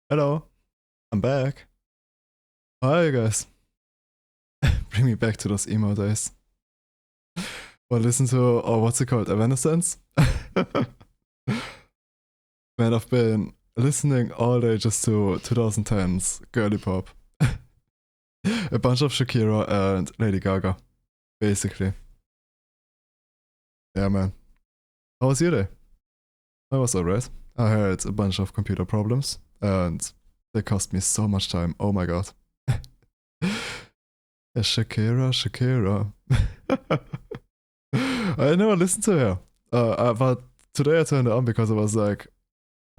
Hello, I'm back. Hi guys. Bring me back to those emo days. Well, listen to, oh, what's it called? Evanescence? Man, I've been listening all day just to 2010s girly pop. A bunch of Shakira and Lady Gaga, basically. Yeah, man. How was your day? I was alright. I had a bunch of computer problems and they cost me so much time. Oh my god. Shakira, Shakira. I never listened to her. But today I turned it on because I was like,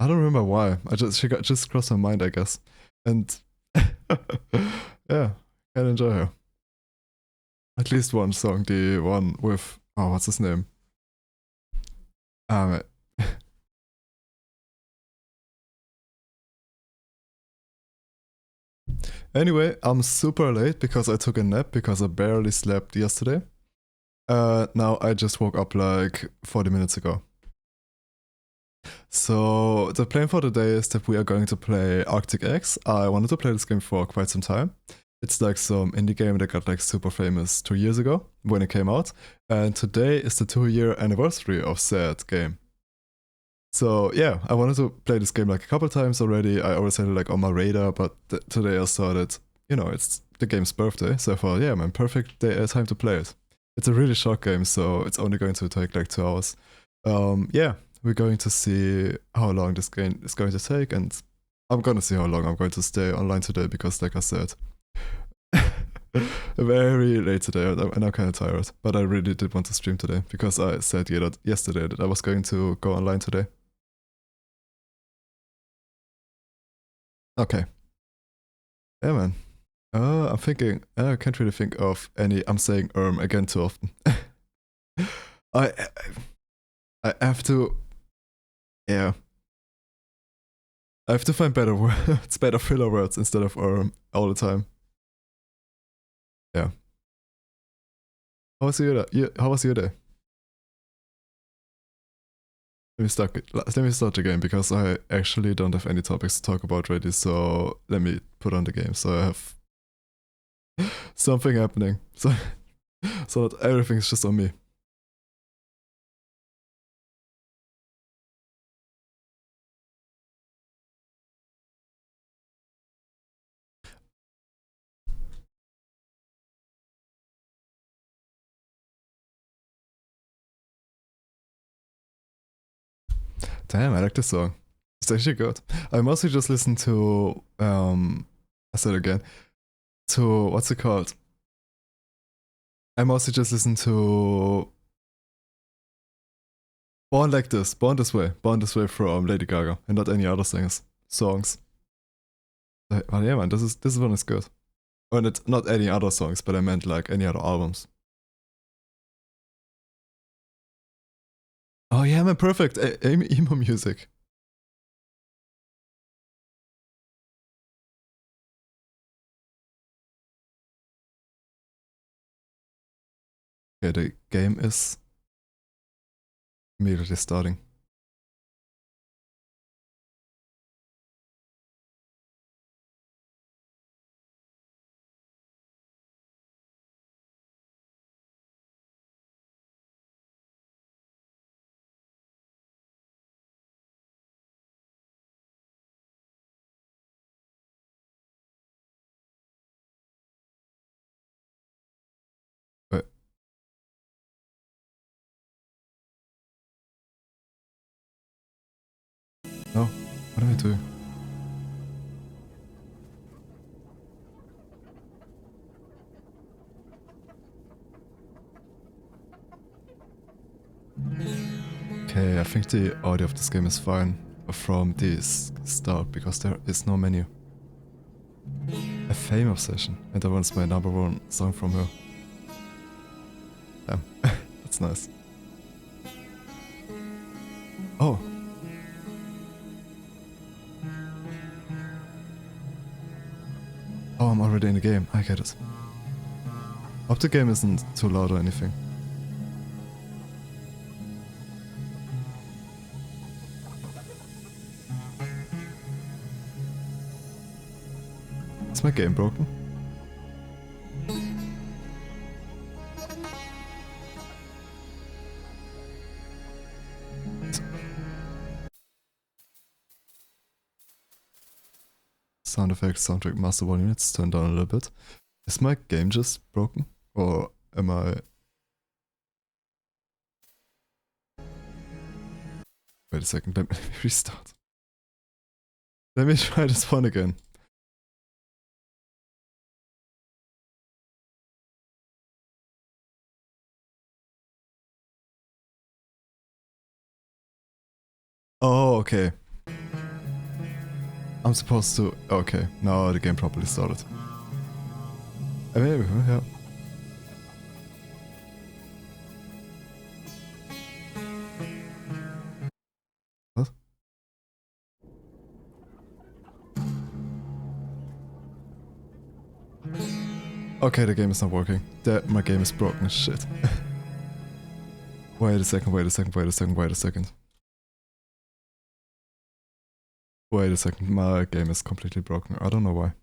I don't remember why. She got just crossed my mind, I guess. And yeah, can enjoy her. At least one song, the one with, oh, what's his name? Um, anyway, I'm super late because I took a nap because I barely slept yesterday. Now I just woke up like 40 minutes ago. So the plan for today is that we are going to play Arctic X. I wanted to play this game for quite some time. It's like some indie game that got like super famous 2 years ago when it came out. And today is the 2 year anniversary of said game. So yeah, I wanted to play this game like a couple times already. I always had it like on my radar, but today I saw that, it's the game's birthday. So I thought, yeah, man, perfect day, time to play it. It's a really short game, so it's only going to take like 2 hours. Yeah, we're going to see how long this game is going to take, and I'm gonna see how long I'm going to stay online today because, like I said, very late today, and I'm kind of tired. But I really did want to stream today because I said yesterday that I was going to go online today. Okay, yeah, man. I'm thinking. I can't really think of any. I'm saying again too often. I I have to. Yeah, I have to find better words, better filler words instead of all the time. Yeah. How was your day? How was your day? Let me start the game because I actually don't have any topics to talk about ready. So let me put on the game. So I have something happening. So that everything's just on me. Damn, I like this song. It's actually good. I mostly just listen to I said again to what's it called? I mostly just listen to Born Like This, Born This Way from Lady Gaga, and not any other songs. But yeah, man, this one is good. And it's not any other songs, but I meant like any other albums. Oh yeah, man, perfect. Emo music. Okay, the game is immediately starting. Wait, no, what do I do? Okay, I think the audio of this game is fine from this start because there is no menu. A Fame Obsession, and that one's my number one song from her. Damn, that's nice. Oh, oh, I'm already in the game. I get it. Hope the game isn't too loud or anything. Is my game broken? Sound effects, soundtrack, master volume, let's turn down a little bit. Is my game just broken? Or am I... Wait a second, let me restart. Let me try this one again. Oh, okay. I'm supposed to... Okay, now the game properly started. Maybe, yeah. What? Okay, the game is not working. My game is broken as shit. Wait a second, wait a second, wait a second, wait a second. Wait a second, my game is completely broken. I don't know why.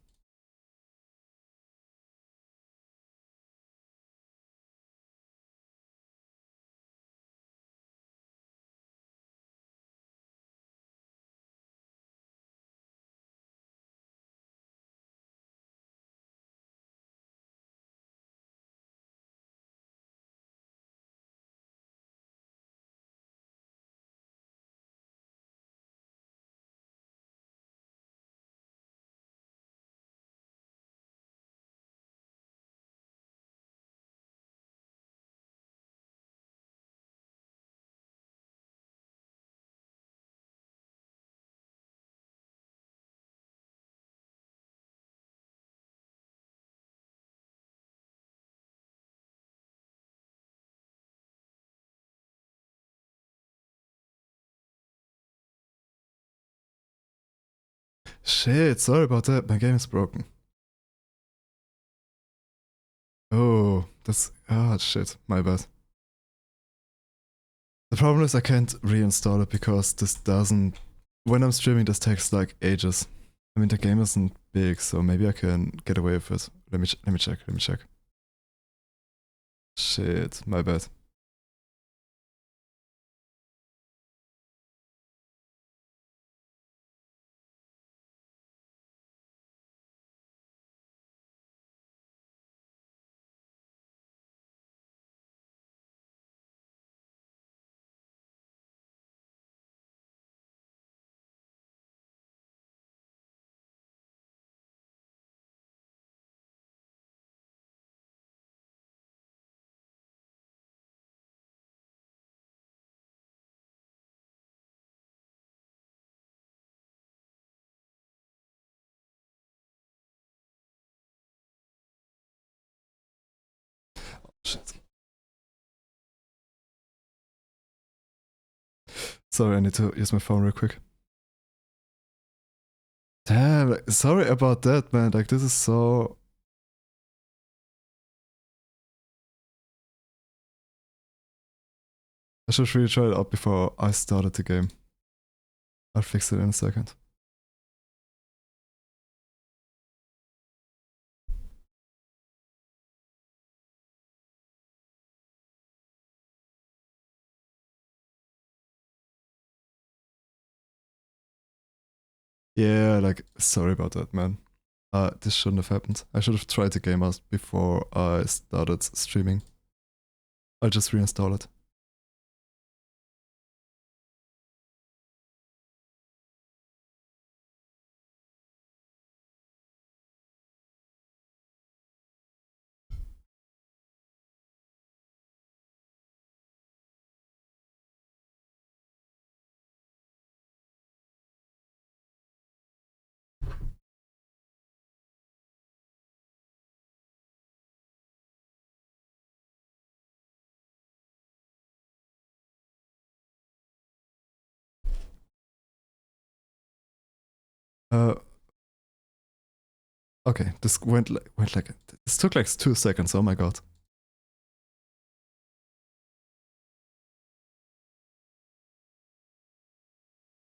Shit, sorry about that, my game is broken. Oh, that's... Ah, shit, my bad. The problem is I can't reinstall it because this doesn't... When I'm streaming, this takes like ages. I mean, the game isn't big, so maybe I can get away with it. Let me check. Shit, my bad. Shit. Sorry, I need to use my phone real quick. Damn, like, sorry about that, man. Like, this is so... I should really try it out before I started the game. I'll fix it in a second. Yeah, like, sorry about that, man. This shouldn't have happened. I should have tried the game out before I started streaming. I'll just reinstall it. Uh, okay, this went like this took like 2 seconds. Oh my god.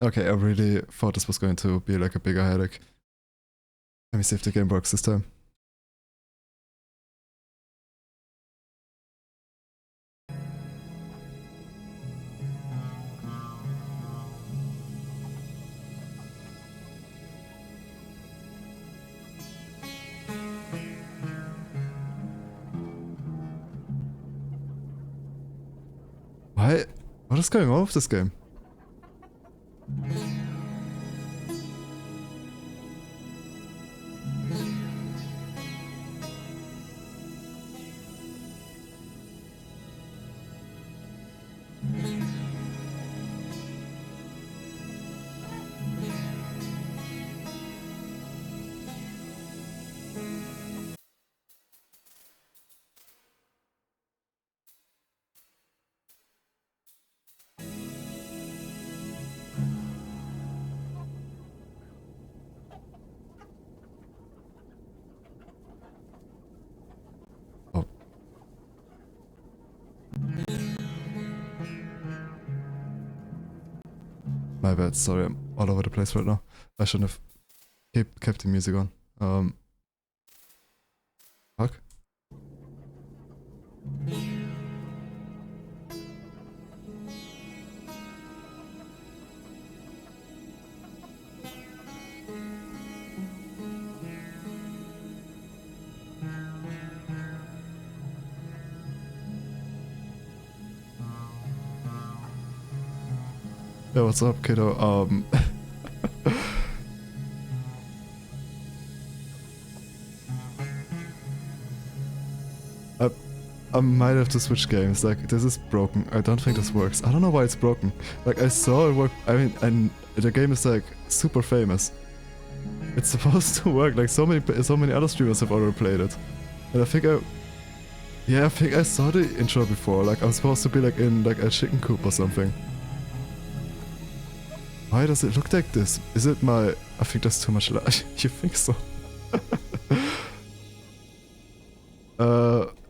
Okay, I really thought this was going to be like a bigger headache. Let me see if the game works this time. Why? What is going on with this game? Oh. My bad, sorry, I'm all over the place right now. I shouldn't have kept the music on. Fuck. Yeah, what's up, kiddo? I might have to switch games. Like, this is broken. I don't think this works. I don't know why it's broken. Like, I saw it work. I mean, and the game is like super famous. It's supposed to work. Like, so many other streamers have already played it. And I think I saw the intro before. Like, I'm supposed to be like in like a chicken coop or something. Why does it look like this? Is it my... I think there's too much light. You think so?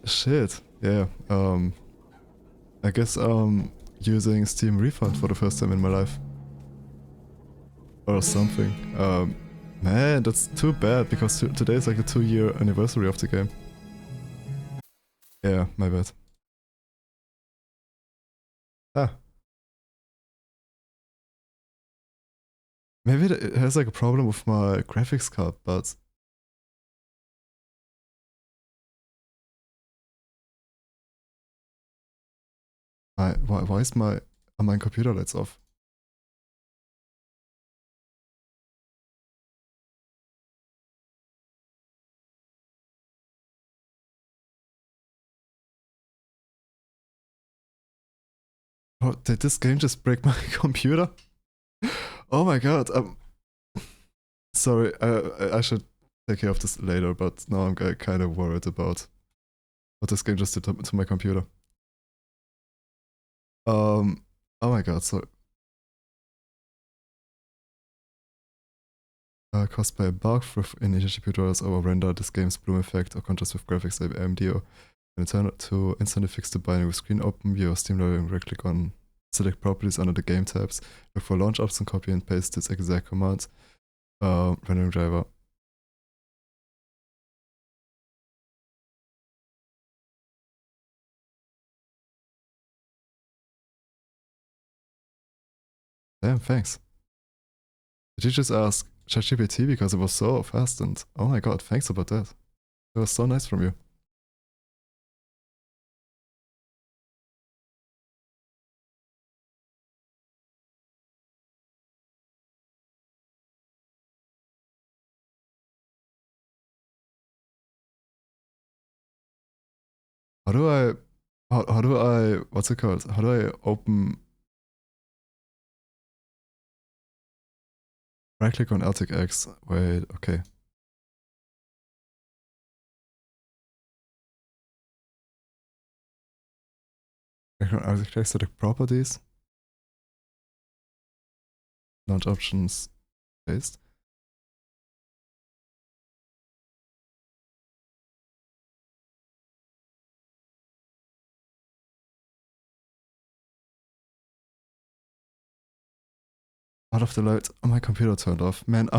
Shit. Yeah, I guess using Steam Refund for the first time in my life. Or something. Man, that's too bad, because today is like the 2-year anniversary of the game. Yeah, my bad. Ah. Maybe it has like a problem with my graphics card, but... Why is my computer lights off? Oh, did this game just break my computer? Oh my god, sorry, I should take care of this later, but now I'm kind of worried about what this game just did to my computer. Oh my god, so... caused by a bug in HTTP tutorials or render this game's bloom effect or contrast with graphics like AMD or to instantly fix the binary screen, open your Steam library and right click on select properties under the game tabs, look for launch options, copy and paste this exact command, rendering driver. Damn, thanks. Did you just ask ChatGPT because it was so fast, and oh my god, thanks about that. That was so nice from you. How do I, what's it called? How do I open, right click on Alt X, wait, okay. Click on Alt X, select properties, launch options, paste. Out of the light, oh, my computer turned off. Man,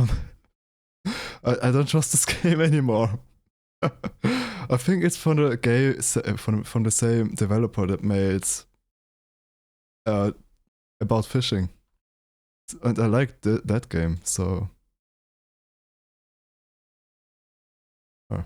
I don't trust this game anymore. I think it's from the game from the same developer that made uh, about fishing, and I like that game. So uh,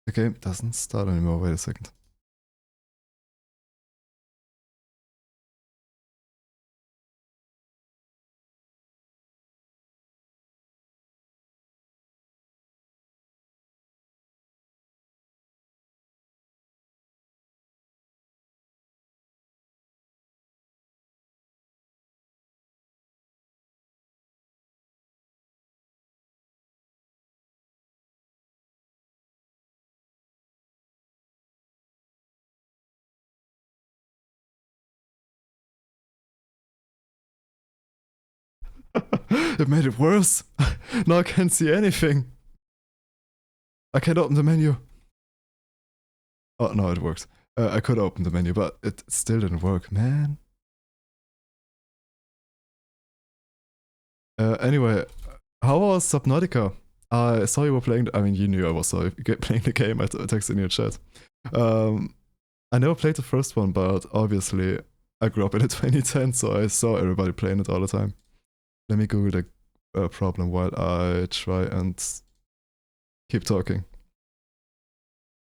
the game doesn't start anymore. Wait a second. It made it worse. Now I can't see anything. I can't open the menu. Oh no, it works. I could open the menu, but it still didn't work, man. Anyway, how was Subnautica? I saw you were playing. I mean, you knew I was playing the game. I texted in your chat. I never played the first one, but obviously I grew up in the 2010, so I saw everybody playing it all the time. Let me Google the problem while I try and keep talking.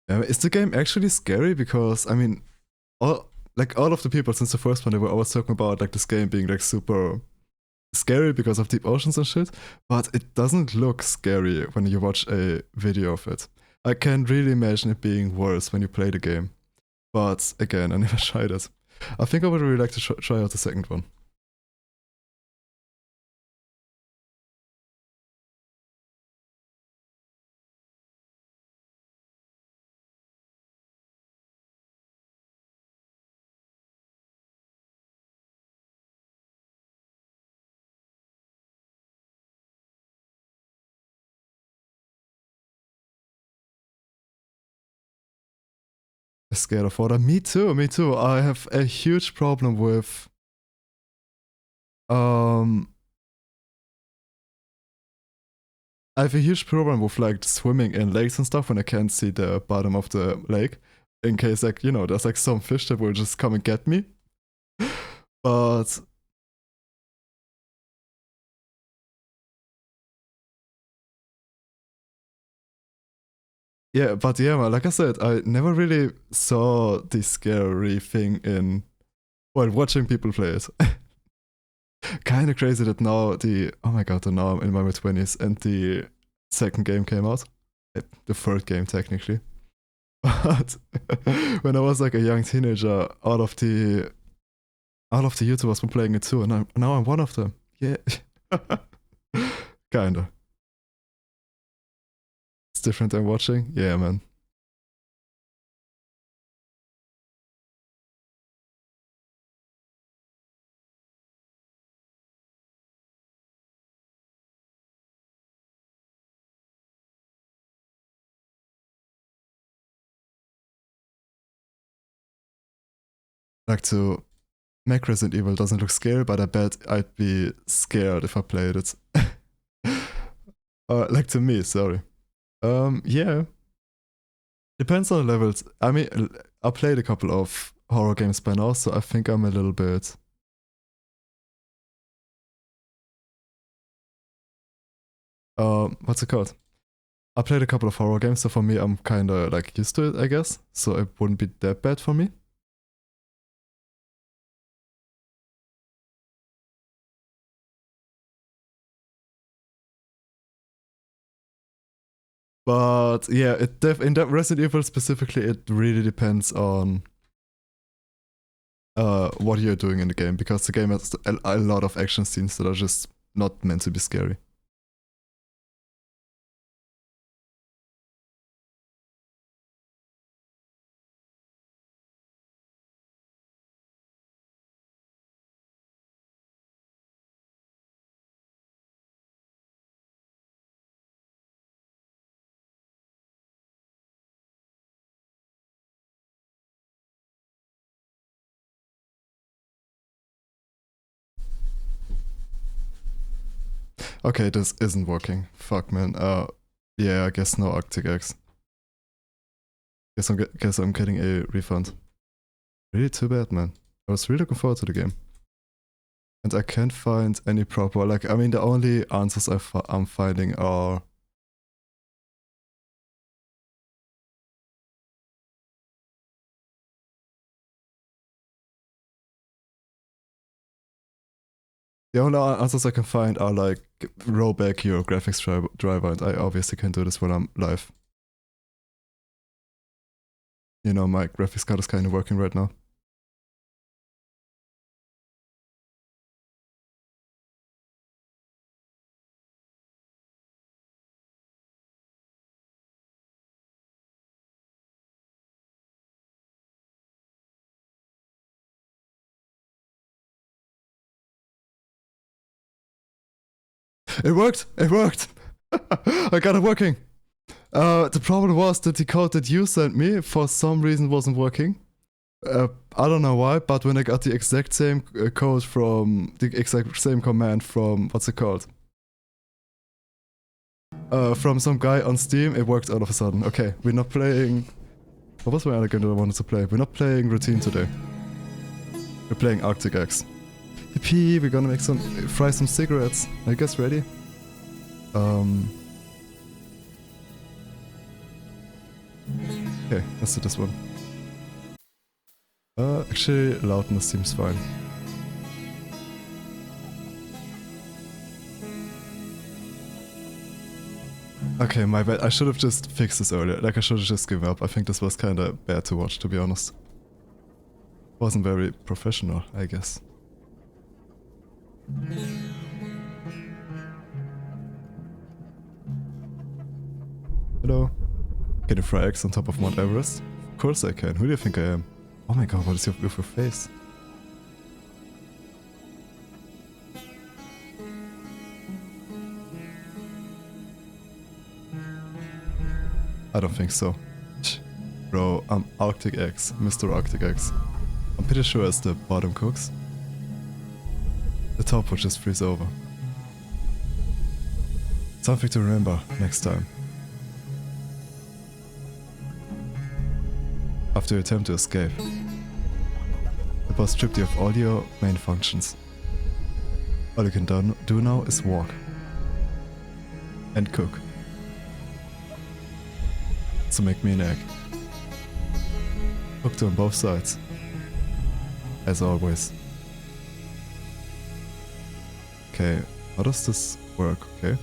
Is the game actually scary? Because I mean, all of the people since the first one, they were always talking about like this game being like super scary because of deep oceans and shit, but it doesn't look scary when you watch a video of it. I can really imagine it being worse when you play the game. But again, I never tried it. I think I would really like to try out the second one. Scared of water. Me too, me too. I have a huge problem with I have a huge problem with like swimming in lakes and stuff when I can't see the bottom of the lake. In case like, you know, there's like some fish that will just come and get me. But yeah, but yeah, man, like I said, I never really saw the scary thing in while watching people play it. Kind of crazy that now oh my god, now I'm in my mid-20s and the second game came out. The third game technically. But when I was like a young teenager, all of the YouTubers were playing it too, and now I'm one of them. Yeah. Kinda. It's different than watching. Yeah, man. Like to make Resident Evil doesn't look scary, but I bet I'd be scared if I played it. Like to me, sorry. Yeah. Depends on the levels. I mean, I played a couple of horror games by now, so I think I'm a little bit. What's it called? I played a couple of horror games, so for me, I'm kind of like used to it, I guess. So it wouldn't be that bad for me. But yeah, in that Resident Evil specifically, it really depends on what you're doing in the game, because the game has a lot of action scenes that are just not meant to be scary. Okay, this isn't working. Fuck, man. Yeah, I guess no Arctic eggs. Guess I'm getting a refund. Really too bad, man. I was really looking forward to the game. And I can't find any proper, like, I mean, the only answers I'm finding are... The only answers I can find are like, roll back your graphics driver, and I obviously can't do this when I'm live. You know, my graphics card is kind of working right now. It worked! It worked! I got it working! The problem was that the code that you sent me for some reason wasn't working. I don't know why, but when I got the exact same code from the exact same command from what's it called? From some guy on Steam, it worked all of a sudden. Okay, we're not playing. What was my other game that I wanted to play? We're not playing Routine today. We're playing Arctic X. Yippee, we're gonna fry some cigarettes. Are you guys ready? Okay, let's do this one. Actually, loudness seems fine. Okay, my bad. I should have just fixed this earlier. Like, I should have just given up. I think this was kinda bad to watch, to be honest. Wasn't very professional, I guess. Hello. Can you fry eggs on top of Mount Everest? Of course I can. Who do you think I am? Oh my god, what is with your face? I don't think so. Bro, I'm Arctic X, Mr. Arctic X. I'm pretty sure as the bottom cooks, the top will just freeze over. Something to remember next time. After you attempt to escape, the boss stripped you of all your main functions. All you can do now is walk. And cook. So make me an egg. Cooked on both sides. As always. Okay, how does this work, okay?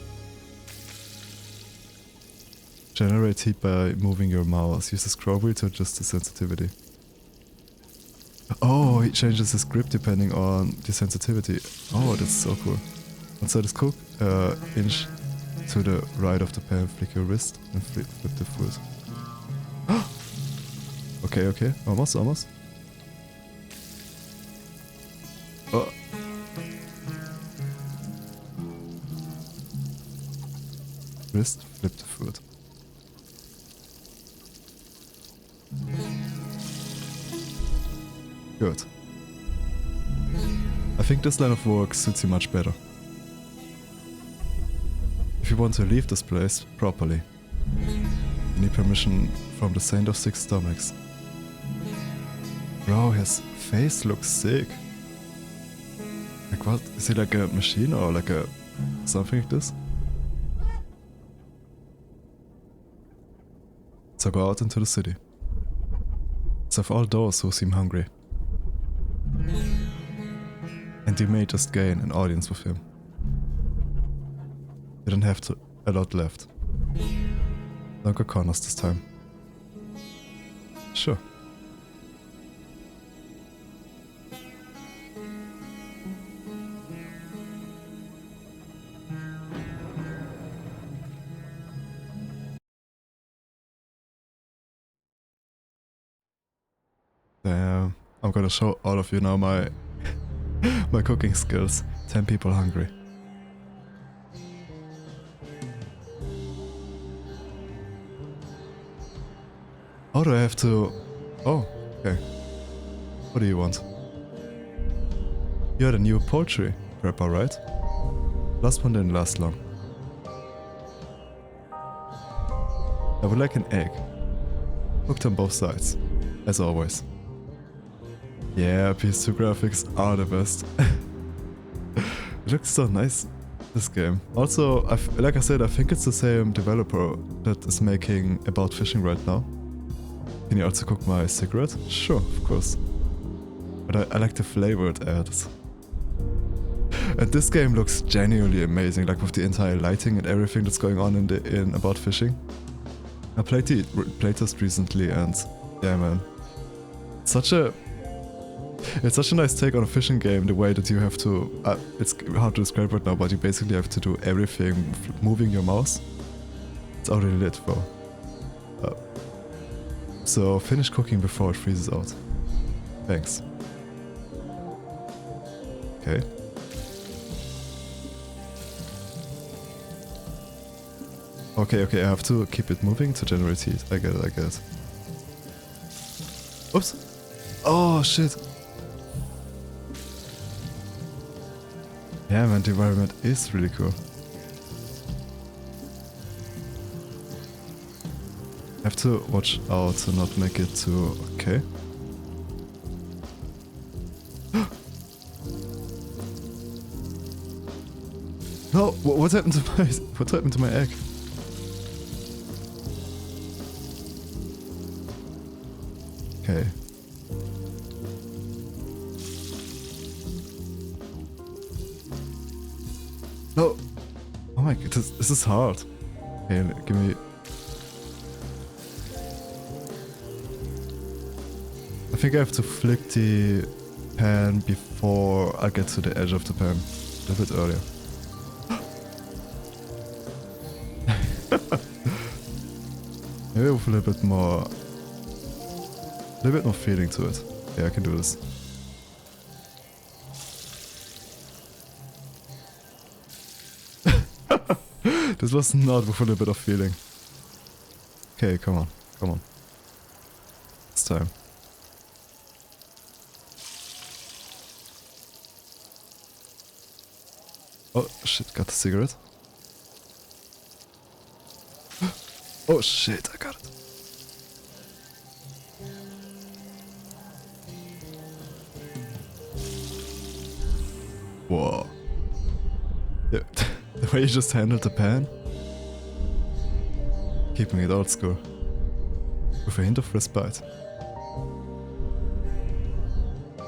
Generate heat by moving your mouse. Use the scroll wheel to adjust the sensitivity. Oh, he changes his grip depending on the sensitivity. Oh, that's so cool. Once that is cooked, inch to the right of the pan, flick your wrist and flip the foot. Okay, okay, almost. Oh. Wrist, flip the foot. Good. I think this line of work suits you much better. If you want to leave this place properly, you need permission from the Saint of Six Stomachs. Bro, his face looks sick. Like what? Is he like a machine or like a... something like this? So go out into the city. Serve all those who seem hungry. And you may just gain an audience with him. You don't have a lot left. Don't go corners this time. Sure. Damn. I'm gonna show all of you now my my cooking skills. 10 people hungry. How do I have to... Oh, okay. What do you want? You're the new poultry prepper, right? Last one didn't last long. I would like an egg. Cooked on both sides, as always. Yeah, PS2 graphics are the best. It looks so nice, this game. Also, like I said, I think it's the same developer that is making About Fishing right now. Can you also cook my cigarette? Sure, of course. But I like the flavor it adds. And this game looks genuinely amazing, like with the entire lighting and everything that's going on in About Fishing. I played the playtest recently and yeah man. It's such a nice take on a fishing game, the way that you have to, it's hard to describe right now, but you basically have to do everything moving your mouse. It's already lit though. So finish cooking before it freezes out. Thanks. Okay. Okay, I have to keep it moving to generate heat. I get it. Oops! Oh shit! Yeah man, the environment is really cool. I have to watch out to not make it too... okay. No! What happened to my egg? Okay. No! Oh my god, this is hard. Okay, give me... I think I have to flick the pan before I get to the edge of the pan. A little bit earlier. Maybe with a little bit more feeling to it. Yeah, I can do this. This was not with a little bit of feeling. Okay, come on. It's time. Oh shit, got the cigarette. Oh shit, I got it. Whoa. Yeah, the way you just handled the pan. Keeping it old school. With a hint of respite.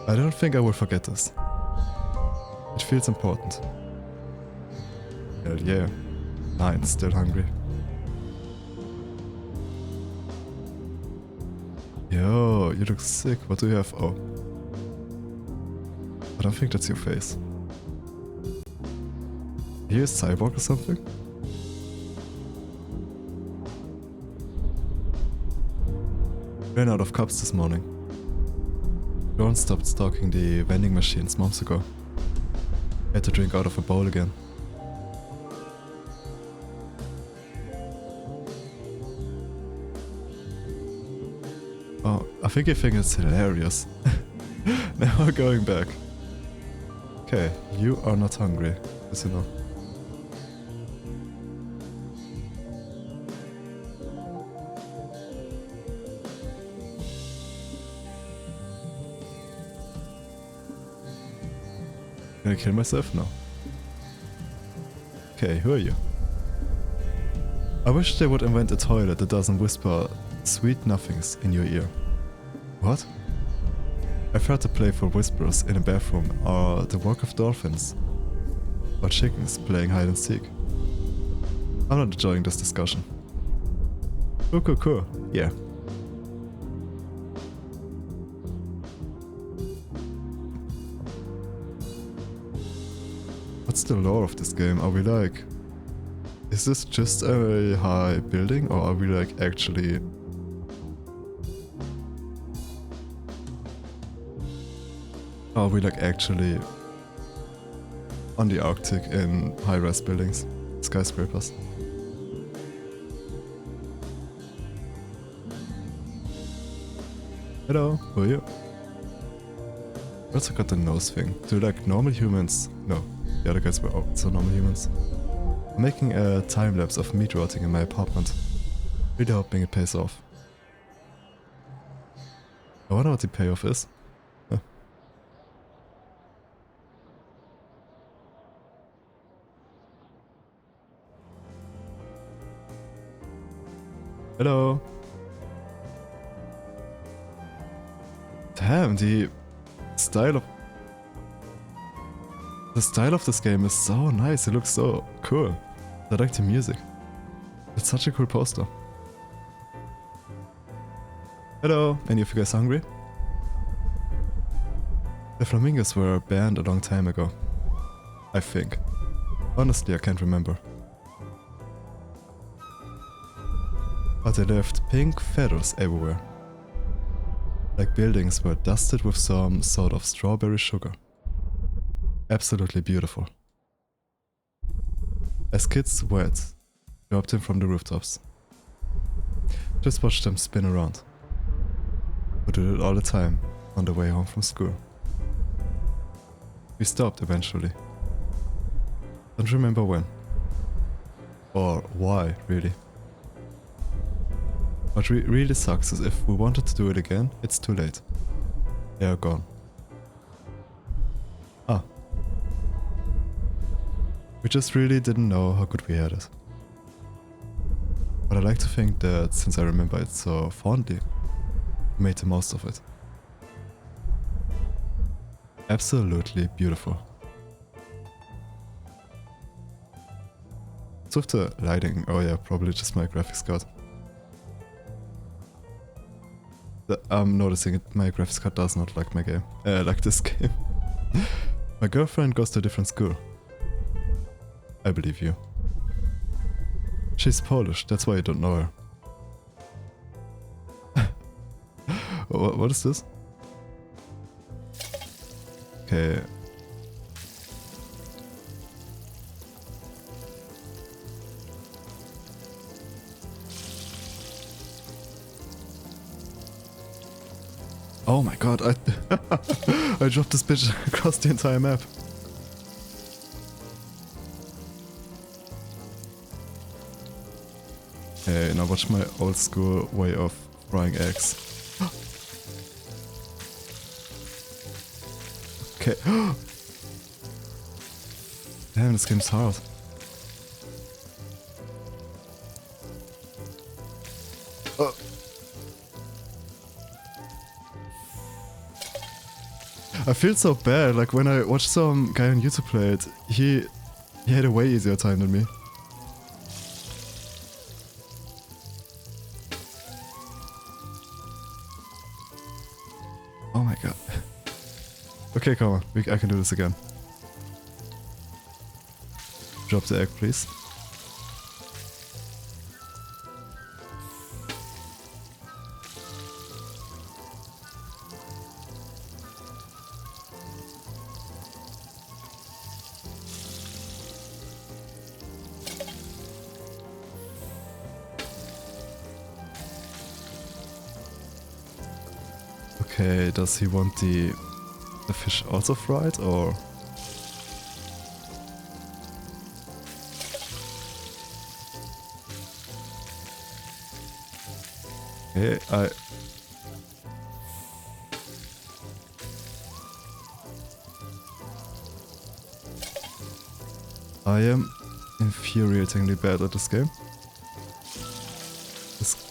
I don't think I will forget this. It feels important. Hell yeah. 9, still hungry. Yo, you look sick. What do you have? Oh. I don't think that's your face. Are you a cyborg or something? Ran out of cups this morning. Dawn stopped stocking the vending machines months ago. Had to drink out of a bowl again. Oh, I think you think it's hilarious. Now we're going back. Okay, you are not hungry, as you know. Can I kill myself? No. Okay, who are you? I wish they would invent a toilet that doesn't whisper sweet nothings in your ear. What? I've heard the playful whispers in a bathroom are the work of dolphins. Or chickens playing hide and seek. I'm not enjoying this discussion. Cool. Yeah. What's the lore of this game? Are we like... Is this just a high building or are we like actually... Are we like actually on the Arctic in high-rise buildings, skyscrapers? Hello, who are you? I also got the nose thing. Do you like normal humans? No. The other guys were also normal humans. I'm making a time-lapse of meat rotting in my apartment. Really hoping it pays off. I wonder what the payoff is. Huh. Hello! Damn, the style of this game is so nice, it looks so cool. I like the music. It's such a cool poster. Hello, any of you guys hungry? The flamingos were banned a long time ago. I think. Honestly, I can't remember. But they left pink feathers everywhere. Like buildings were dusted with some sort of strawberry sugar. Absolutely beautiful. As kids wet, dropped in from the rooftops. Just watched them spin around. We did it all the time, on the way home from school. We stopped eventually. Don't remember when. Or why, really. What really sucks is if we wanted to do it again, it's too late. They are gone. Ah. We just really didn't know how good we had it. But I like to think that since I remember it so fondly, we made the most of it. Absolutely beautiful. So with the lighting, oh yeah, probably just my graphics card. I'm noticing it, my graphics card does not like my game. Like this game. My girlfriend goes to a different school. I believe you. She's Polish, that's why you don't know her. What is this? Okay. Oh my god, I I dropped this bitch across the entire map. Okay, now watch my old school way of frying eggs. Okay. Damn, this game's hard. Oh. I feel so bad, like when I watched some guy on YouTube play it, he had a way easier time than me. Oh my god. Okay, come on, I can do this again. Drop the egg, please. Okay, does he want the fish also fried, or? Okay, I am infuriatingly bad at this game.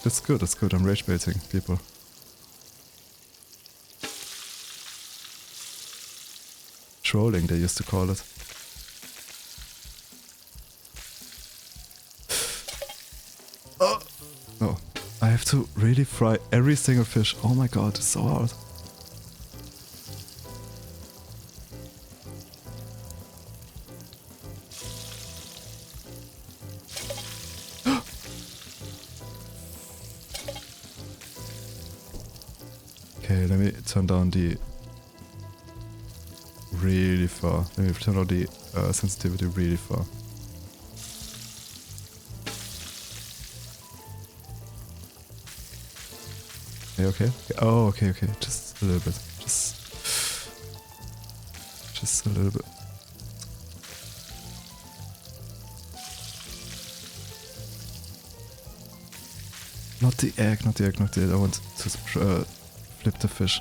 That's good, I'm rage baiting people. Trolling, they used to call it. Oh! No, I have to really fry every single fish. Oh my god, it's so hard. Okay, let me turn down the really far. Let me turn on the sensitivity really far. Okay. Oh, okay. Just a little bit. Just a little bit. Not the egg, not the egg, not the egg. I want to flip the fish.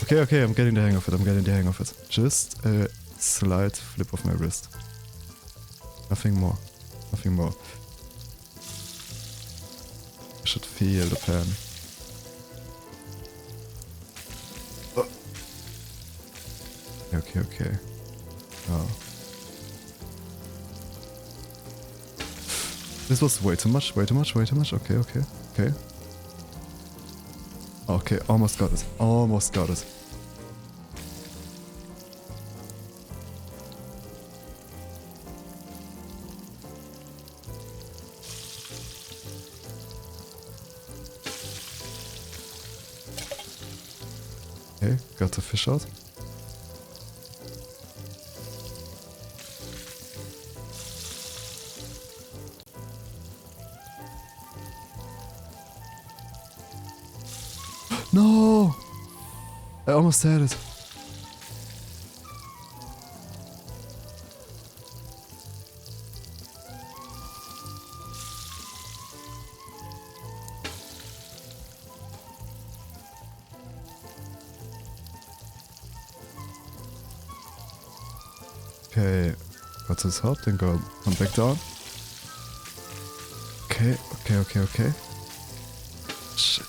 Okay, okay, I'm getting the hang of it, I'm getting the hang of it. Just a slight flip of my wrist. Nothing more. Nothing more. I should feel the pan. Oh. Okay, okay. Oh. This was way too much, way too much, way too much. Okay, okay, okay. Okay, almost got it. Almost got it. Okay, got the fish out. No! I almost had it. Okay, got this hot, then come back down. Okay, okay, okay, okay. Shit.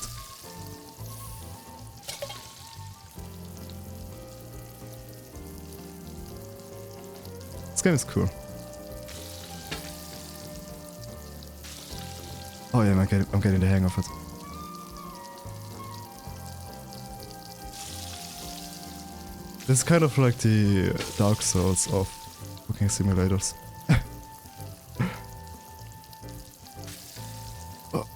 This game is cool. Oh yeah, I'm getting the hang of it. This is kind of like the Dark Souls of cooking simulators. Oh.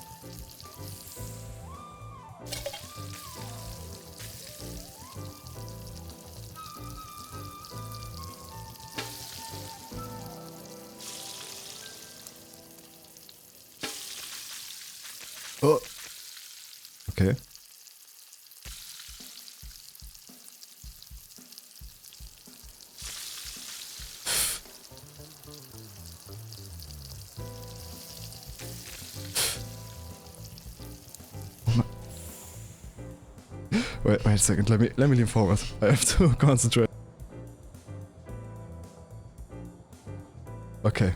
Oh. Okay. Wait a second, let me lean forward. I have to concentrate. Okay.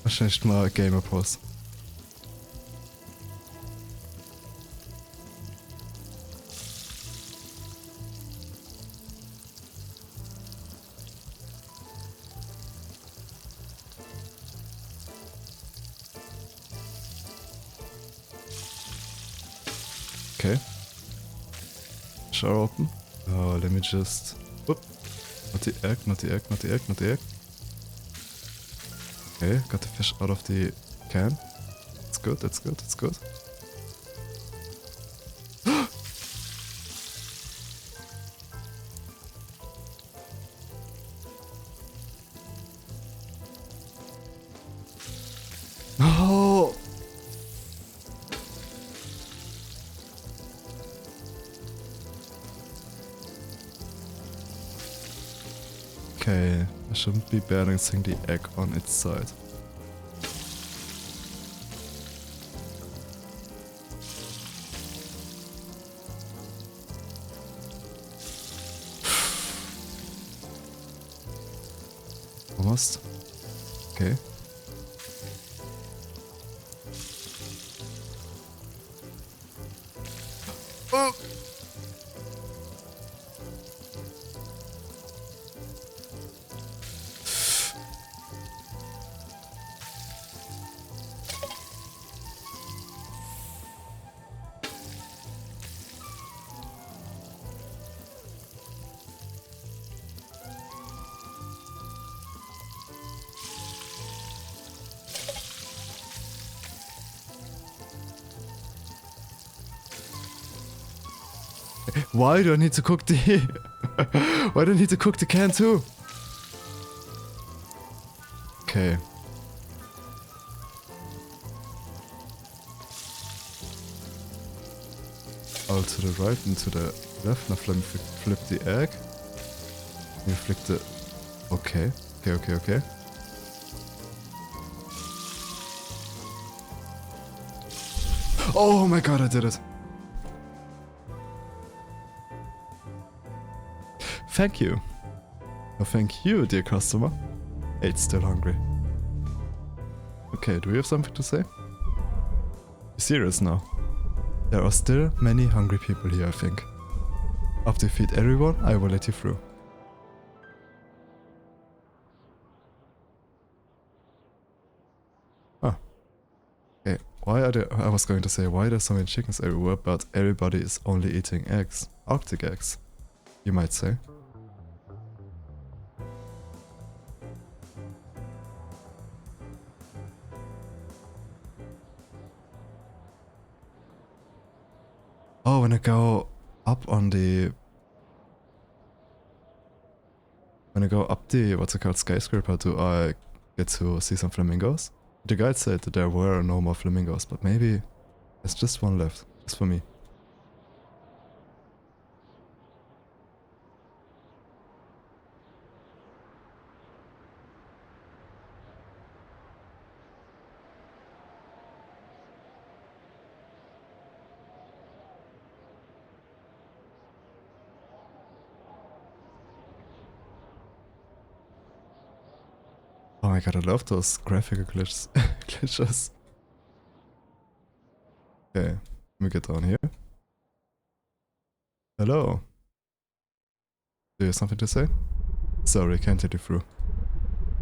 I changed my gamer pose. Okay. Shower open. Oh, let me just... Oop. Not the egg, not the egg, not the egg, not the egg. Okay, got the fish out of the can. That's good, that's good, that's good. No! Okay, I shouldn't be balancing the egg on its side. Almost. Okay. Oh! Why do I need to cook the... Why do I need to cook the can too? Okay. All to the right and to the left. Now flip the egg. You flick the... Okay. Okay, okay, okay. Oh my god, I did it. Thank you. Oh, thank you, dear customer. It's still hungry. Okay, do you have something to say? You're serious now? There are still many hungry people here, I think. After you feed everyone, I will let you through. Ah. Okay, why are there... I was going to say, why are there so many chickens everywhere, but everybody is only eating eggs. Arctic eggs, you might say. Oh, when I go up on the... When I go up the, what's it called, skyscraper, do I get to see some flamingos? The guide said that there were no more flamingos, but maybe there's just one left. Just for me. Oh my god, I love those graphical glitches. Okay, let me get down here. Hello. Do you have something to say? Sorry, can't let you through.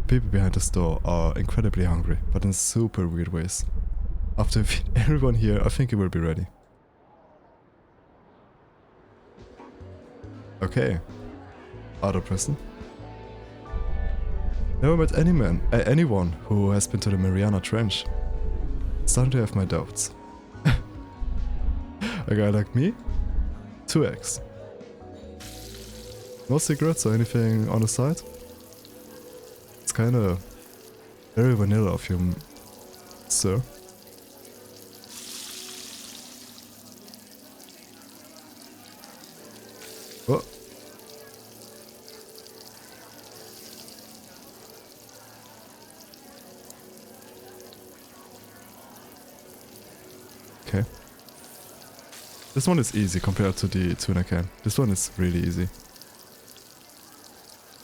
People behind the store are incredibly hungry, but in super weird ways. After we feed everyone here, I think it will be ready. Okay. Other person? Never met anyone who has been to the Mariana Trench. Starting to have my doubts. A guy like me? 2 eggs. No cigarettes or anything on the side? It's kinda very vanilla of you, sir. Oh. Okay. This one is easy compared to the tuna can. This one is really easy.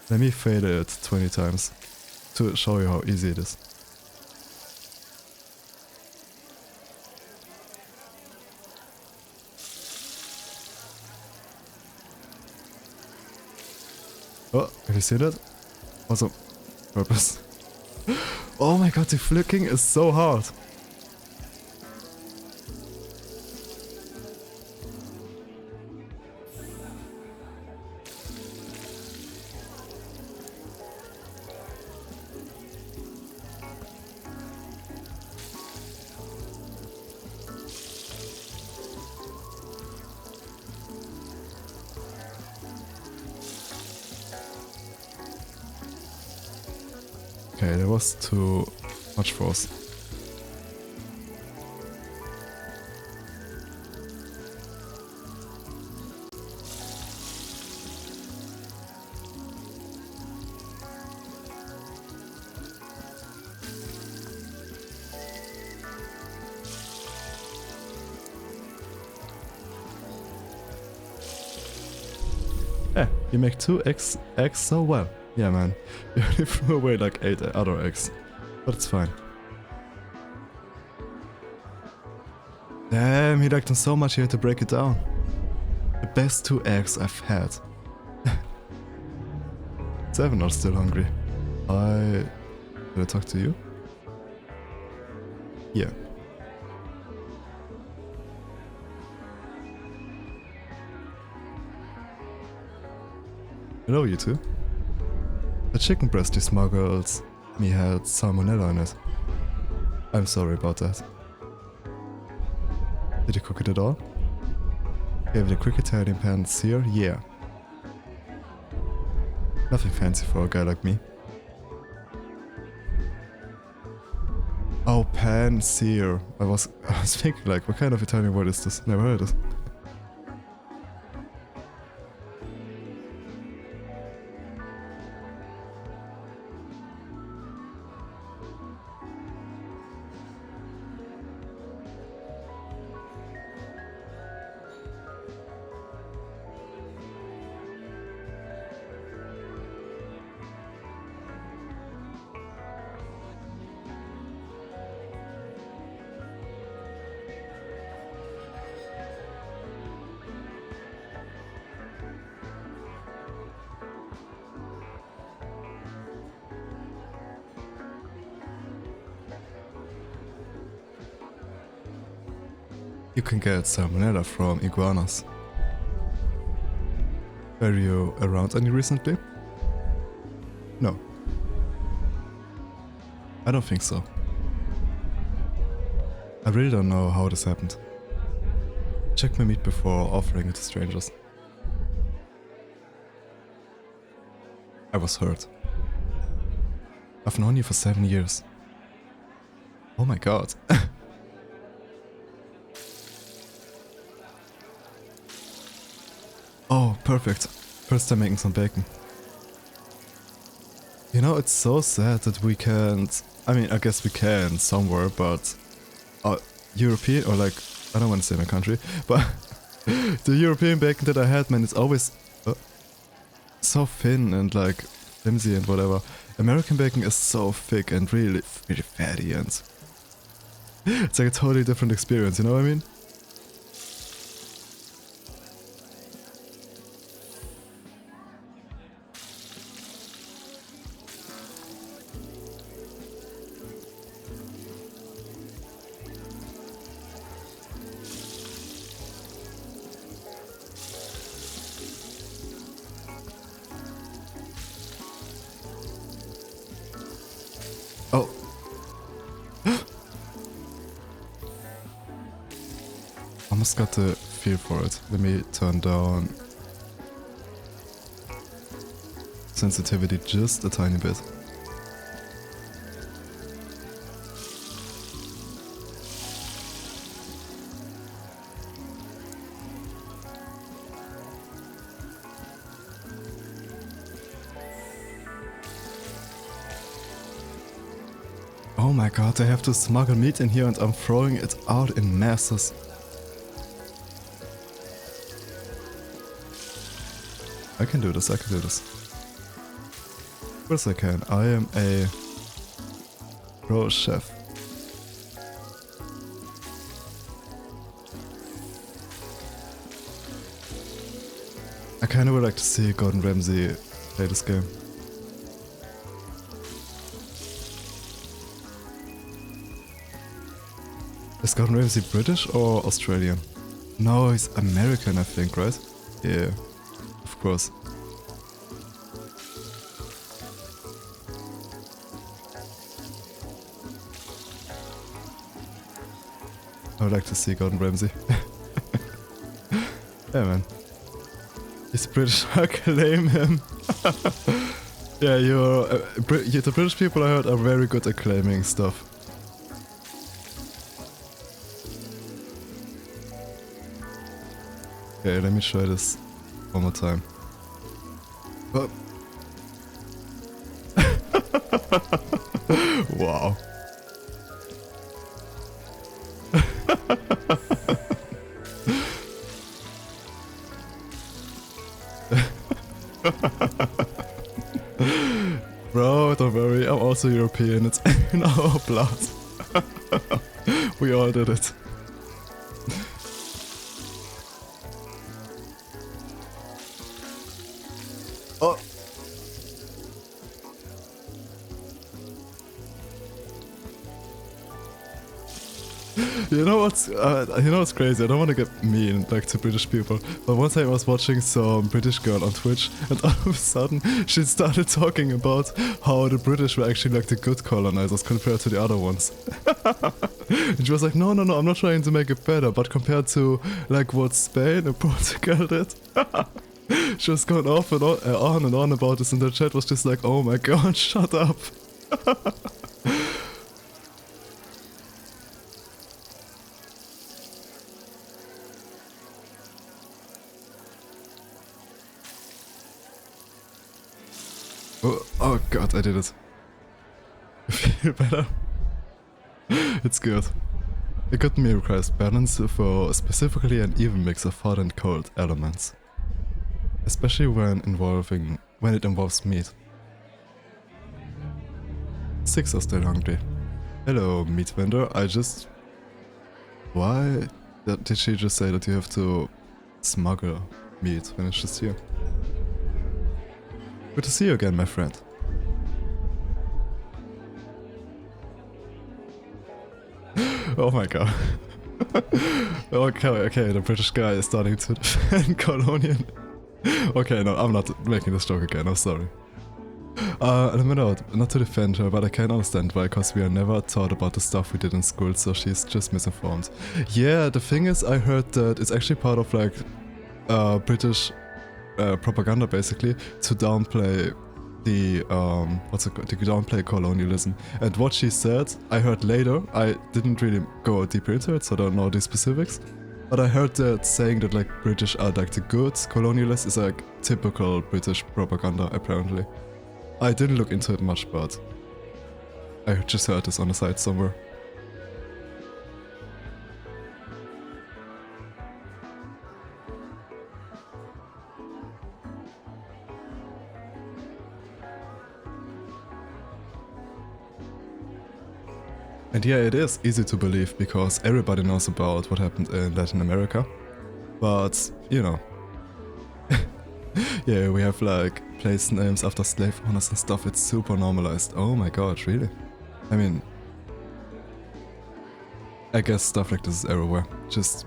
Let me fade it 20 times to show you how easy it is. Oh, have you seen it? Also, purpose. Oh my god, the flicking is so hard. Okay, there was too much force. Yeah, you make 2 eggs so well. Yeah, man. You only threw away like 8 other eggs. But it's fine. Damn, he liked them so much he had to break it down. The best 2 eggs I've had. 7 are still hungry. Did I talk to you? Yeah. Hello, you two. The chicken breast you smuggled me had salmonella in it. I'm sorry about that. Did you cook it at all? Gave it a quick Italian pan sear? Yeah. Nothing fancy for a guy like me. Oh, pan sear. I was thinking like, what kind of Italian word is this? Never heard it. You can get salmonella from iguanas. Were you around any recently? No. I don't think so. I really don't know how this happened. Check my meat before offering it to strangers. I was hurt. I've known you for 7 years. Oh my god. Oh, perfect. First time making some bacon. You know, it's so sad that we can't... I mean, I guess we can somewhere, but... European, or like... I don't want to say my country, but... the European bacon that I had, man, it's always... so thin and like... flimsy and whatever. American bacon is so thick and really fatty and... it's like a totally different experience, you know what I mean? Oh. Almost got the feel for it. Let me turn down sensitivity just a tiny bit. Oh my god, I have to smuggle meat in here and I'm throwing it out in masses. I can do this, I can do this. Of course I can. I am a pro chef. I kinda would like to see Gordon Ramsay play this game. Is Gordon Ramsay British or Australian? No, he's American, I think, right? Yeah, of course. I would like to see Gordon Ramsay. Yeah, man. He's British, I claim him. Yeah, the British people I heard are very good at claiming stuff. Okay, let me try this one more time. Oh. Wow. Bro, don't worry, I'm also European, it's in our blood. We all did it. Oh. You know what's crazy? I don't want to get mean like to British people, but once I was watching some British girl on Twitch, and all of a sudden she started talking about how the British were actually like the good colonizers compared to the other ones. And she was like, no, I'm not trying to make it better, but compared to like what Spain and Portugal did. She was going off and on about this, and the chat was just like, oh my god, shut up. Oh god, I did it. I feel better. It's good. A good meal requires balance for specifically an even mix of hot and cold elements. Especially when it involves meat. Cigs are still hungry. Hello, meat vendor. Why did she just say that you have to smuggle meat when it's just here? Good to see you again, my friend. Oh my god. Okay, the British guy is starting to defend colonial. Okay, no, I'm not making this joke again, I'm sorry. Not to defend her, but I can understand why, because we are never taught about the stuff we did in school, so she's just misinformed. Yeah, the thing is, I heard that it's actually part of like British propaganda, basically, to downplay the to downplay colonialism. And what she said, I heard later. I didn't really go deeper into it, so I don't know the specifics. But I heard that saying that like British are like the good colonialists is like typical British propaganda, apparently. I didn't look into it much, but I just heard this on the site somewhere. And yeah, it is easy to believe because everybody knows about what happened in Latin America. But, you know, yeah, we have like place names after slave owners and stuff. It's super normalized. Oh my god, really? I mean, I guess stuff like this is everywhere. Just,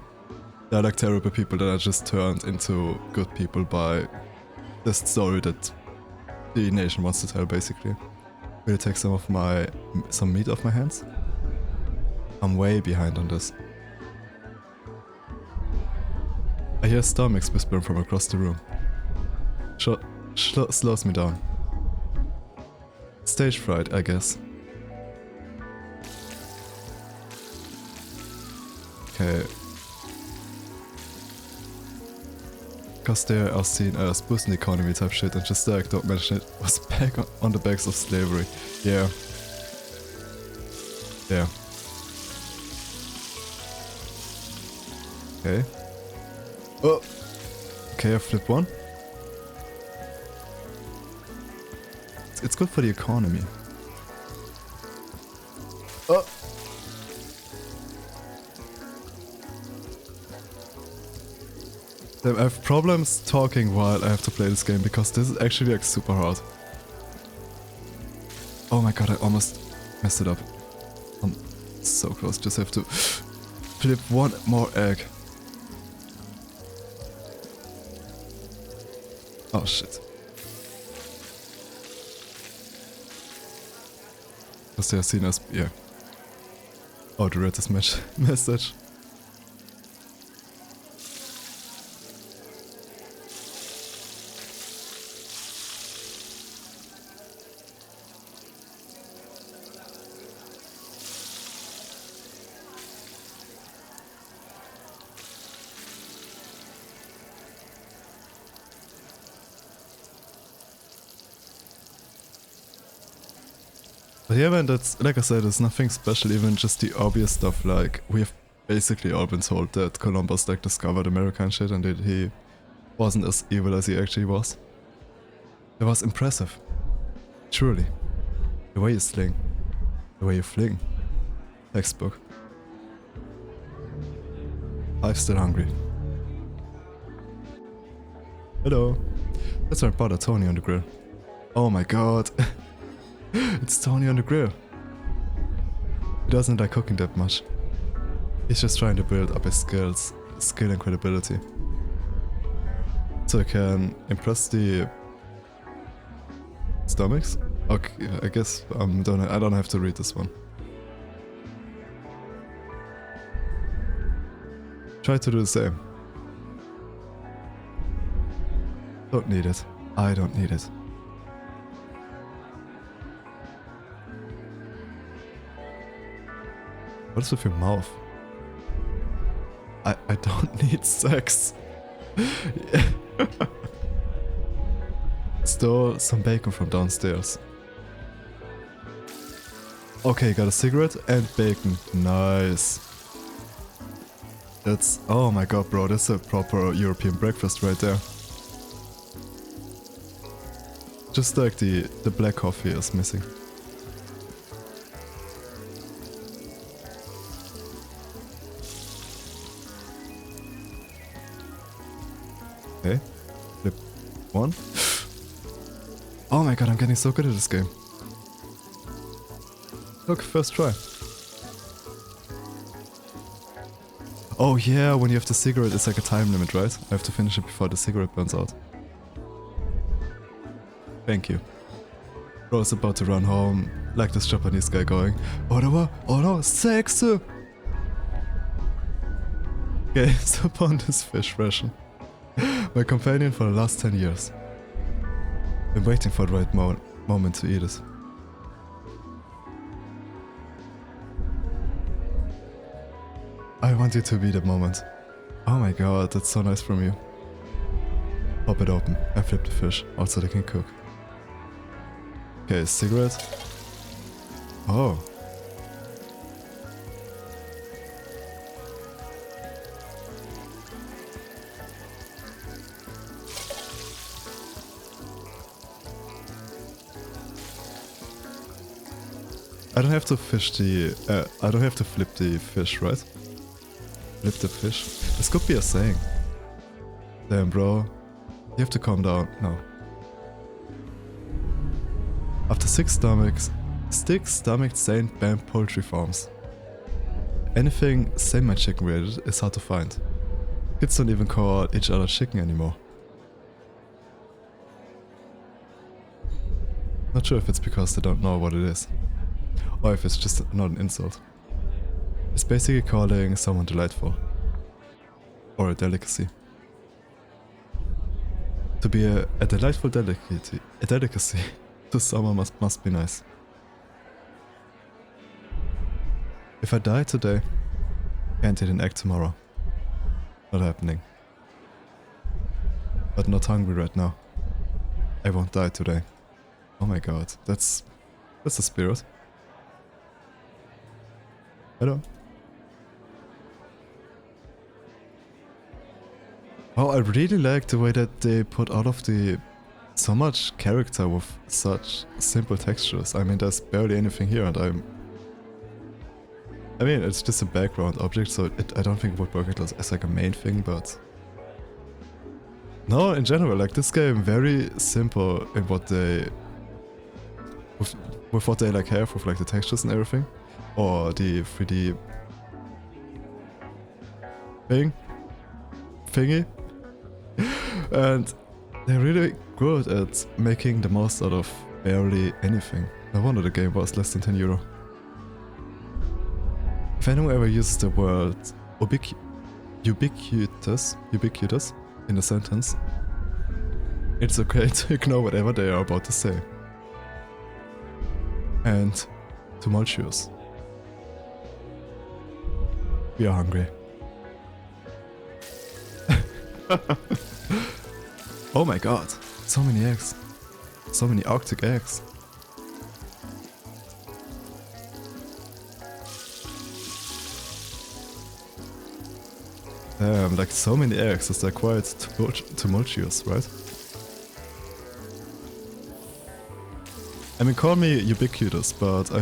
they're like terrible people that are just turned into good people by this story that the nation wants to tell, basically. Will you take some meat off my hands? I'm way behind on this. I hear stomachs whispering from across the room. Slows me down. Stage fright, I guess. Okay. Because they are seen as boosting the economy type shit, and just like don't mention it was back on the backs of slavery. Yeah. Yeah. Okay. Oh! Okay, I flipped one. It's good for the economy. Oh! Damn, I have problems talking while I have to play this game because this is actually like super hard. Oh my god, I almost messed it up. I'm so close, just have to flip one more egg. Oh shit. Because they are seen as, yeah. Oh, the red is message. But yeah, man, that's, like I said, it's nothing special, even just the obvious stuff, like, we have basically all been told that Columbus, like, discovered America and shit, and that he wasn't as evil as he actually was. It was impressive. Truly. The way you sling. The way you fling. Textbook. I'm still hungry. Hello. That's our brother Tony on the grill. Oh my god. It's Tony on the grill. He doesn't like cooking that much. He's just trying to build up his skill and credibility. So he can impress the stomachs? Okay, I guess I don't have to read this one. Try to do the same. Don't need it. I don't need it. What is with your mouth? I don't need sex. Stole some bacon from downstairs. Okay, got a cigarette and bacon. Nice. That's... oh my god, bro, that's a proper European breakfast right there. Just like the black coffee is missing. Okay, flip one. Oh my god, I'm getting so good at this game. Look, first try. Oh yeah, when you have the cigarette, it's like a time limit, right? I have to finish it before the cigarette burns out. Thank you. Bro's about to run home, like this Japanese guy going, oh no, sex! Gaze upon this fish ration. My companion for the last 10 years. Been waiting for the right moment to eat it. I want you to be the moment. Oh my god, that's so nice from you. Pop it open and flip the fish out so they can cook. Okay, cigarette. Oh. I don't have to fish the... I don't have to flip the fish, right? Flip the fish? This could be a saying. Damn, bro. You have to calm down. No. After 6 stomach Saint banned poultry farms. Anything semi-chicken related is hard to find. Kids don't even call each other chicken anymore. Not sure if it's because they don't know what it is. Or if it's just not an insult. It's basically calling someone delightful. Or a delicacy. To be a delightful delicacy to someone must be nice. If I die today, can't eat an egg tomorrow. Not happening. But not hungry right now. I won't die today. Oh my god, that's the spirit. Hello. Oh, I really like the way that they put all of so much character with such simple textures. I mean, there's barely anything here, and I mean, it's just a background object, so I don't think it would work as like a main thing, but... No, in general, like this game, very simple in what they... With what they like have, with like the textures and everything. Or the 3D... thingy. And they're really good at making the most out of barely anything. No wonder the game was less than €10. If anyone ever uses the word ubiquitous in a sentence, it's okay to ignore whatever they are about to say. And tumultuous. We are hungry. Oh my god, so many eggs. So many Arctic eggs. Damn, like so many eggs, is that quite tumultuous, right? I mean, call me ubiquitous, but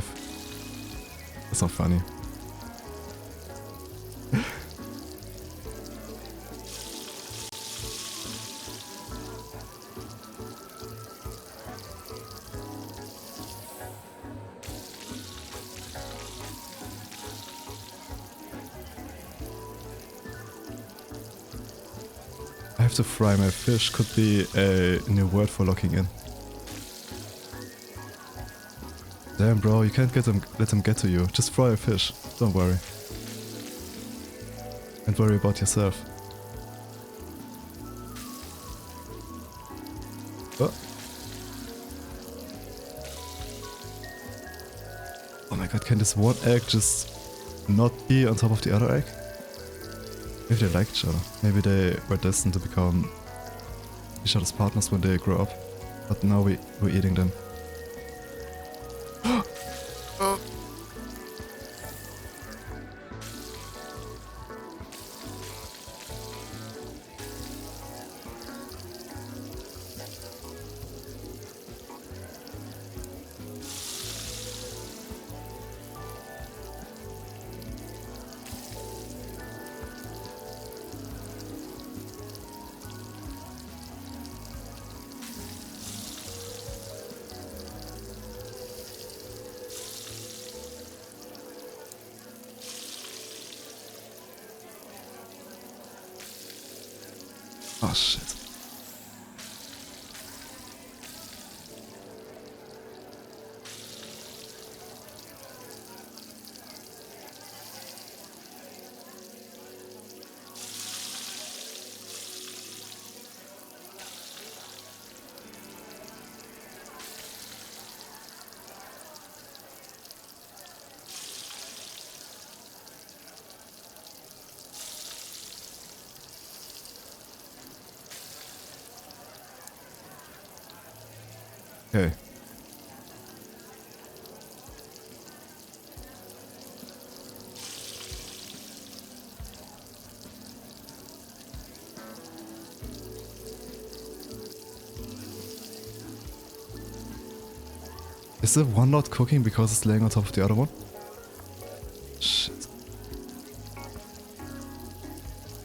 it's not funny. I have to fry my fish could be a new word for locking in. Damn bro, you can't let them get to you. Just fry a fish. Don't worry. And worry about yourself. Oh. Oh my god, can this one egg just not be on top of the other egg? Maybe they like each other. Maybe they were destined to become each other's partners when they grow up. But now we're eating them. Oh shit. Okay. Is the one not cooking because it's laying on top of the other one? Shit.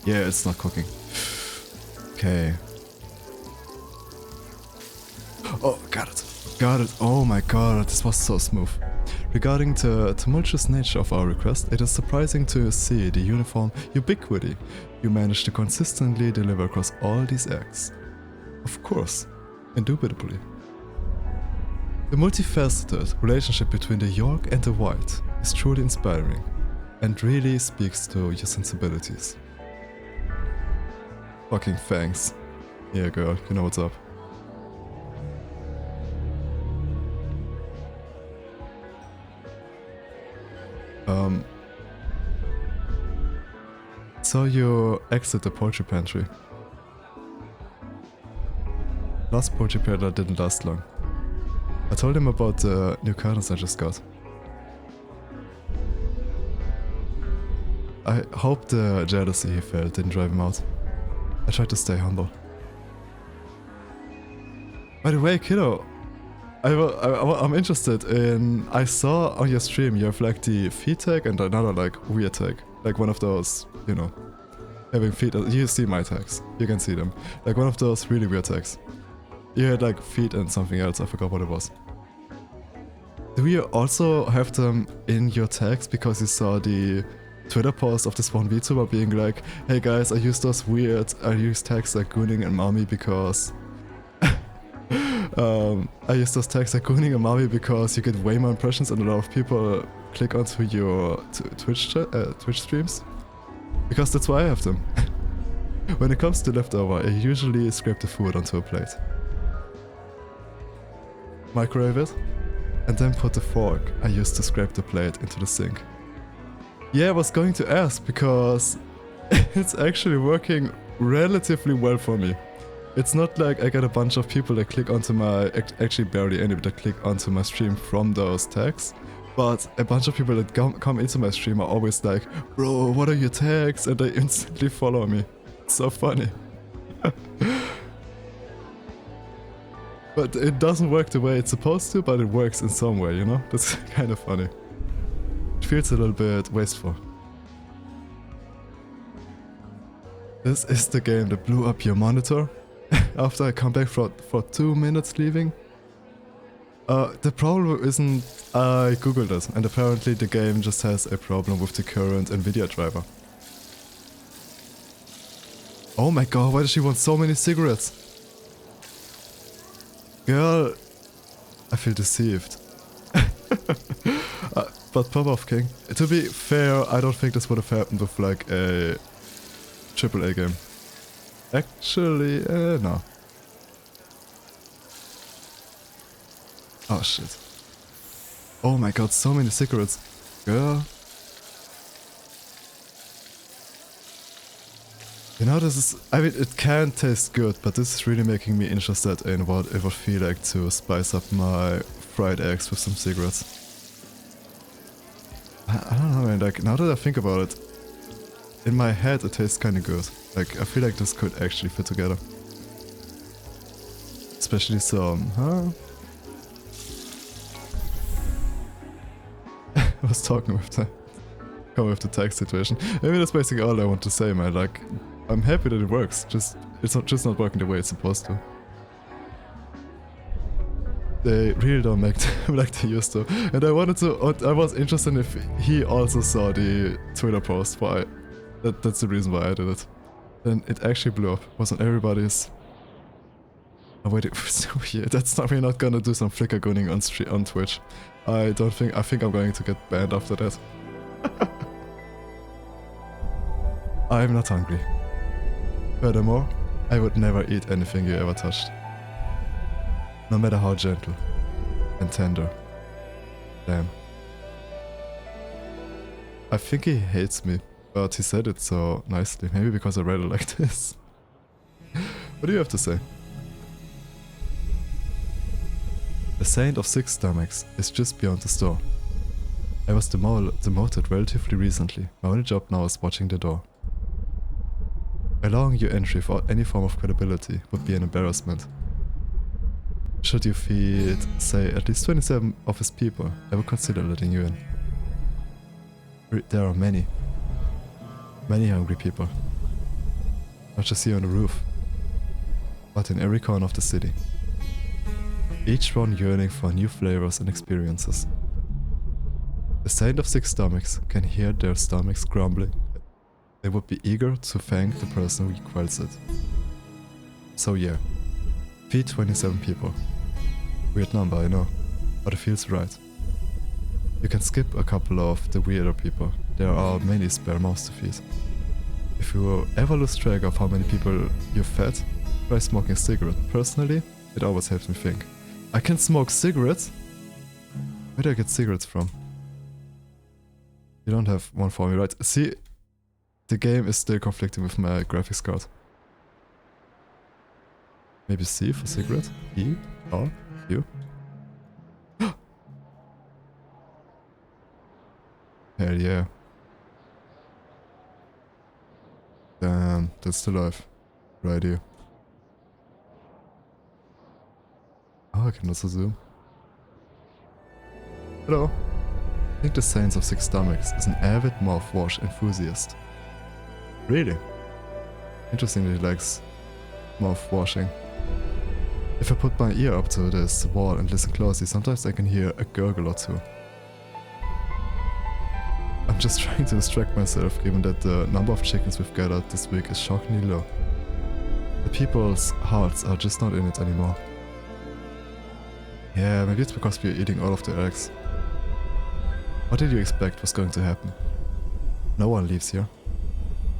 Yeah, it's not cooking. Okay. Oh, got it. Got it. Oh my god, this was so smooth. Regarding the tumultuous nature of our request, it is surprising to see the uniform ubiquity you managed to consistently deliver across all these acts. Of course, indubitably. The multifaceted relationship between the York and the White is truly inspiring and really speaks to your sensibilities. Fucking thanks. Yeah, girl, you know what's up. So you exit the poultry pantry. Last poultry peddler didn't last long. I told him about the new curtains I just got. I hope the jealousy he felt didn't drive him out. I tried to stay humble. By the way, kiddo, I'm interested in... I saw on your stream you have like the feet tag and another like weird tag. Like one of those, you know, having feet... You see my tags. You can see them. Like one of those really weird tags. You had like feet and something else. I forgot what it was. Do you also have them in your tags because you saw the Twitter post of this one VTuber being like, hey guys, I use tags like Gooning and Mami because... I use those tags like Gooning and Mami because you get way more impressions and a lot of people click onto your Twitch streams. Because that's why I have them. When it comes to leftover, I usually scrape the food onto a plate. Microwave it, and then put the fork I used to scrape the plate into the sink. Yeah, I was going to ask because it's actually working relatively well for me. It's not like I get a bunch of people that click onto my, actually barely any, that click onto my stream from those tags. But a bunch of people that come into my stream are always like, bro, what are your tags? And they instantly follow me. It's so funny. But it doesn't work the way it's supposed to, but it works in some way, you know? That's kind of funny. It feels a little bit wasteful. This is the game that blew up your monitor after I come back for 2 minutes leaving. The problem isn't... I googled it, and apparently the game just has a problem with the current Nvidia driver. Oh my god, why does she want so many cigarettes? Girl, I feel deceived. But pop off, King. To be fair, I don't think this would have happened with like a AAA game. Actually, no. Oh shit. Oh my god, so many cigarettes. Girl. You know, this is... I mean, it can taste good, but this is really making me interested in what it would feel like to spice up my fried eggs with some cigarettes. I don't know, man, like, now that I think about it, in my head it tastes kinda good. Like, I feel like this could actually fit together. Especially some, I was talking with the tag situation. Maybe that's basically all I want to say, man. Like, I'm happy that it works. It's not working the way it's supposed to. They really don't make them like they used to. And I was interested if he also saw the Twitter post. That's the reason why I did it. Then it actually blew up. It was on everybody's. Oh wait, it was so weird. That's not. We're not gonna do some flicker gunning on Twitch. I think I'm going to get banned after that. I'm not hungry. Furthermore, I would never eat anything you ever touched. No matter how gentle and tender. Damn. I think he hates me, but he said it so nicely. Maybe because I read it like this. What do you have to say? The Saint of Six Stomachs is just beyond the store. I was demoted relatively recently. My only job now is watching the door. Allowing you entry without any form of credibility would be an embarrassment. Should you feed, say, at least 27 of his people, I would consider letting you in. There are many hungry people. Not just here on the roof, but in every corner of the city. Each one yearning for new flavors and experiences. The Saint of Six Stomachs can hear their stomachs grumbling. They would be eager to thank the person who quells it. So yeah, feed 27 people. Weird number, I know, but it feels right. You can skip a couple of the weirder people. There are many spare mouths to feed. If you ever lose track of how many people you've fed, try smoking a cigarette. Personally, it always helps me think. I can smoke cigarettes? Where do I get cigarettes from? You don't have one for me, right? See, the game is still conflicting with my graphics card. Maybe C for cigarette? E? R? U? Hell yeah. Damn, that's the life. Right here. Oh, I can also zoom. Hello. I think the Saints of Six Stomachs is an avid mouthwash enthusiast. Really? Interesting that he likes mouthwashing. If I put my ear up to this wall and listen closely, sometimes I can hear a gurgle or two. I'm just trying to distract myself, given that the number of chickens we've gathered this week is shockingly low. The people's hearts are just not in it anymore. Yeah, maybe it's because we're eating all of the eggs. What did you expect was going to happen? No one leaves here.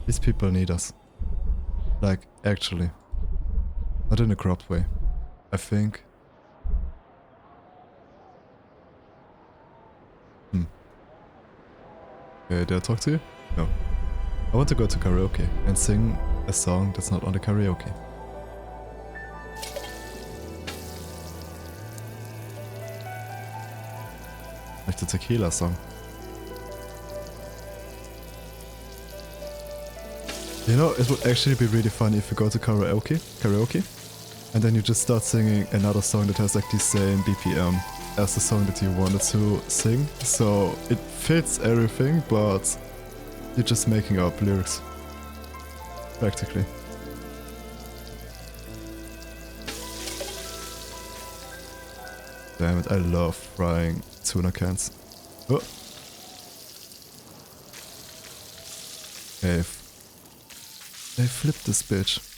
These people need us. Like, actually. Not in a corrupt way. I think... Okay, did I talk to you? No. I want to go to karaoke and sing a song that's not on the karaoke. Like the tequila song. You know, it would actually be really funny if you go to karaoke, and then you just start singing another song that has like the same BPM as the song that you wanted to sing. So it fits everything, but you're just making up lyrics. Practically. Damn it, I love frying tuna cans. Oh. Okay. They flipped this bitch.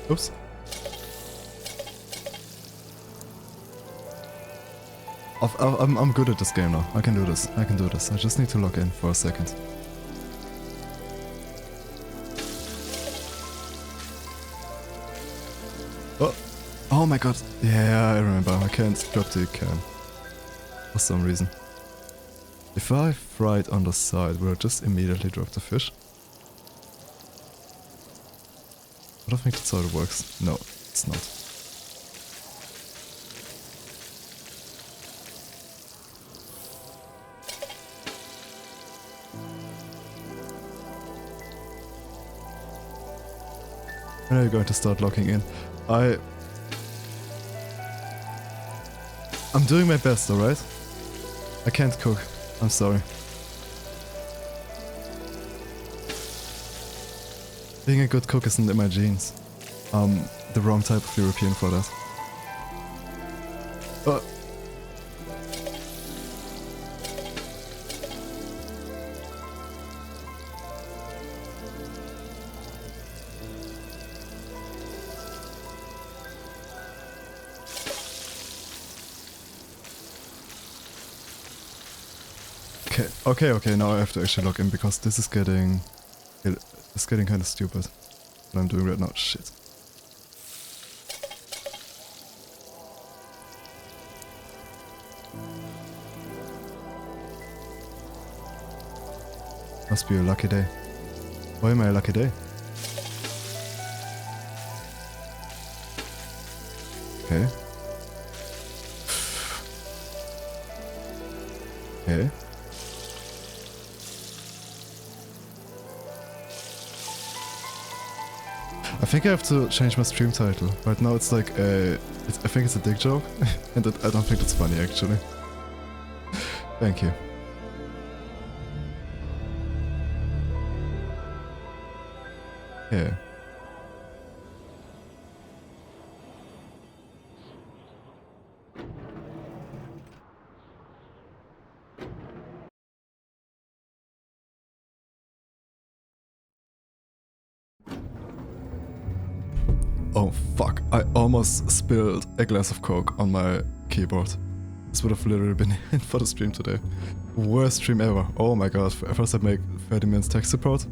Oops. I'm good at this game now. I can do this. I can do this. I just need to log in for a second. Oh! Oh my god. Yeah, I remember. I can't drop the can. For some reason. If I fry it on the side, will I just immediately drop the fish? I don't think that's how it works. No, it's not. When are you going to start logging in? I'm doing my best, alright? I can't cook. I'm sorry. Being a good cook isn't in my genes. I'm the wrong type of European for that. Okay, now I have to actually log in because this is getting... It's getting kind of stupid. What I'm doing right now, shit. Must be a lucky day. Why am I a lucky day? Okay. Okay. I think I have to change my stream title. Right now it's like I think it's a dick joke, and I don't think it's funny actually. Thank you. Yeah. Oh fuck, I almost spilled a glass of Coke on my keyboard. This would have literally been it for the stream today. Worst stream ever. Oh my god, first I make 30 minutes tech support,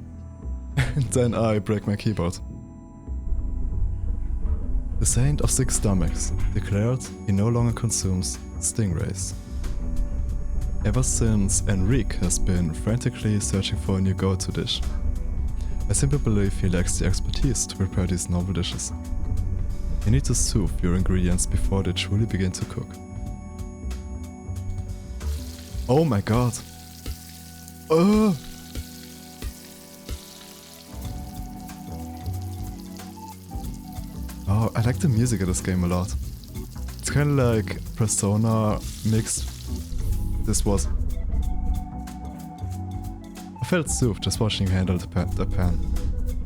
and then I break my keyboard. The saint of 6 stomachs declared he no longer consumes stingrays. Ever since Enrique has been frantically searching for a new go-to dish. I simply believe he lacks the expertise to prepare these novel dishes. You need to soothe your ingredients before they truly begin to cook. Oh my god. Oh, I like the music of this game a lot. It's kind of like Persona mixed. This was... I felt soothed just watching you handle the pan.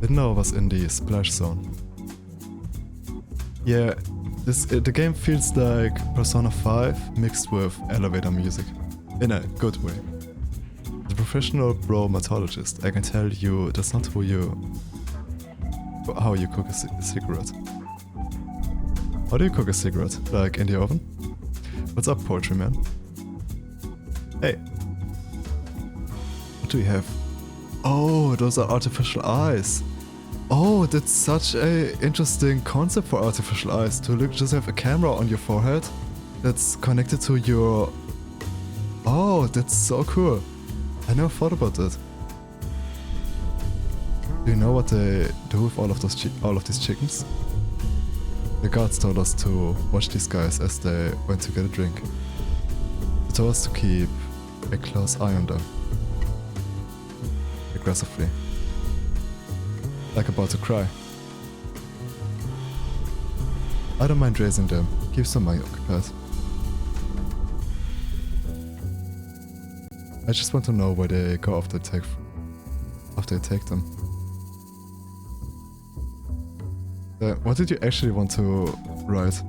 Didn't know I was in the splash zone. Yeah, the game feels like Persona 5 mixed with elevator music. In a good way. As a professional bromatologist, I can tell you that's not how you cook a cigarette. How do you cook a cigarette? Like in the oven? What's up, Poetry Man? Hey. What do we have? Oh, those are artificial eyes. Oh, that's such a interesting concept for artificial eyes. To just have a camera on your forehead that's connected to your... Oh, that's so cool. I never thought about that. Do you know what they do with all of these chickens? The guards told us to watch these guys as they went to get a drink. They told us to keep a close eye on them. Aggressively. Like about to cry. I don't mind raising them. Keeps some money occupied. I just want to know where they go after they take them. What did you actually want to write?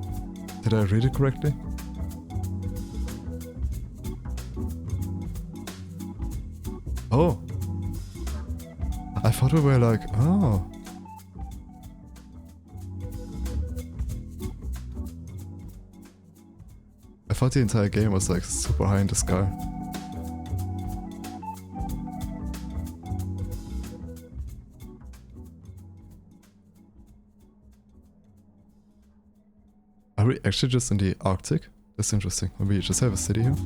Did I read it correctly? Oh! I thought we were like, oh. I thought the entire game was like super high in the sky. Are we actually just in the Arctic? That's interesting. We just have a city here.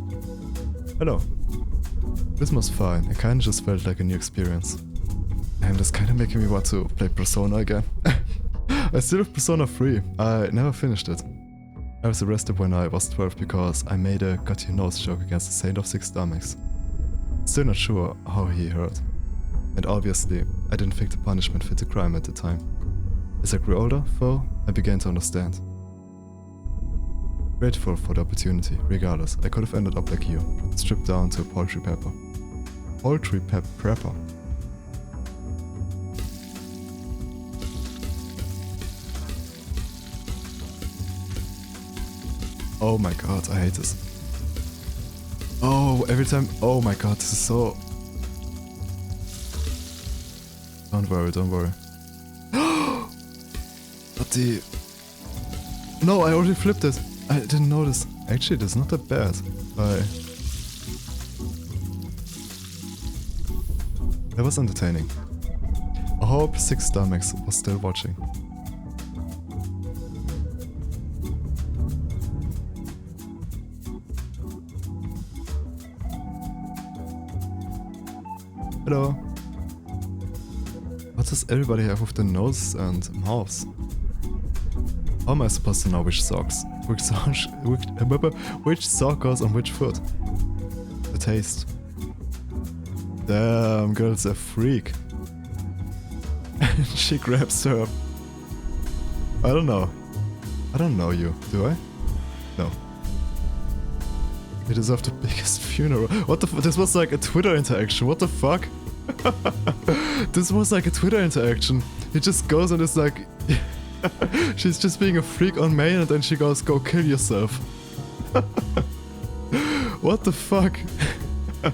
Hello. This was fine. It kinda just felt like a new experience. And it's kinda making me want to play Persona again. I still have Persona 3. I never finished it. I was arrested when I was 12 because I made a got your nose joke against the Saint of 6 Stomachs. Still not sure how he heard. And obviously, I didn't think the punishment fit the crime at the time. As I grew older, though, I began to understand. Grateful for the opportunity, regardless. I could have ended up like you, stripped down to a poultry pepper. Poultry prepper. Oh my god, I hate this. Oh, every time. Oh my god, this is so. Don't worry, don't worry. But the. No, I already flipped it. I didn't notice. Actually, that's not that bad. That was entertaining. I hope Six Stomachs was still watching. Hello. What does everybody have with their nose and mouths? How am I supposed to know which socks? Which sock goes on which foot? The taste. Damn, girl's a freak. And she grabs her. I don't know. I don't know you, do I? No. You deserve the biggest funeral. What the this was like a Twitter interaction, what the fuck? This was like a Twitter interaction. He just goes and is like... She's just being a freak on main and then she goes, go kill yourself. What the fuck? I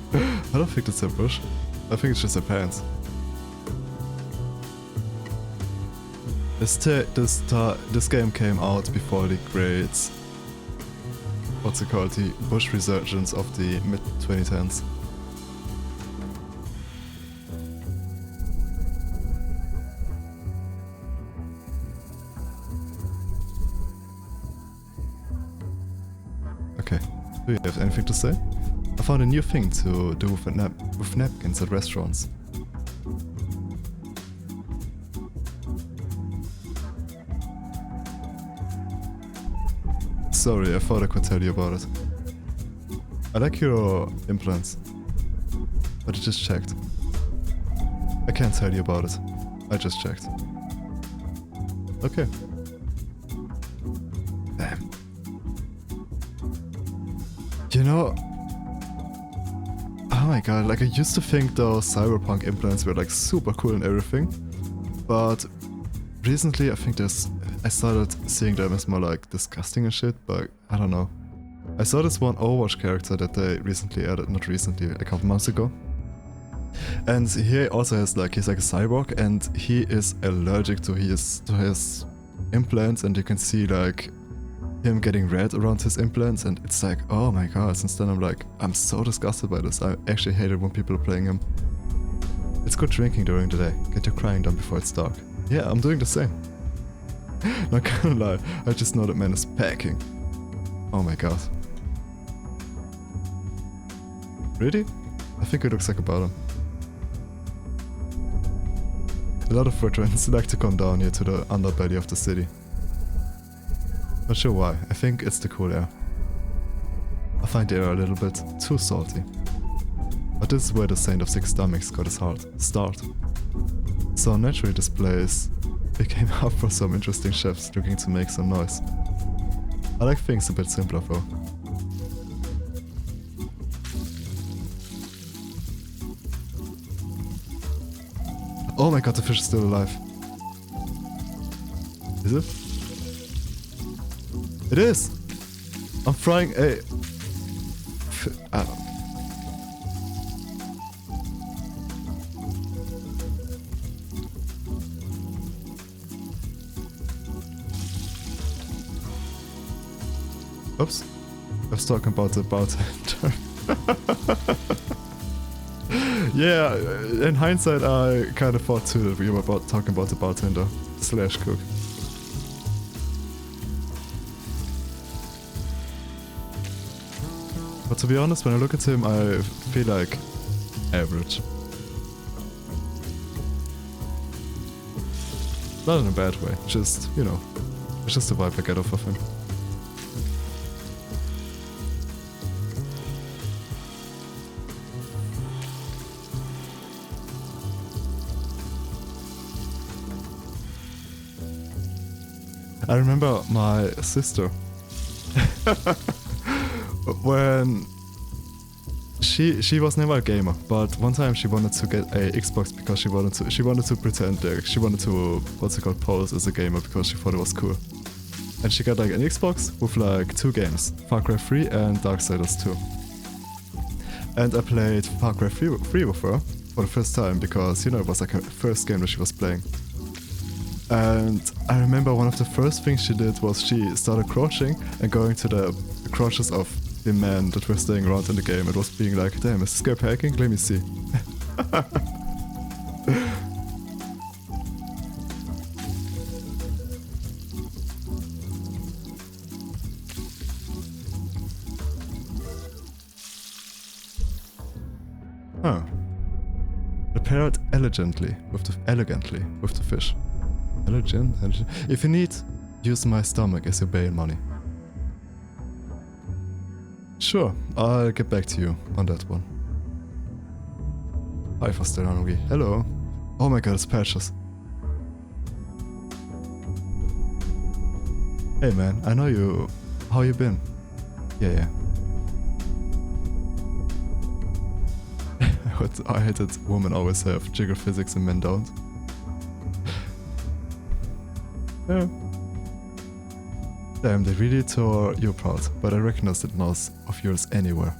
don't think that's a bush. I think it's just her pants. This game came out before the great... What's it called? The bush resurgence of the mid-2010s. Okay, do you have anything to say? I found a new thing to do with napkins at restaurants. Sorry, I thought I could tell you about it. I like your implants, but I just checked. I can't tell you about it. I just checked. Okay. Damn. You know... Oh my god, like I used to think those cyberpunk implants were like super cool and everything, but recently I think I started seeing them as more like disgusting and shit, but I don't know. I saw this one Overwatch character that they recently added, not recently, a couple months ago. And he also has like, he's like a cyborg and he is allergic to his implants, and you can see like him getting red around his implants, and it's like, oh my god, since then I'm like, I'm so disgusted by this. I actually hate it when people are playing him. It's good drinking during the day, get your crying done before it's dark. Yeah, I'm doing the same. Not gonna lie, I just know that man is packing. Oh my god. Really? I think it looks like a bottom. A lot of veterans like to come down here to the underbelly of the city. Not sure why, I think it's the cool air. I find the air a little bit too salty. But this is where the Saint of Six Stomachs got his start. So naturally this place became up for some interesting chefs looking to make some noise. I like things a bit simpler though. Oh my god, the fish is still alive. Is it? It is! I'm frying a... I don't... Oops. I was talking about the bartender. Yeah, in hindsight I kind of thought too that we were talking about the bartender slash cook. But to be honest, when I look at him, I feel like average. Not in a bad way, just, you know, it's just the vibe I get off of him. I remember my sister When she was never a gamer, but one time she wanted to get a Xbox because she wanted to pretend like she wanted to pose as a gamer because she thought it was cool. And she got like an Xbox with like 2 games, Far Cry 3 and Darksiders 2. And I played Far Cry 3 with her for the first time because, you know, it was like her first game that she was playing. And I remember one of the first things she did was she started crouching and going to the crouches of the men that were staying around in the game. It was being like, damn, is this guy packing? Let me see. Huh. Prepared elegantly with the fish. Elegant. If you need, use my stomach as your bail money. Sure, I'll get back to you on that one. Hi, for still hungry. Hello. Oh my god, it's Patches. Hey man, I know you. How you been? Yeah. I hate that women always have jigger physics and men don't. Yeah. Damn, they really tore you apart, but I recognize that nose of yours anywhere.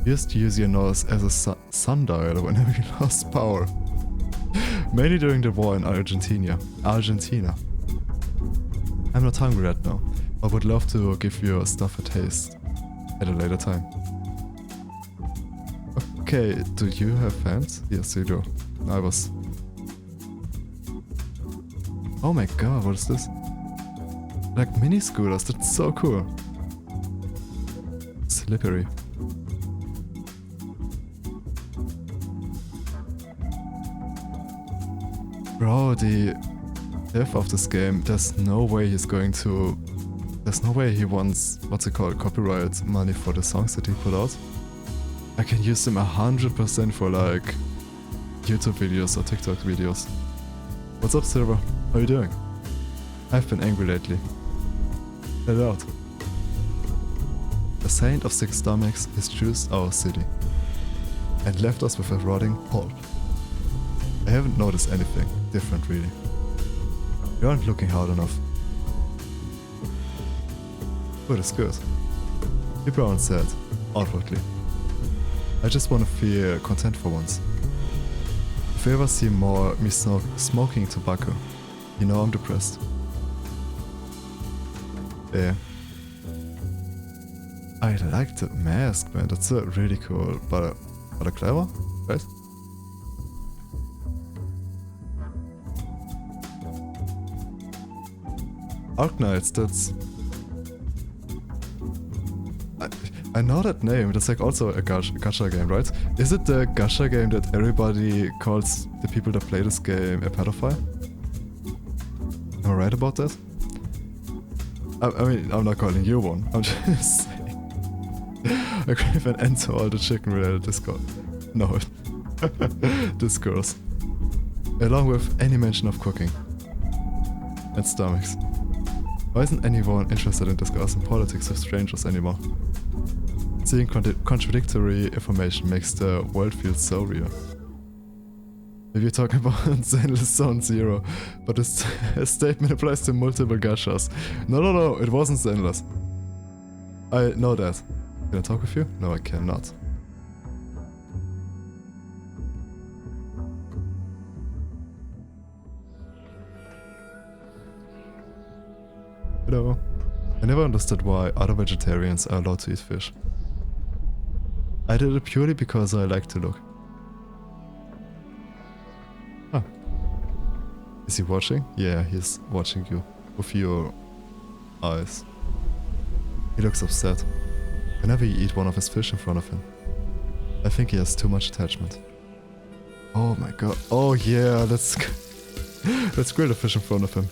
You used to use your nose as a sundial whenever you lost power. Mainly during the war in Argentina. I'm not hungry right now, but would love to give your stuff a taste at a later time. Okay, do you have fans? Yes, you do. I was... Oh my god, what is this? Like mini scooters, that's so cool. Slippery. Bro, the dev of this game, there's no way he wants, what's it called, copyright money for the songs that he put out. I can use them 100% for like YouTube videos or TikTok videos. What's up, Silver? How you doing? I've been angry lately. Let it out. The Saint of 6 Stomachs has chosen our city and left us with a rotting pulp. I haven't noticed anything different really. You aren't looking hard enough. Good is good. He Brown said, outwardly. I just want to feel content for once. If you ever see me smoking tobacco, you know I'm depressed. Yeah. I like the mask, man. That's really cool, but clever, right? Arknights, that's... I know that name, that's like also a gacha game, right? Is it the gacha game that everybody calls the people that play this game a pedophile? Am I right about that? I mean, I'm not calling you one, I'm just saying. I crave an end to all the chicken-related discourse. Along with any mention of cooking. And stomachs. Why isn't anyone interested in discussing politics with strangers anymore? Seeing contradictory information makes the world feel so real. If you're talking about Zenless Zone Zero, but this statement applies to multiple gachas. No, it wasn't Zenless. I know that. Can I talk with you? No, I cannot. Hello. I never understood why other vegetarians are allowed to eat fish. I did it purely because I like to look. Huh. Is he watching? Yeah, he's watching you. With your eyes. He looks upset. Whenever you eat one of his fish in front of him. I think he has too much attachment. Oh my god. Oh yeah, let's grill the fish in front of him.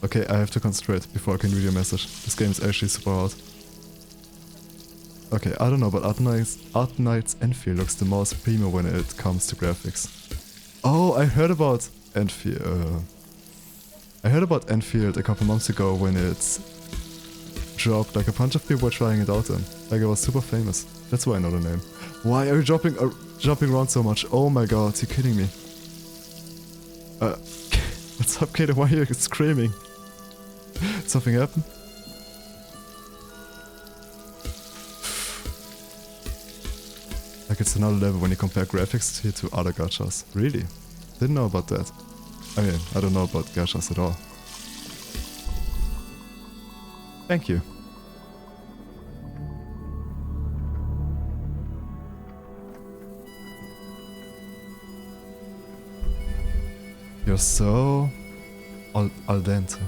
Okay, I have to concentrate before I can read your message. This game is actually super hard. Okay, I don't know, but Arknight's Enfield looks the most primo when it comes to graphics. Oh, I heard about Enfield. I heard about Enfield a couple months ago when it dropped. Like a bunch of people were trying it out then. Like it was super famous. That's why I know the name. Why are you jumping around so much? Oh my god, you're kidding me. What's up, Kato? Why are you screaming? Something happened? Like it's another level when you compare graphics to other gachas. Really? Didn't know about that. I mean, I don't know about gachas at all. Thank you. You're so al dente.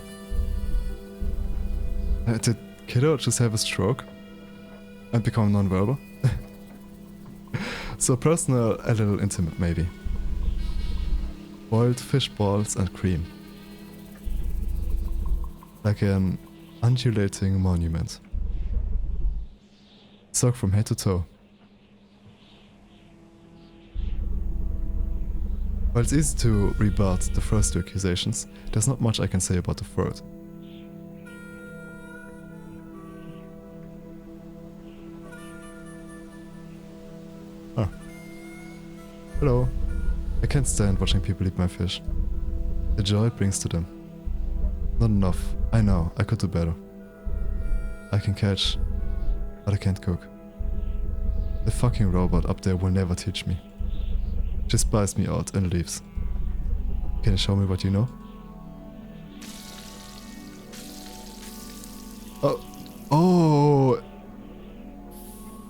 Did Kiddo just have a stroke and become non-verbal? So personal, a little intimate maybe. Boiled fish balls and cream. Like an undulating monument. Soaked from head to toe. While it's easy to rebut the first two accusations, there's not much I can say about the third. Oh. Hello. I can't stand watching people eat my fish. The joy it brings to them. Not enough. I know, I could do better. I can catch, but I can't cook. The fucking robot up there will never teach me. Just buys me out and leaves. Can you show me what you know? Oh. Oh!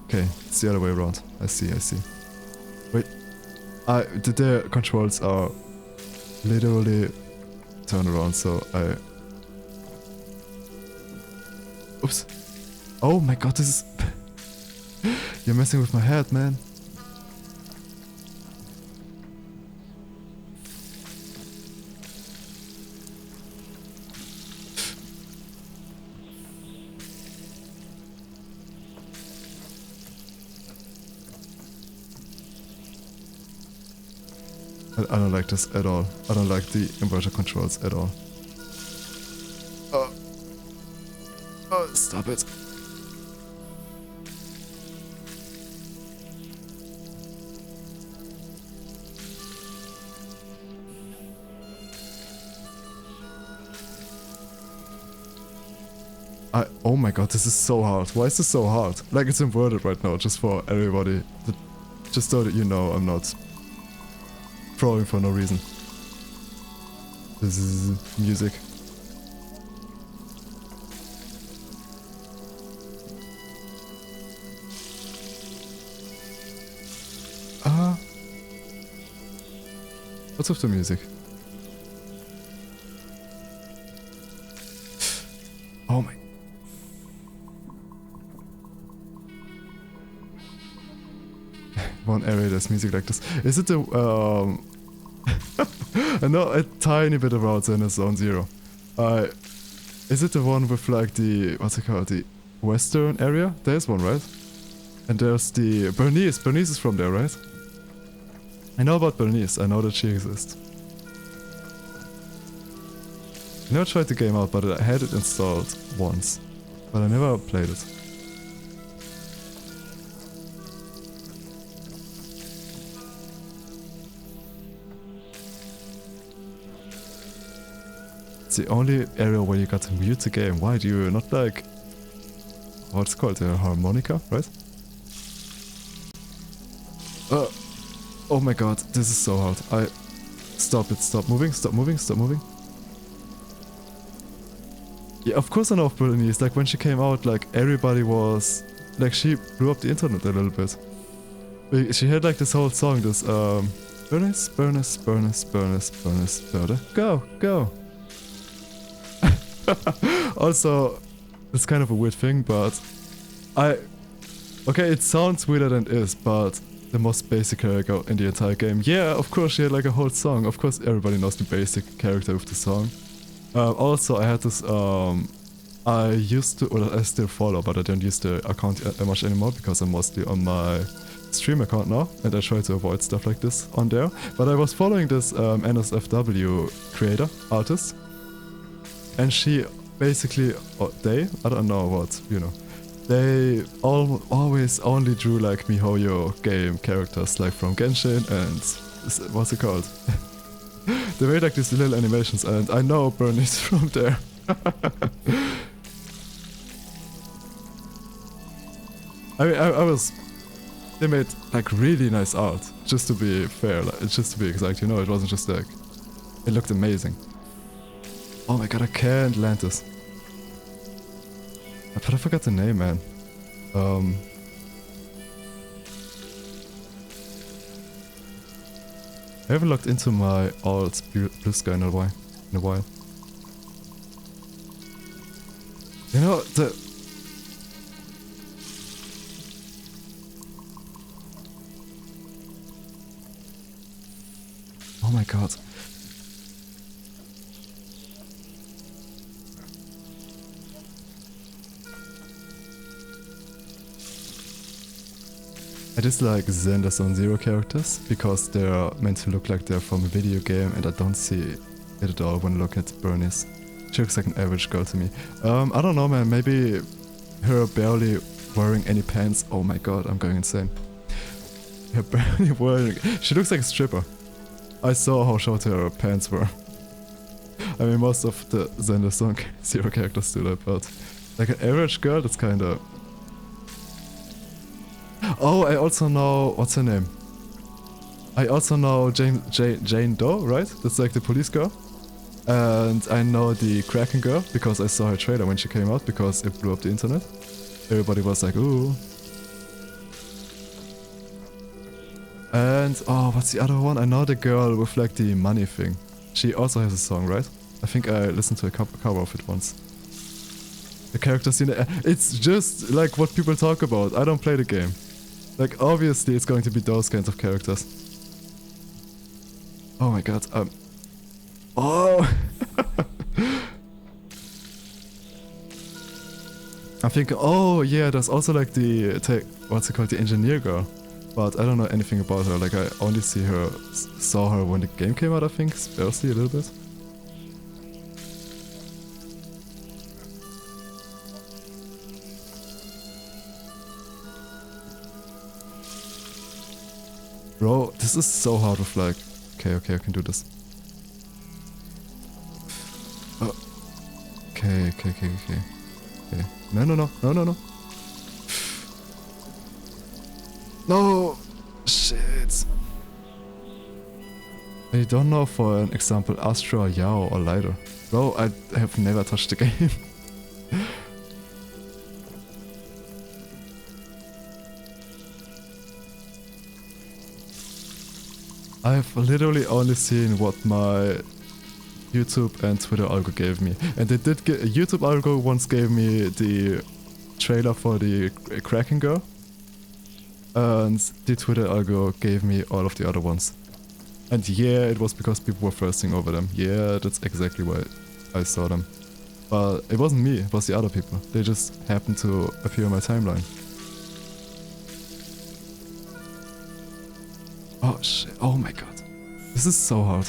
Okay, it's the other way around. I see. Wait. The controls are literally turned around, so I... Oops. Oh my god, this is... You're messing with my head, man. I don't like this at all. I don't like the inverter controls at all. Oh, stop it. Oh my god, this is so hard. Why is this so hard? Like it's inverted right now, just for everybody. Just so that you know I'm not throwing for no reason. This is music. What's with the music? Oh my... One area there's music like this. Is it the I know a tiny bit about it in Zone Zero. Is it the one with like the, what's it called, the western area? There's one, right? And there's the Bernice. Bernice is from there, right? I know about Bernice. I know that she exists. I never tried the game out, but I had it installed once. But I never played it. It's the only area where you got to mute the game. Why do you not like... What's it called? A harmonica, right? Oh my god, this is so hard. Stop it, stop moving, stop moving, stop moving. Yeah, of course I know of Bernice. Like when she came out, like everybody was... Like she blew up the internet a little bit. She had like this whole song, this Bernice, Bernice, Bernice, Bernice, Bernice, Bernice, go, go. Also, it's kind of a weird thing, but okay, it sounds weirder than it is, but the most basic character in the entire game. Yeah, of course she had like a whole song. Of course everybody knows the basic character of the song. Also, I had this, I used to, or I still follow, but I don't use the account much anymore because I'm mostly on my stream account now, and I try to avoid stuff like this on there. But I was following this NSFW creator, artist, and she basically, I don't know what, you know, they always only drew like MiHoYo game characters, like from Genshin and what's it called? They made like these little animations, and I know Bernie's from there. I mean, I was. They made like really nice art, just to be fair, like, just to be exact, you know, it wasn't just like. It looked amazing. Oh my god, I can't land this. But I forgot the name, man. I haven't looked into my alt blue sky in a while. You know, oh my god. I dislike Xander Zone Zero characters because they're meant to look like they're from a video game, and I don't see it at all when I look at Bernie's. She looks like an average girl to me. I don't know, man, maybe her barely wearing any pants. Oh my god, I'm going insane. Her barely wearing... She looks like a stripper. I saw how short her pants were. I mean, most of the Xander Zone Zero characters do that, but like an average girl, that's kinda... Oh, I also know... What's her name? I also know Jane Doe, right? That's like the police girl. And I know the Kraken girl because I saw her trailer when she came out because it blew up the internet. Everybody was like, ooh. And, oh, what's the other one? I know the girl with like the money thing. She also has a song, right? I think I listened to a cover of it once. The characters in it, it's just like what people talk about. I don't play the game. Like, obviously it's going to be those kinds of characters. Oh my god, oh! I'm thinking, oh yeah, there's also like the, what's it called, the engineer girl. But I don't know anything about her, like I only saw her when the game came out, I think, sparsely a little bit. Bro, this is so hard with like... Okay, I can do this. Oh. Okay. No. No! Shit! I don't know, for an example, Astra, Yao or Lighter. Bro, I have never touched the game. I've literally only seen what my YouTube and Twitter algo gave me. And they did get... YouTube algo once gave me the trailer for the Kraken girl. And the Twitter algo gave me all of the other ones. And yeah, it was because people were thirsting over them. Yeah, that's exactly why I saw them. But it wasn't me, it was the other people. They just happened to appear on my timeline. Oh shit, oh my god. This is so hard.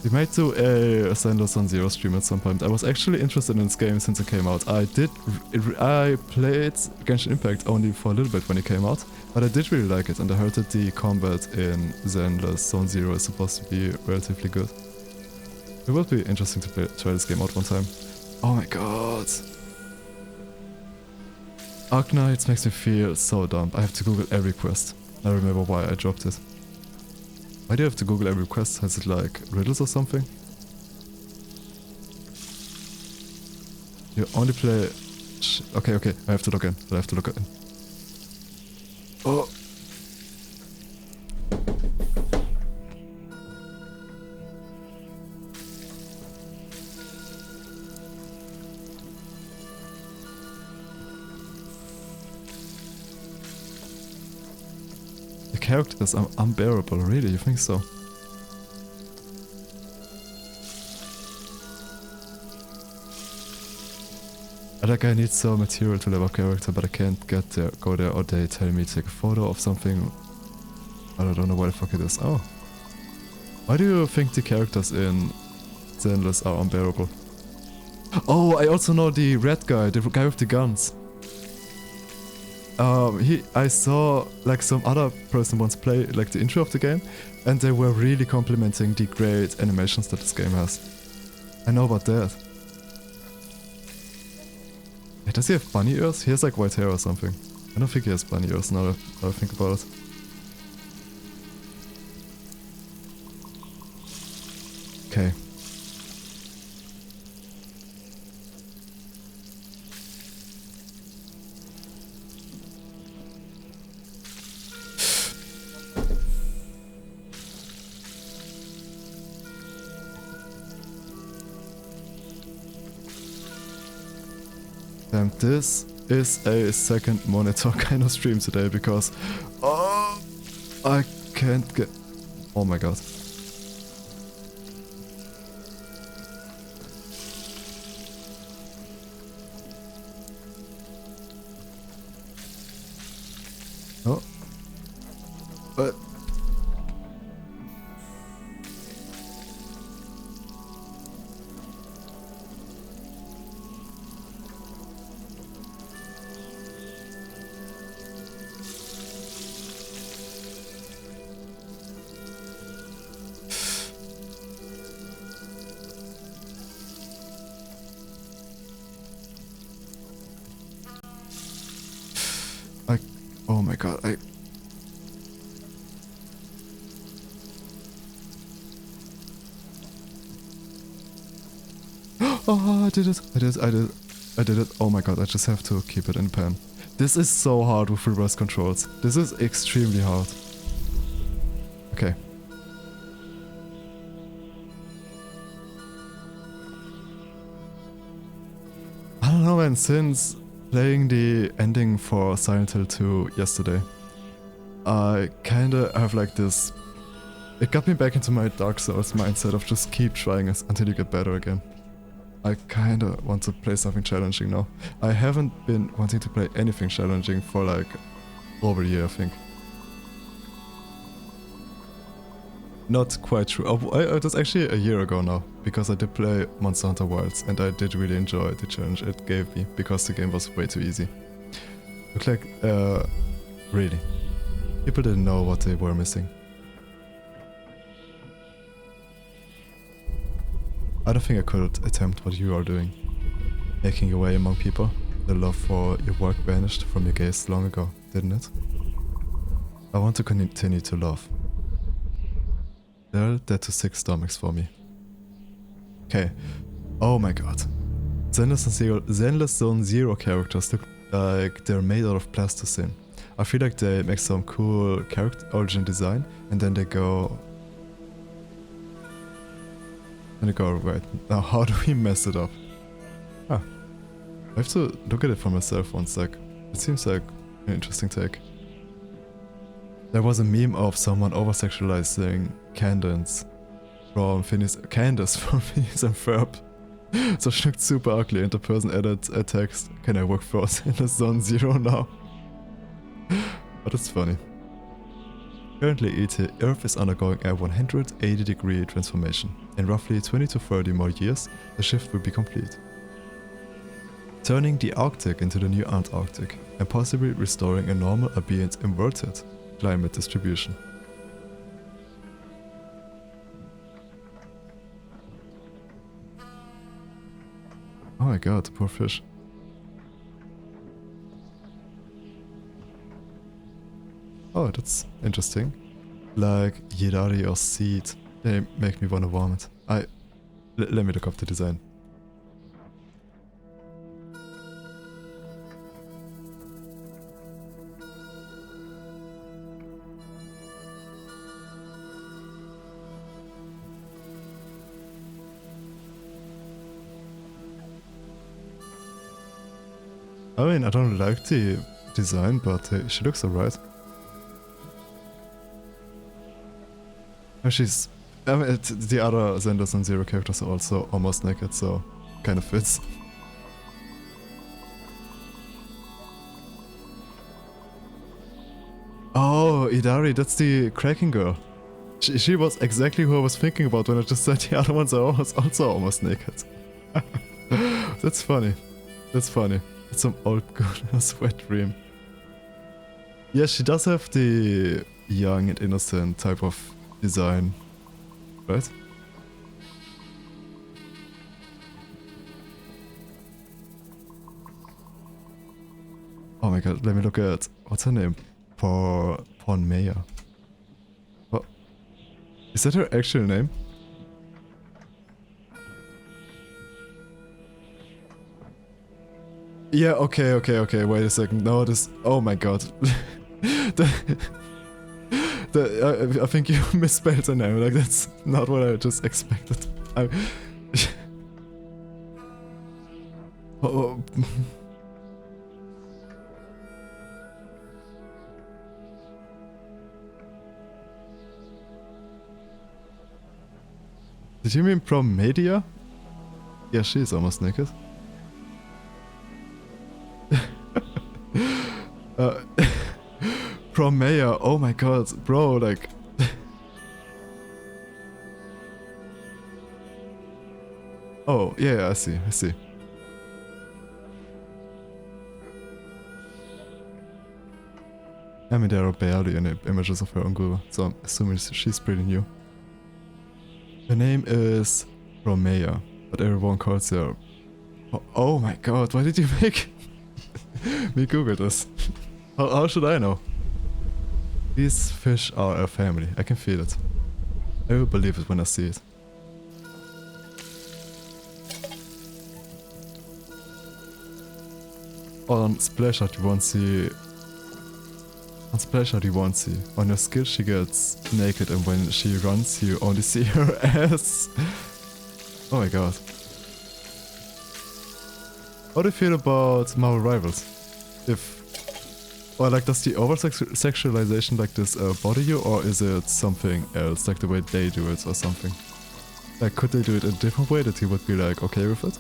We might do a Xander Zone Zero stream at some point. I was actually interested in this game since it came out. I played Genshin Impact only for a little bit when it came out, but I did really like it, and I heard that the combat in Xander Zone Zero is supposed to be relatively good. It would be interesting to try this game out one time. Oh my god. Arknights makes me feel so dumb. I have to Google every quest. I remember why I dropped it. Why do you have to Google every quest? Has it like riddles or something? You only play... Okay, I have to log in. Oh! characters are unbearable, really? You think so? Like I need some material to level up character, but I can't go there, or they tell me to take a photo of something. I don't know what the fuck it is. Oh. Why do you think the characters in Zenless are unbearable? Oh, I also know the red guy, the guy with the guns. I saw like some other person once play like the intro of the game, and they were really complimenting the great animations that this game has. I know about that. Hey, does he have bunny ears? He has like white hair or something. I don't think he has bunny ears now that I think about it. Okay. Damn, this is a second monitor kind of stream today because I can't get... Oh my god. Oh. But... Oh my god, Oh, I did it. Oh my god, I just have to keep it in pen. This is so hard with reverse controls. This is extremely hard. Okay. I don't know, man, since playing the ending for Silent Hill 2 yesterday, I kinda have like this... It got me back into my Dark Souls mindset of just keep trying until you get better again. I kinda want to play something challenging now. I haven't been wanting to play anything challenging for like over a year, I think. Not quite true. It was actually a year ago now, because I did play Monster Hunter Wilds and I did really enjoy the challenge it gave me, because the game was way too easy. Looked like, really, people didn't know what they were missing. I don't think I could attempt what you are doing. Making your way among people. The love for your work vanished from your gaze long ago, didn't it? I want to continue to love. They're dead to 6 stomachs for me. Okay. Oh my god. Zenless Zone Zero characters look like they're made out of plasticine. I feel like they make some cool character origin design and then they go... right. Now how do we mess it up? Huh. I have to look at it for myself one sec. It seems like an interesting take. There was a meme of someone over-sexualizing Candace from Phineas and Ferb. So she looked super ugly and the person added a text, "Can I work for us in the Zone Zero now?" But it's funny. Currently Earth is undergoing a 180-degree transformation. In roughly 20 to 30 more years, the shift will be complete. Turning the Arctic into the new Antarctic, and possibly restoring a normal, albeit inverted, climate distribution. Oh my god, the poor fish. Oh, that's interesting. Like Yidari or Seed. They make me wanna vomit. Let me look up the design. I mean, I don't like the design, but she looks alright. She's... I mean, the other Zendas and Zero characters are also almost naked, so kind of fits. Oh, Idari, that's the cracking girl. She was exactly who I was thinking about when I just said the other ones are also almost naked. That's funny. That's funny. It's some old good sweat dream. Yeah, she does have the young and innocent type of design, right? Oh my god, let me look at... What's her name? Porn Maya. What? Is that her actual name? Yeah, okay, wait a second. No, this... Oh my god. I think you misspelled the name, like that's not what I just expected. Oh. Did you mean Promedia? Yeah, she is almost naked. Promea, oh my god, bro, like... Oh, yeah, I see. I mean, there are barely any images of her on Google, so I'm assuming she's pretty new. Her name is Promea, but everyone calls her... Oh my god, why did you make me Google this? How should I know? These fish are a family, I can feel it. I will believe it when I see it. On Splashout you won't see... On Splashout you won't see. On your skill she gets naked and when she runs you only see her ass. Oh my god. How do you feel about Marvel Rivals? Or like does the over-sexualization like this bother you, or is it something else, like the way they do it or something? Like could they do it in a different way that you would be like okay with it?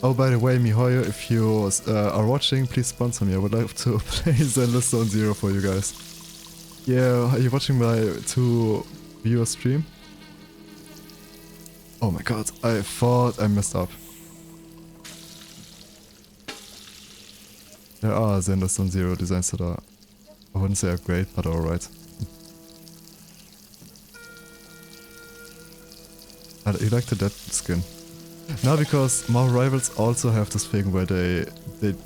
Oh, by the way, Mihoyo, if you are watching, please sponsor me. I would like to play Zenless Zone Zero for you guys. Yeah, are you watching my 2-viewer stream? Oh my god, I thought I messed up. There are Zenless Zone Zero designs that are... I wouldn't say are great, but alright. You like the dead skin? No, because Marvel Rivals also have this thing where they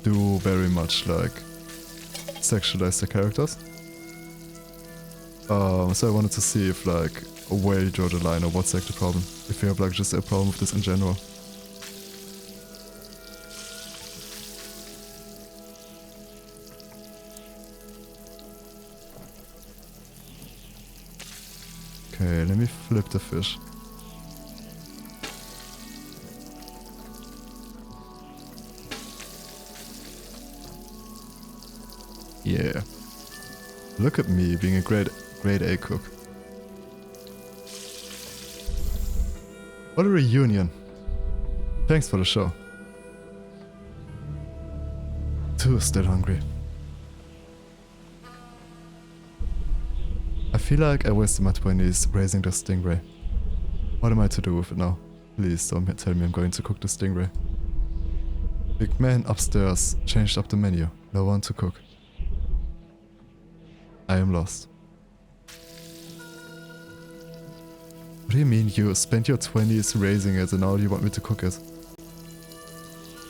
do very much like sexualize their characters. So I wanted to see if like where you draw the line or what's like the problem. If you have like just a problem with this in general. Okay, let me flip the fish. Yeah. Look at me being a grade A cook. What a reunion. Thanks for the show. Too still hungry. I feel like I wasted my 20s raising the stingray. What am I to do with it now? Please don't tell me I'm going to cook the stingray. Big man upstairs changed up the menu. No one to cook. I am lost. What do you mean you spent your 20s raising it and now you want me to cook it?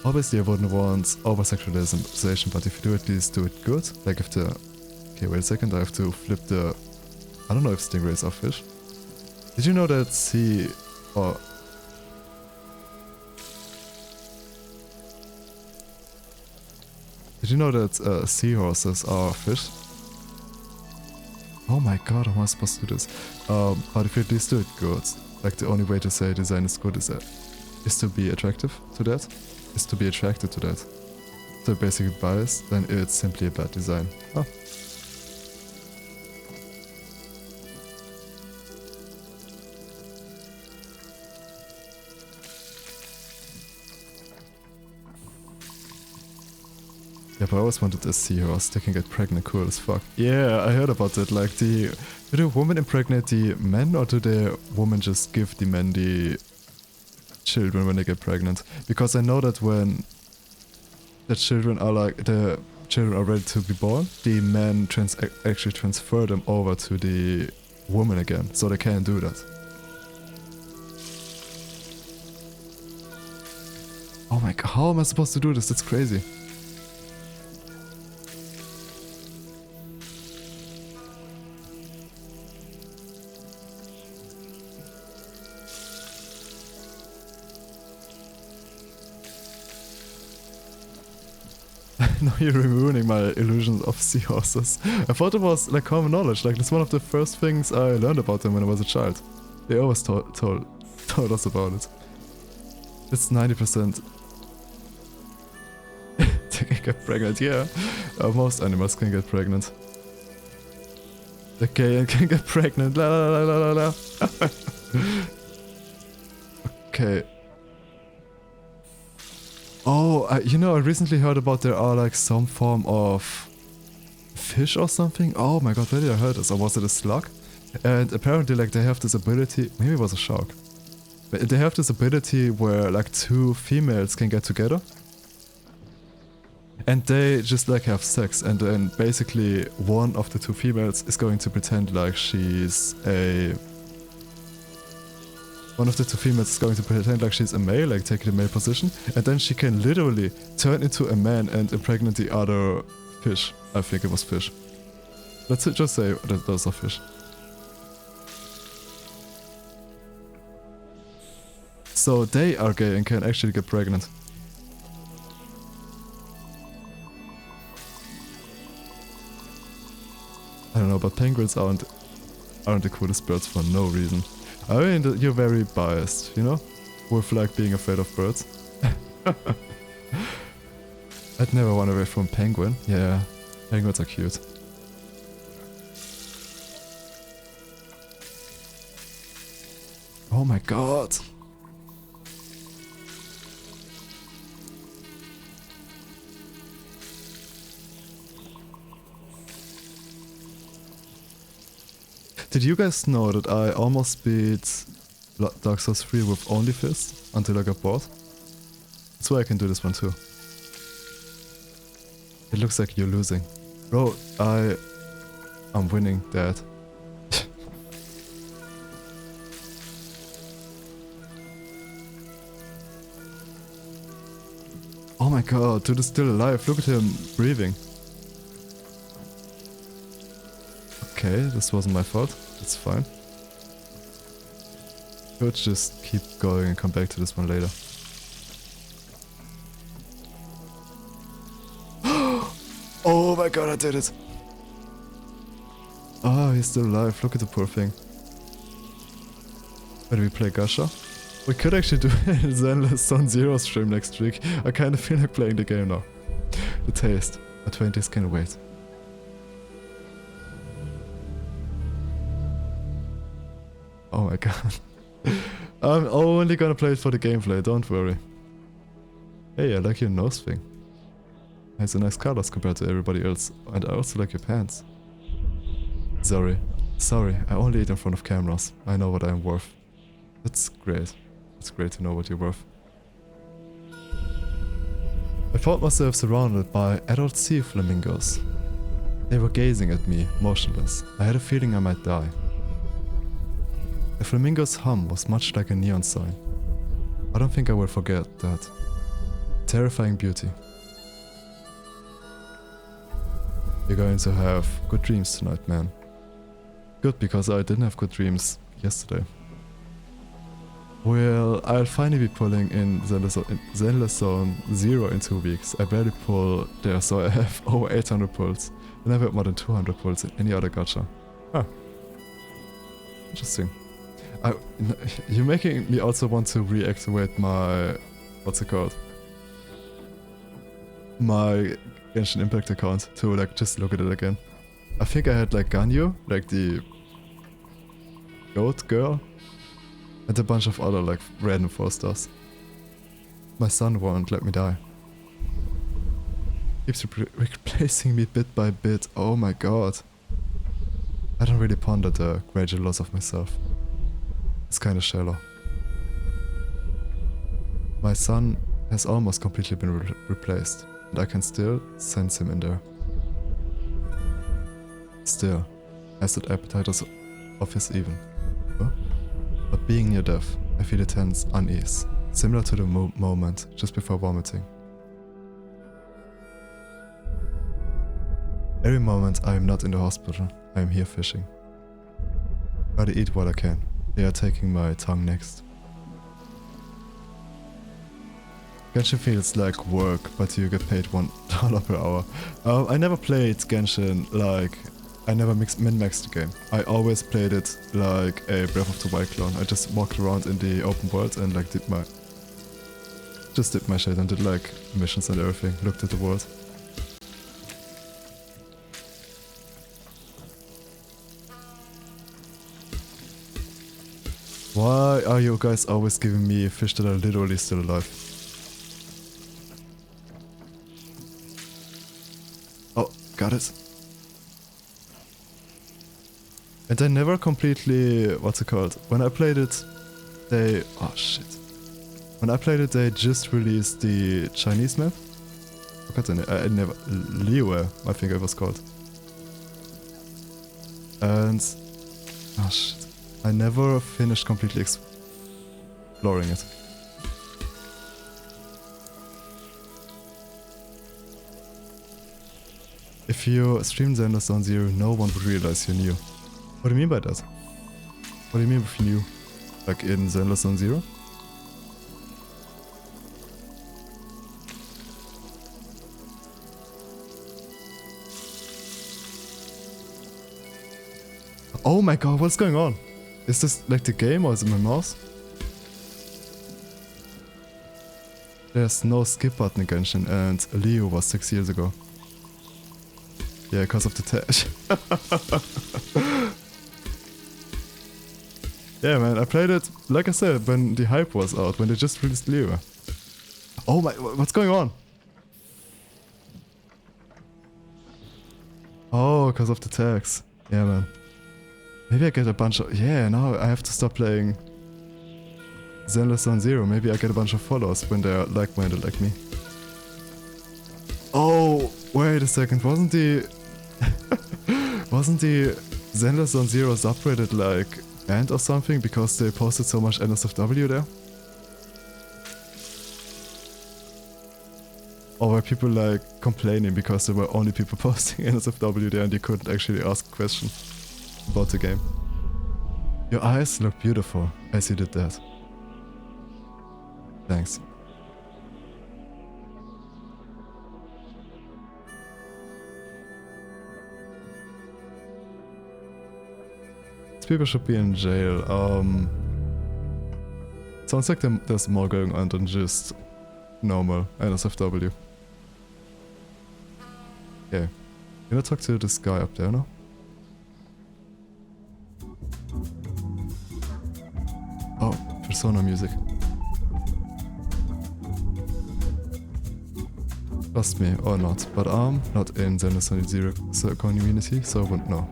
Obviously I wouldn't want over-sexualization, but if you do at least do it good, like if the... Okay, wait a second, I have to flip the... I don't know if stingrays are fish. Did you know that Did you know that seahorses are fish? Oh my god, how am I supposed to do this? But if you at least do it good, like the only way to say design is good is to be attractive to that, is to be attracted to that. So basically biased, then it's simply a bad design. Oh. Yeah, but I always wanted to see her they can get pregnant, cool as fuck. Yeah, I heard about that, like do the women impregnate the men or do the women just give the men the children when they get pregnant? Because I know that when the children are ready to be born, the men actually transfer them over to the woman again, so they can't do that. Oh my god, how am I supposed to do this? That's crazy. Now you're ruining my illusions of seahorses. I thought it was like common knowledge, like it's one of the first things I learned about them when I was a child. They always told us about it. It's 90%. They can get pregnant, yeah. Most animals can get pregnant. The gay can get pregnant, la la la la la la. Okay. Oh, you know, I recently heard about there are like some form of fish or something. Oh my god, where did I heard this? Or was it a slug? And apparently like they have this ability, maybe it was a shark. But they have this ability where like two females can get together. And they just like have sex, and then basically one of the two females is going to pretend like she's a... One of the two females is going to pretend like she's a male, like take the male position, and then she can literally turn into a man and impregnate the other fish. I think it was fish. Let's just say that those are fish. So they are gay and can actually get pregnant. I don't know, but penguins aren't the coolest birds for no reason. I mean, you're very biased, you know? With like being afraid of birds. I'd never run away from penguin. Yeah, penguins are cute. Oh my god! Did you guys know that I almost beat Dark Souls 3 with only fists until I got bored? That's why I can do this one too. It looks like you're losing. Bro, I'm winning, Dad. Oh my god, dude is still alive. Look at him breathing. Okay, this wasn't my fault. It's fine. Could just keep going and come back to this one later. Oh my god, I did it! Oh, he's still alive. Look at the poor thing. Where do we play Gacha? We could actually do a Zenless Zone Zero stream next week. I kinda feel like playing the game now. The taste. My 20s can wait. Oh my god. I'm only gonna play it for the gameplay, don't worry. Hey, I like your nose thing. It has a nice colors compared to everybody else. And I also like your pants. Sorry, I only eat in front of cameras. I know what I'm worth. That's great. It's great to know what you're worth. I found myself surrounded by adult sea flamingos. They were gazing at me, motionless. I had a feeling I might die. The flamingo's hum was much like a neon sign. I don't think I will forget that. Terrifying beauty. You're going to have good dreams tonight, man. Good, because I didn't have good dreams yesterday. Well, I'll finally be pulling in Zenless Zone 0 in 2 weeks. I barely pull there, so I have over 800 pulls. I never had more than 200 pulls in any other gacha. Huh. Interesting. You're making me also want to reactivate my... what's it called? My Genshin Impact account to like just look at it again. I think I had like Ganyu, like the goat girl, and a bunch of other like random 4-stars. My son won't let me die. Keeps replacing me bit by bit. Oh my god. I don't really ponder the gradual loss of myself. It's kinda shallow. My son has almost completely been replaced, and I can still sense him in there. Still, has that appetite of his even. Huh? But being near death, I feel a tense unease, similar to the moment just before vomiting. Every moment I am not in the hospital, I am here fishing. Try to eat what I can. They are taking my tongue next. Genshin feels like work, but you get paid $1 per hour. I never played Genshin like... I never min-maxed the game. I always played it like a Breath of the Wild clone. I just walked around in the open world and like did my shit and did like missions and everything. Looked at the world. Why are you guys always giving me fish that are literally still alive? Oh, got it. And they never completely... what's it called? When I played it, they... oh shit. When I played it, they just released the Chinese map. Forgot the name. I never... Liyue, I think it was called. And... oh shit. I never finished completely exploring it. If you streamed Zenless Zone Zero, no one would realize you're new. What do you mean by that? What do you mean with new? Like in Zenless Zone Zero? Oh my god, what's going on? Is this like the game or is it my mouse? There's no skip button in Genshin and Leo was 6 years ago. Yeah, because of the tag. Yeah man, I played it, like I said, when the hype was out, when they just released Leo. Oh my, what's going on? Oh, because of the tags. Yeah man. Maybe I get a bunch of... yeah, now I have to stop playing Zenless Zone Zero. Maybe I get a bunch of followers when they're like-minded like me. Oh, wait a second. Wasn't the... wasn't the Zenless Zone Zero subreddit like banned or something because they posted so much NSFW there? Or were people like complaining because there were only people posting NSFW there and you couldn't actually ask a question about the game? Your eyes look beautiful as you did that. Thanks. These people should be in jail. Sounds like there's more going on than just normal NSFW. Okay. Can I talk to this guy up there now? Oh, Persona music. Trust me or not, but I'm not in the Zenless Zero community, so I wouldn't know.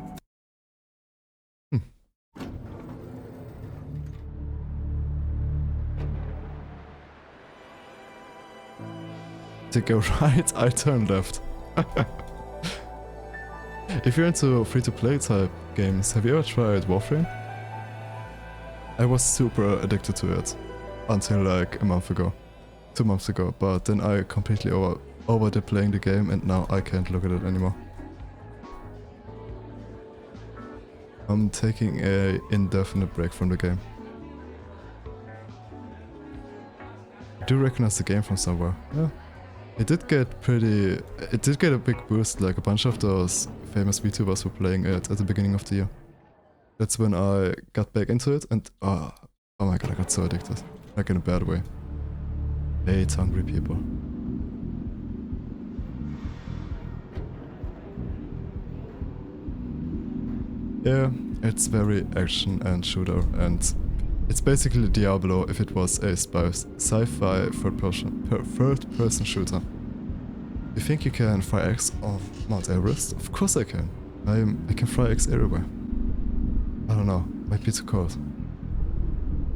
Take a right, I turn left. If you're into free-to-play type games, have you ever tried Warframe? I was super addicted to it until like a month ago, 2 months ago, but then I completely overdid playing the game and now I can't look at it anymore. I'm taking a indefinite break from the game. I do recognize the game from somewhere, yeah. It did get a big boost, like a bunch of those famous VTubers were playing it at the beginning of the year. That's when I got back into it, and oh my god, I got so addicted. Like in a bad way. I hate hungry people. Yeah, it's very action and shooter, and it's basically Diablo if it was a sci-fi third-person shooter. You think you can fry eggs off Mount Everest? Of course I can. I can fry eggs everywhere. I don't know, might be too cold.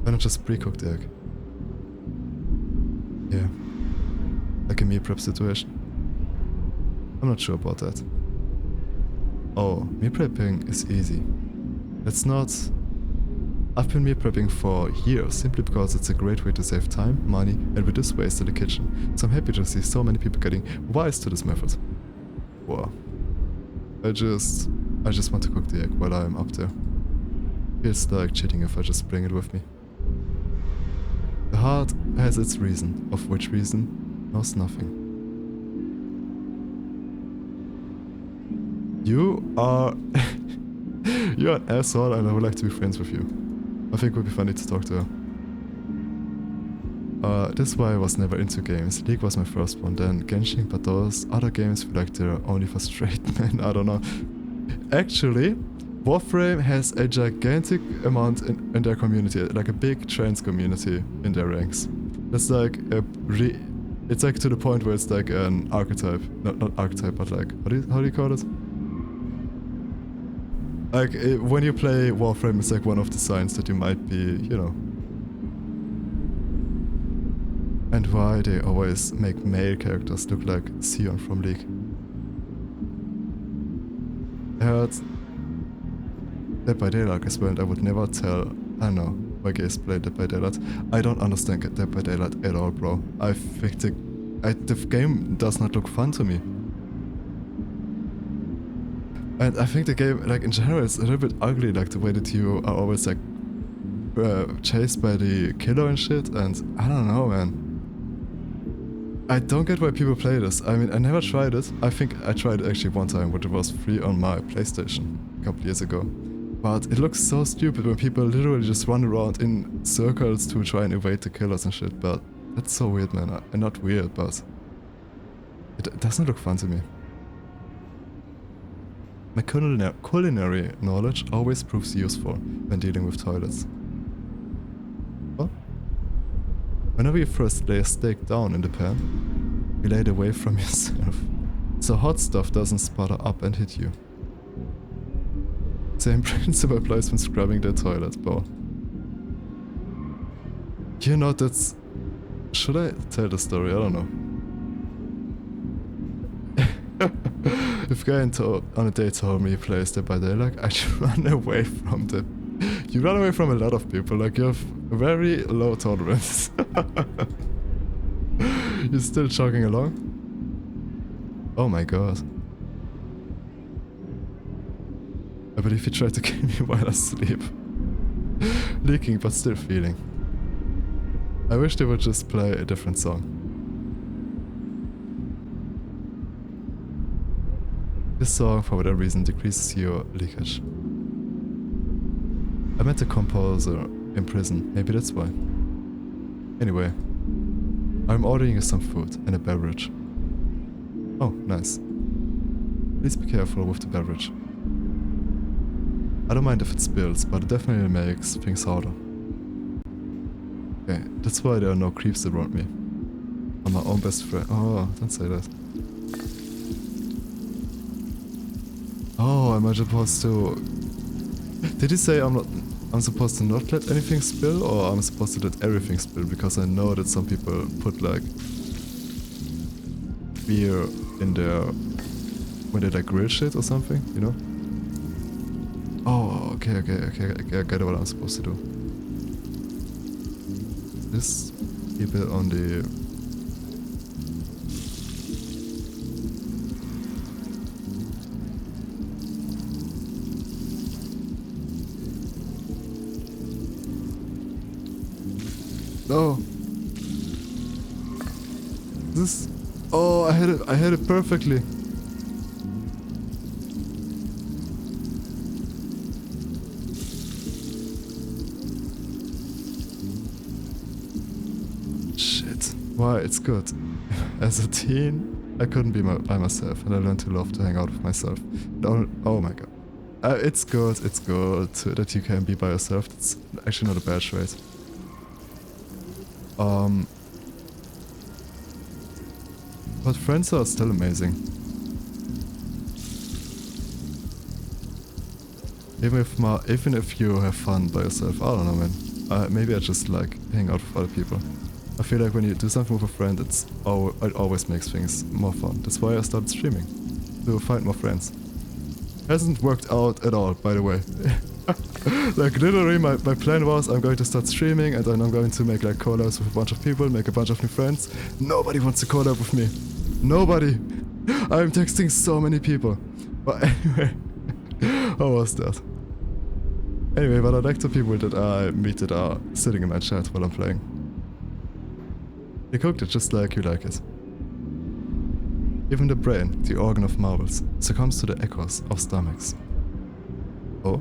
Why not just pre-cook the egg? Yeah, like a meal prep situation. I'm not sure about that. Oh, meal prepping is easy. It's not... I've been meal prepping for years simply because it's a great way to save time, money, and reduce waste in the kitchen. So I'm happy to see so many people getting wise to this method. Wow. I just want to cook the egg while I'm up there. Feels like cheating if I just bring it with me. The heart has its reason, of which reason knows nothing. You are... You're an asshole and I would like to be friends with you. I think it would be funny to talk to her. This is why I was never into games. League was my first one, then Genshin, but those other games feel like they're only for straight men, I don't know. Actually, Warframe has a gigantic amount in their community, like a big trans community in their ranks. It's like it's like to the point where it's like an archetype. Not archetype, but like, how do you call it? Like, when you play Warframe, it's like one of the signs that you might be, you know. And why they always make male characters look like Sion from League. I heard Dead by Daylight as well, and I would never tell, I don't know, why gays play Dead by Daylight. I don't understand Dead by Daylight at all, bro. I think the game does not look fun to me. And I think the game, like in general, is a little bit ugly, like the way that you are always like chased by the killer and shit, and I don't know, man. I don't get why people play this. I mean, I never tried it. I think I tried it actually one time, but it was free on my PlayStation a couple years ago. But it looks so stupid when people literally just run around in circles to try and evade the killers and shit, but that's so weird, man. Not weird, but it doesn't look fun to me. My culinary knowledge always proves useful when dealing with toilets. What? Whenever you first lay a steak down in the pan, you lay it away from yourself, so hot stuff doesn't sputter up and hit you. Same principle applies when scrubbing the toilet bowl. You know, that's... Should I tell the story? I don't know. If a guy on a date told me he plays Dead by Daylight, I should run away from them. You run away from a lot of people, like you have very low tolerance. You're still jogging along? Oh my god. I believe he tried to kill me while asleep. Leaking but still feeling. I wish they would just play a different song. This song, for whatever reason, decreases your leakage. I met the composer in prison, maybe that's why. Anyway, I'm ordering you some food and a beverage. Oh, nice. Please be careful with the beverage. I don't mind if it spills, but it definitely makes things harder. Okay, that's why there are no creeps around me. I'm my own best friend. Oh, don't say that. Oh, am I supposed to... Did he say I'm supposed to not let anything spill, or I'm supposed to let everything spill? Because I know that some people put like beer in their... when they like grill shit or something, you know? Oh, okay, I get what I'm supposed to do. Just keep it on the... No! This... Oh, I had it perfectly! Why? It's good. As a teen, I couldn't be by myself, and I learned to love to hang out with myself. Oh my god. It's good that you can be by yourself. It's actually not a bad trait. But friends are still amazing. Even if you have fun by yourself, I don't know, man. Maybe I just like hang out with other people. I feel like when you do something with a friend, it always makes things more fun. That's why I started streaming, to find more friends. Hasn't worked out at all, by the way. Like literally my plan was I'm going to start streaming and then I'm going to make like collabs with a bunch of people, make a bunch of new friends. Nobody wants to collab with me. Nobody. I'm texting so many people. But anyway, how was that? Anyway, but I like the people that I meet that are sitting in my chat while I'm playing. They cooked it just like you like it. Even the brain, the organ of marvels, succumbs to the echoes of stomachs. Oh?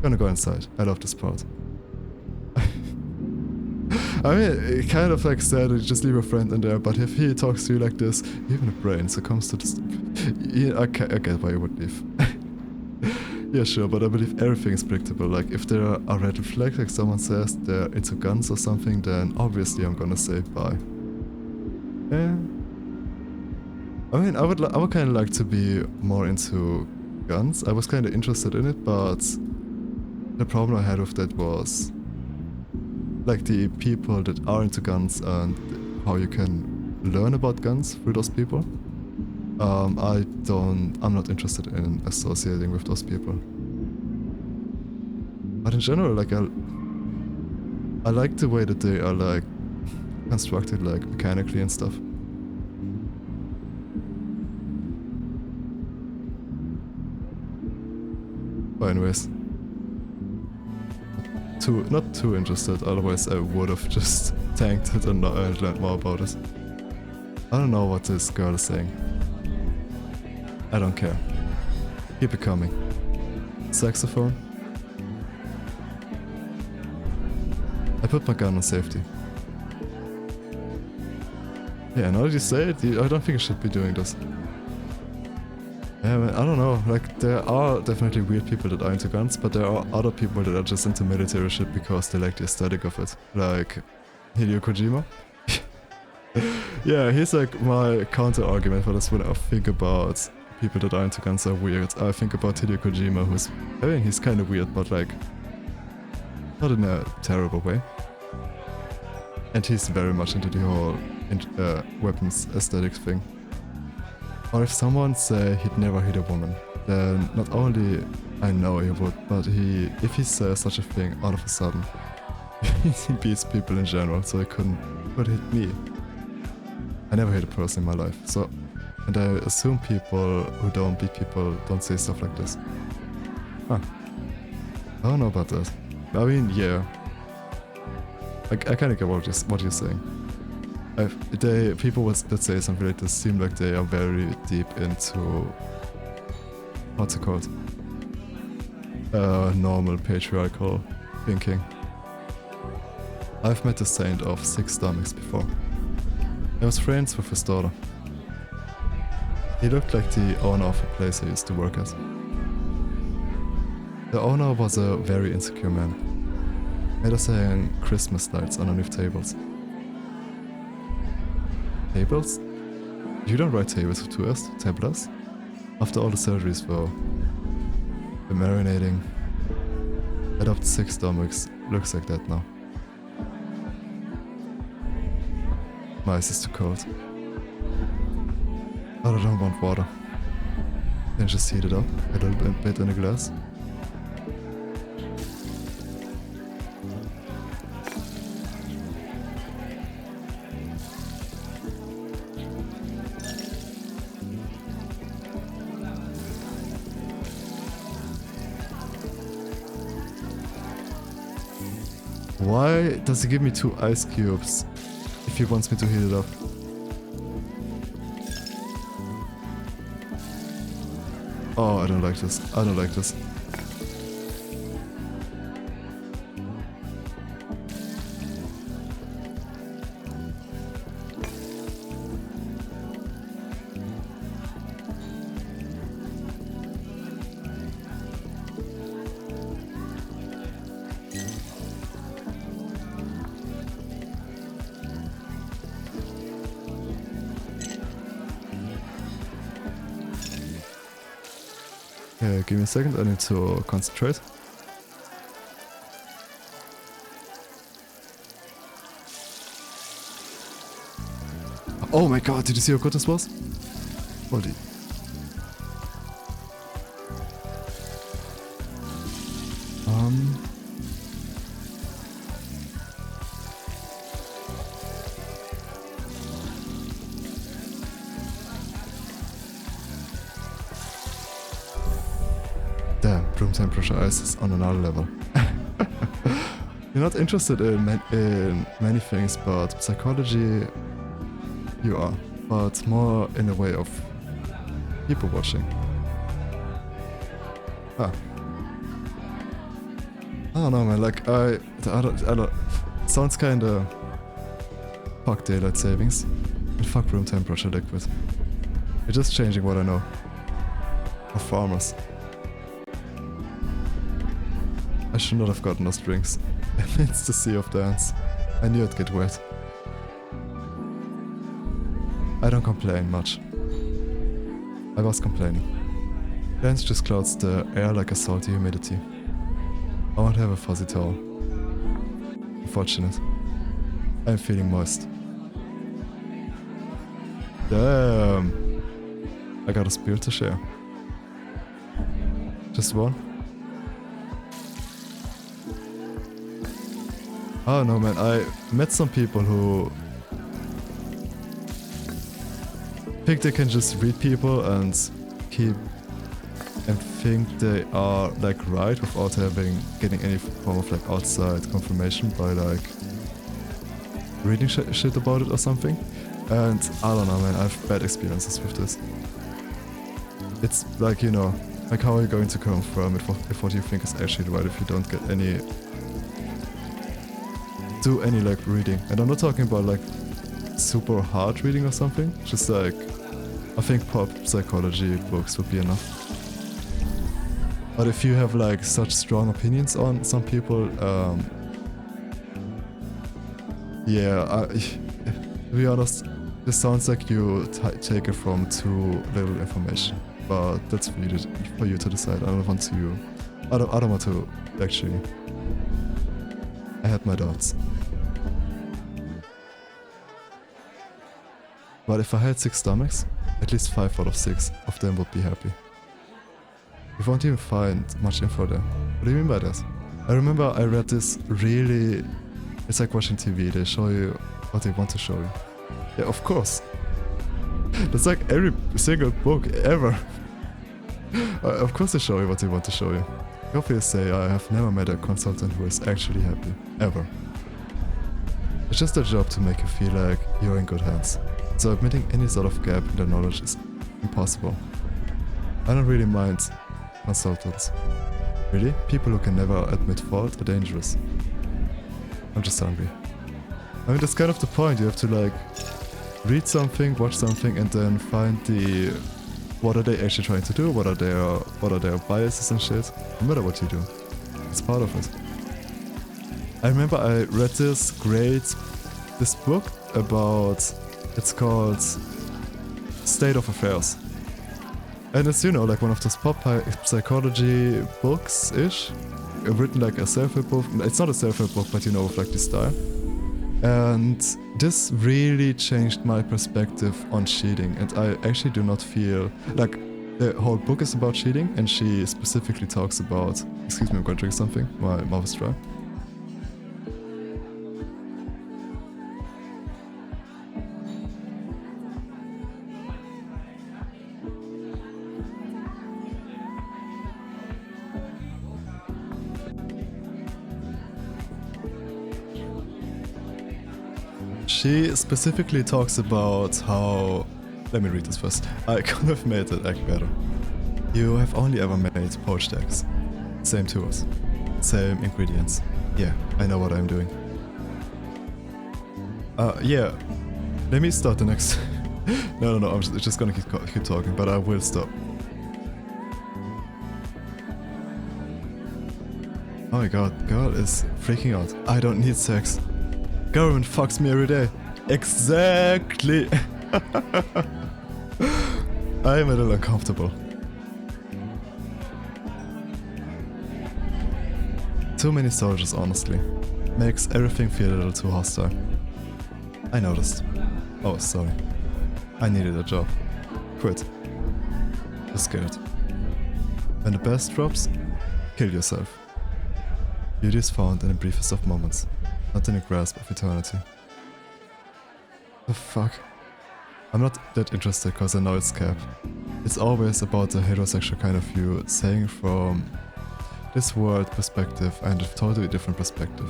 Gonna go inside. I love this part. I mean, it kind of like said, you just leave a friend in there, but if he talks to you like this, even the brain succumbs to this. Yeah, I get why you would leave. Yeah, sure, but I believe everything is predictable. Like, if there are red flags, like someone says they're into guns or something, then obviously I'm gonna say bye. Yeah. I mean, I would kind of like to be more into guns. I was kind of interested in it, but the problem I had with that was like the people that are into guns and how you can learn about guns through those people. I'm not interested in associating with those people. But in general, like I like the way that they are like constructed like mechanically and stuff. But anyways. Not too interested, otherwise I would have just tanked it and learned more about it. I don't know what this girl is saying. I don't care. Keep it coming. Saxophone? I put my gun on safety. Yeah, now that you say it, I don't think I should be doing this. Yeah, man, I don't know, like there are definitely weird people that are into guns, but there are other people that are just into military shit because they like the aesthetic of it. Like Hideo Kojima. Yeah, he's like my counter argument for this when I think about people that are into guns are weird. I think about Hideo Kojima, I mean, he's kind of weird, but like, not in a terrible way. And he's very much into the whole weapons aesthetics thing. Or if someone say he'd never hit a woman, then not only I know he would, but if he says such a thing all of a sudden, he beats people in general, so he could hit me. I never hit a person in my life, so, and I assume people who don't beat people don't say stuff like this. Huh. I don't know about that. I mean, yeah. I kinda get what you're saying. People that say something like this seem like they are very deep into, what's it called? Normal patriarchal thinking. I've met a saint of 6 stomachs before. I was friends with his daughter. He looked like the owner of a place I used to work at. The owner was a very insecure man. Made us hang Christmas lights underneath tables. Tables? You don't write tables with 2 S, tablets? After all the surgeries though. The marinating. Adopt 6 stomachs looks like that now. My ice is too cold. But I don't want water. Then just heat it up a little bit in a glass. Why does he give me 2 ice cubes if he wants me to heat it up? Oh, I don't like this. I don't like this. Give me a second, I need to concentrate. Oh my god, did you see how good this was? Holy. Damn, room temperature ice is on another level. You're not interested in many things, but psychology you are, but more in a way of people watching. I don't know, man, like, I don't, sounds kinda fuck daylight savings and fuck room temperature liquid. You're just changing what I know of farmers. I should not have gotten those drinks. It's the sea of dance. I knew I'd get wet. I don't complain much. I was complaining. Dance just clouds the air like a salty humidity. I want to have a fuzzy towel. Unfortunate. I'm feeling moist. Damn! I got a spill to share. Just one? Oh no, man, I met some people who think they can just read people and think they are like right without getting any form of like outside confirmation by like reading shit about it or something. And I don't know, man, I have bad experiences with this. It's like, you know, like how are you going to confirm it if what you think is actually right if you don't get do any like reading? And I'm not talking about like super hard reading or something, just like I think pop psychology books would be enough. But if you have like such strong opinions on some people, yeah, to be honest, this sounds like you take it from too little information. But that's for you to decide. I don't want to lecture you. I had my doubts. But if I had 6 stomachs, at least 5 out of 6 of them would be happy. You won't even find much info there. What do you mean by that? I remember I read this really... It's like watching TV, they show you what they want to show you. Yeah, of course. That's like every single book ever. Of course they show you what they want to show you. I obviously say I have never met a consultant who is actually happy. Ever. It's just their job to make you feel like you're in good hands. So admitting any sort of gap in their knowledge is impossible. I don't really mind consultants. Really? People who can never admit fault are dangerous. I'm just hungry. I mean, that's kind of the point. You have to like read something, watch something, and then find what are they actually trying to do? What are their biases and shit? No matter what you do, it's part of it. I remember I read this book about, it's called State of Affairs. And it's, you know, like one of those pop psychology books-ish. Written like a self-help book. It's not a self-help book, but you know, with like this style. And this really changed my perspective on cheating. And I actually do not feel like the whole book is about cheating. And she specifically talks about, excuse me, I'm going to drink something. My mouth is dry. She specifically talks about how... Let me read this first. I could have made it act better. You have only ever made poached eggs. Same tools. Same ingredients. Yeah, I know what I'm doing. Yeah. Let me start the next... No, I'm just gonna keep talking, but I will stop. Oh my god, girl is freaking out. I don't need sex. Government fucks me every day. Exactly. I am a little uncomfortable. Too many soldiers, honestly. Makes everything feel a little too hostile. I noticed. Oh, sorry. I needed a job. Quit. Just get it. When the best drops, kill yourself. Beauty is found in the briefest of moments, not in the grasp of eternity. The fuck? I'm not that interested because I know it's cap. It's always about the heterosexual kind of view, saying from this world perspective and a totally different perspective.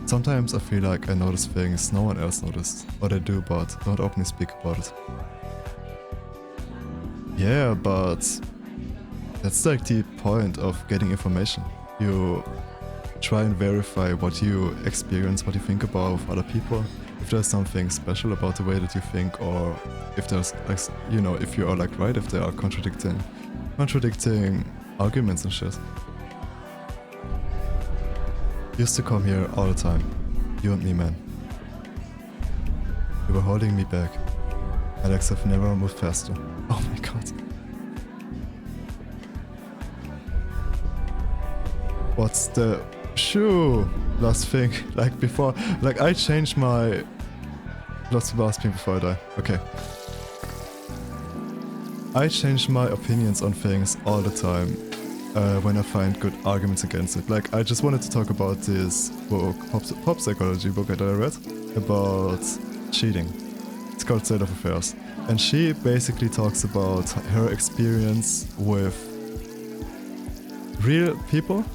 Sometimes I feel like I notice things no one else noticed, or they do but don't openly speak about it. Yeah, but that's like the point of getting information. You try and verify what you experience, what you think about other people, if there's something special about the way that you think, or if there's like, you know, if you are like right, if they are contradicting arguments and shit. Used to come here all the time, you and me, man. You were holding me back. My legs have never moved faster. Oh my god. What's the last thing? Like before, like I changed my last thing before I die. Okay. I change my opinions on things all the time when I find good arguments against it. Like I just wanted to talk about this book, pop psychology book that I read about cheating. It's called State of Affairs. And she basically talks about her experience with real people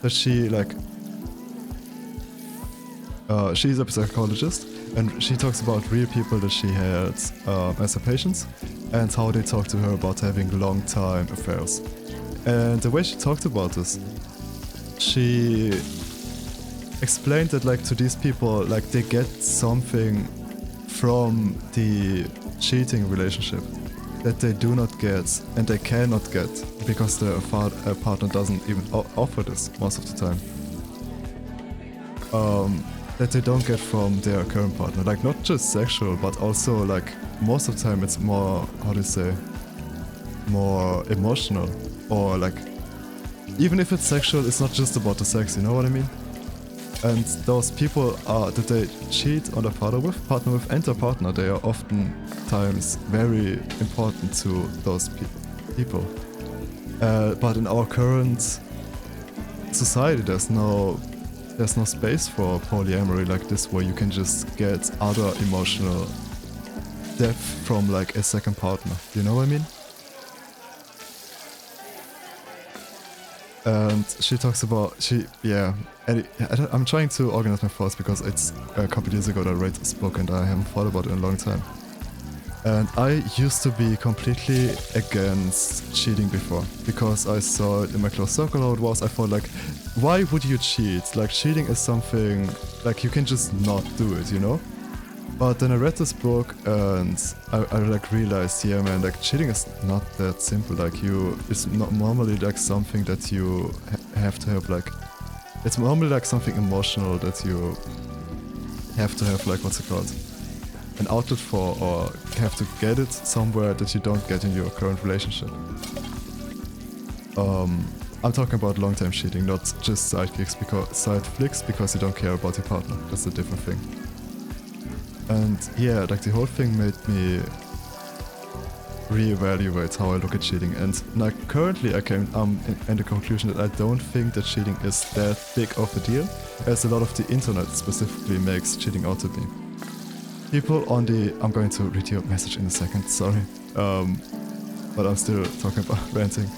that she like. She's a psychologist, and she talks about real people that she had as her patients, and how they talked to her about having long-time affairs. And the way she talked about this, she explained that like to these people, like they get something from the cheating relationship that they do not get and they cannot get because their partner doesn't even offer this most of the time. That they don't get from their current partner, like not just sexual, but also like most of the time it's more, how do you say, more emotional, or like even if it's sexual, it's not just about the sex, you know what I mean? And those people that they cheat on their partner with and their partner, they are oftentimes very important to those people. But in our current society, there's no space for polyamory like this, where you can just get other emotional depth from like a second partner. You know what I mean? And she talks about I'm trying to organize my thoughts because it's a couple years ago that I read this book and I haven't thought about it in a long time. And I used to be completely against cheating before, because I saw it in my close circle how it was. I thought like, why would you cheat? Like cheating is something, like you can just not do it, you know? But then I read this book and I like realized, yeah man, like cheating is not that simple. Like it's not normally like something that you have to have, like, it's normally like something emotional that you have to have, like, what's it called? An outlet for, or have to get it somewhere that you don't get in your current relationship. I'm talking about long-time cheating, not just side flicks because you don't care about your partner. That's a different thing. And yeah, like the whole thing made me reevaluate how I look at cheating. And like currently I came in the conclusion that I don't think that cheating is that big of a deal, as a lot of the internet specifically makes cheating out to be. People on the... I'm going to read your message in a second, sorry. But I'm still talking about ranting.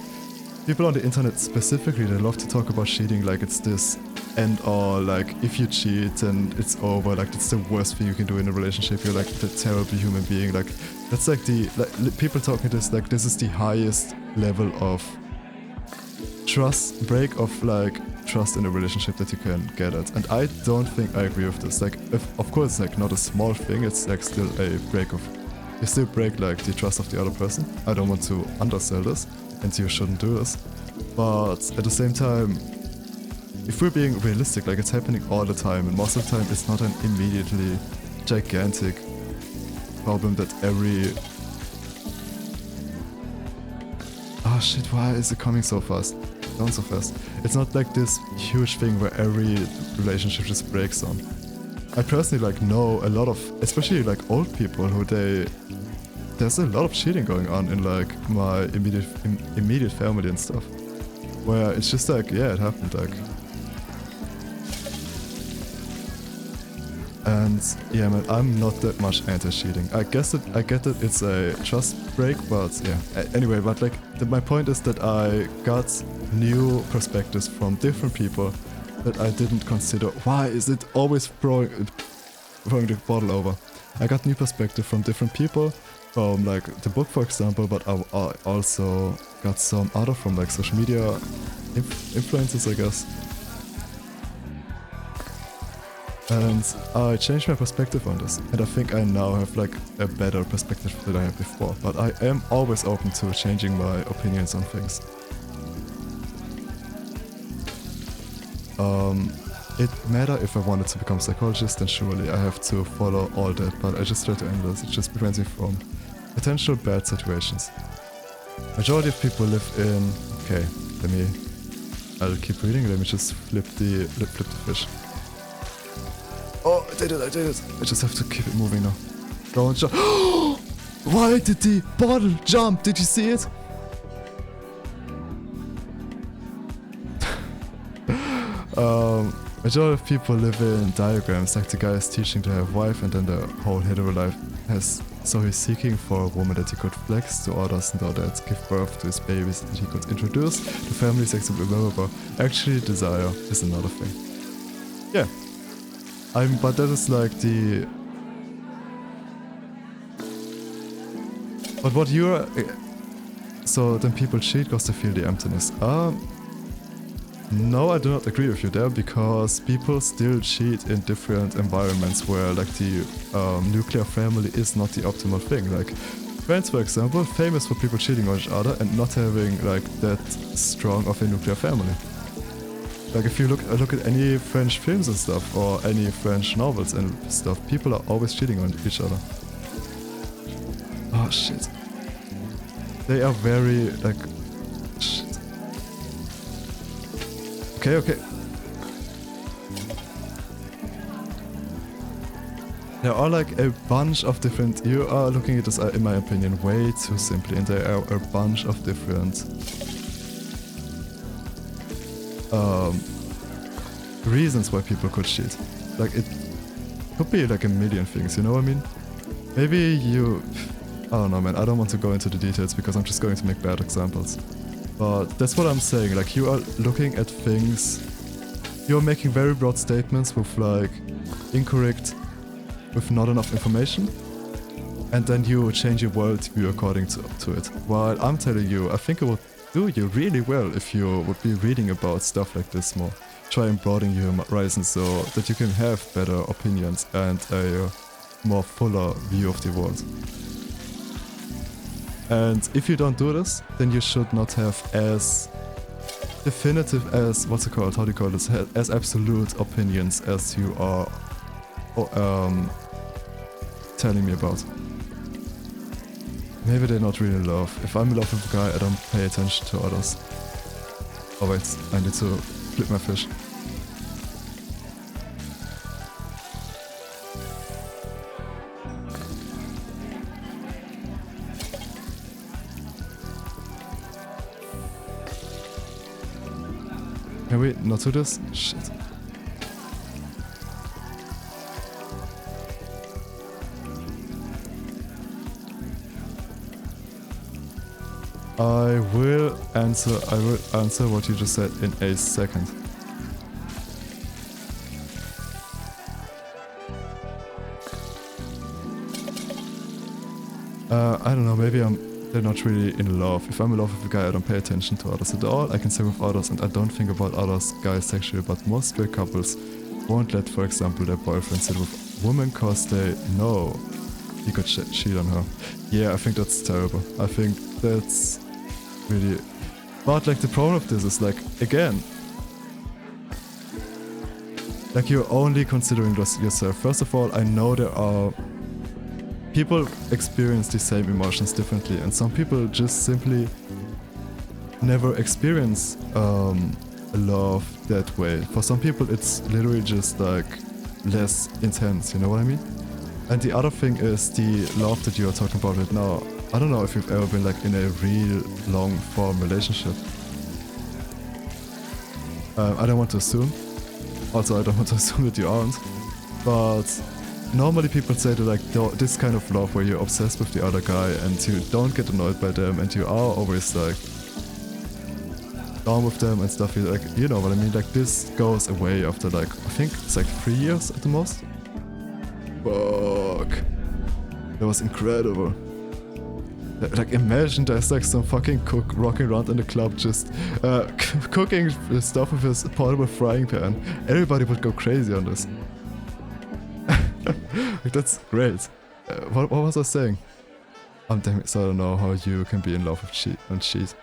People on the internet specifically, they love to talk about cheating like it's this end all, like if you cheat then it's over, like it's the worst thing you can do in a relationship, you're like the terrible human being, like that's like the... like people talking this like this is the highest level of break of like trust in a relationship that you can get at. And I don't think I agree with this. Like, of course, like not a small thing, it's like still a break of... you still break like the trust of the other person. I don't want to undersell this, and you shouldn't do this. But at the same time, if we're being realistic, like it's happening all the time, and most of the time it's not an immediately gigantic problem that every... oh shit, why is it coming so fast? down so fast. It's not like this huge thing where every relationship just breaks down. I personally like know a lot of, especially like old people who there's a lot of cheating going on in like my immediate family and stuff. Where it's just like, yeah, it happened like. And yeah, man, I'm not that much anti-cheating. I get that it's a trust break, but yeah. Anyway, but like my point is that I got new perspectives from different people that I didn't consider. Why is it always throwing the bottle over? I got new perspective from different people, from like the book, for example, but I also got some other from like social media influencers, I guess. And I changed my perspective on this, and I think I now have like a better perspective than I had before, but I am always open to changing my opinions on things. It matter if I wanted to become a psychologist, then surely I have to follow all that, but I just try to end this. It just prevents me from potential bad situations. Majority of people live in... Okay, I'll keep reading, let me just flip the fish. Oh, I did it. I just have to keep it moving now. Don't jump. Why did the bottle jump? Did you see it? Majority of people live in diagrams, like the guy is teaching to have a wife and then the whole hetero life has... So he's seeking for a woman that he could flex to others and that give birth to his babies that he could introduce to families, blah blah blah. Actually, desire is another thing. Yeah. But that is like the... But what you're... So then people cheat because they feel the emptiness. No, I do not agree with you there, because people still cheat in different environments where like the nuclear family is not the optimal thing. Like friends, for example, famous for people cheating on each other and not having like that strong of a nuclear family. Like if you look at any French films and stuff, or any French novels and stuff, people are always cheating on each other. Oh shit. They are very like... Shit. Okay. There are like a bunch of different... You are looking at this, in my opinion, way too simply, and there are a bunch of different... reasons why people could cheat. Like it could be like a million things, you know what I mean? Maybe you... I don't know, man, I don't want to go into the details because I'm just going to make bad examples. But that's what I'm saying, like you are looking at things... You're making very broad statements with like incorrect... with not enough information. And then you change your worldview according to it. While I'm telling you, I think it would do you really well if you would be reading about stuff like this more. Try and broaden your horizon so that you can have better opinions and a more fuller view of the world. And if you don't do this, then you should not have as definitive as, what's it called, how do you call this, as absolute opinions as you are telling me about. Maybe they're not really in love. If I'm in love with a guy, I don't pay attention to others. Oh wait, I need to flip my fish. Can we not do this? Shit. I will answer what you just said in a second. I don't know, maybe they're not really in love. If I'm in love with a guy, I don't pay attention to others at all. I can stay with others and I don't think about others guys sexually, but most straight couples won't let, for example, their boyfriend sit with women cause they know he could cheat on her. Yeah, I think that's terrible. I think that's really... But like the problem of this is like, again, like you're only considering yourself. First of all, I know there are... People experience the same emotions differently, and some people just simply never experience love that way. For some people it's literally just like less intense, you know what I mean? And the other thing is the love that you're talking about right now. I don't know if you've ever been like in a real long form relationship. I don't want to assume. Also, I don't want to assume that you aren't. But normally people say that like this kind of love where you're obsessed with the other guy and you don't get annoyed by them and you are always like down with them and stuff, like, you know what I mean? Like this goes away after like, I think it's like 3 years at the most. Fuck. That was incredible. Like imagine there's like some fucking cook rocking around in the club just cooking stuff with his portable frying pan. Everybody would go crazy on this. Like that's great. What was I saying? I'm damn it, so I don't know how you can be in love with cheat.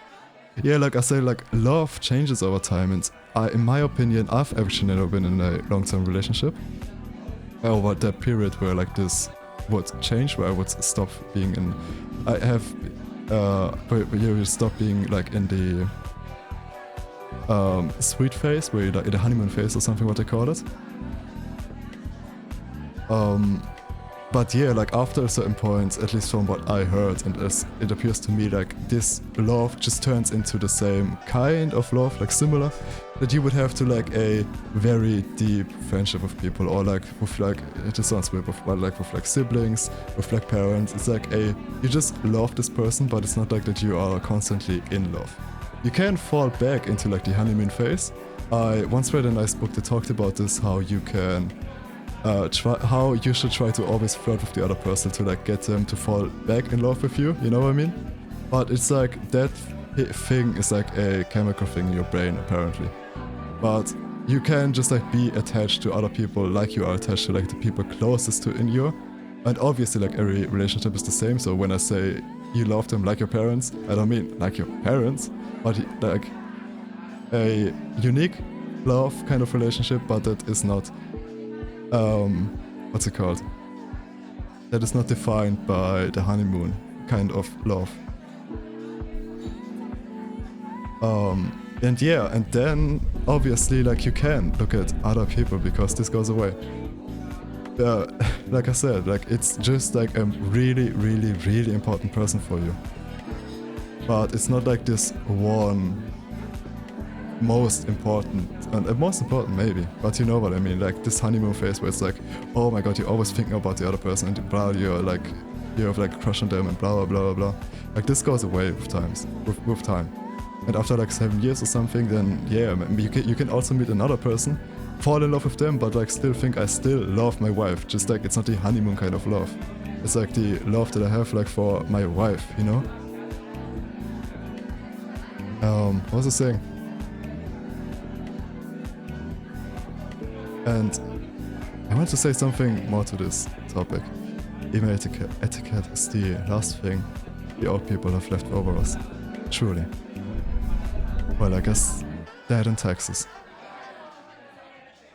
Yeah, like I say, like love changes over time, and in my opinion, I've actually never been in a long-term relationship. Over that period where like this would change, where I would stop being in. I have, but you stop being like in the sweet phase, where you're like in the honeymoon phase or something, what they call it. But yeah, like after a certain point, at least from what I heard, and as it appears to me, like this love just turns into the same kind of love, like similar, that you would have to like a very deep friendship with people, or like with like, it just sounds weird, but like with like siblings, with like parents. It's like you just love this person, but it's not like that you are constantly in love. You can fall back into like the honeymoon phase. I once read a nice book that talked about this, how you can how you should try to always flirt with the other person to like get them to fall back in love with you, you know what I mean? But it's like that thing is like a chemical thing in your brain apparently. But you can just like be attached to other people like you are attached to like the people closest to in you. And obviously like every relationship is the same, so when I say you love them like your parents, I don't mean like your parents, but like a unique love kind of relationship, but that is not what's it called? That is not defined by the honeymoon kind of love. And yeah, and then obviously like you can look at other people because this goes away. Like I said, like it's just like a really, really, really important person for you. But it's not like this one most important, and most important maybe, but you know what I mean, like this honeymoon phase where it's like, oh my god, you're always thinking about the other person and blah, you're like, you have like a crush on them and blah blah blah blah. Like this goes away with time. And after like 7 years or something, then yeah, you can also meet another person, fall in love with them, but like still think I still love my wife. Just like it's not the honeymoon kind of love. It's like the love that I have like for my wife, you know? What was I saying? And I want to say something more to this topic. Email etiquette is the last thing the old people have left over us. Truly. Well, I guess that in Texas.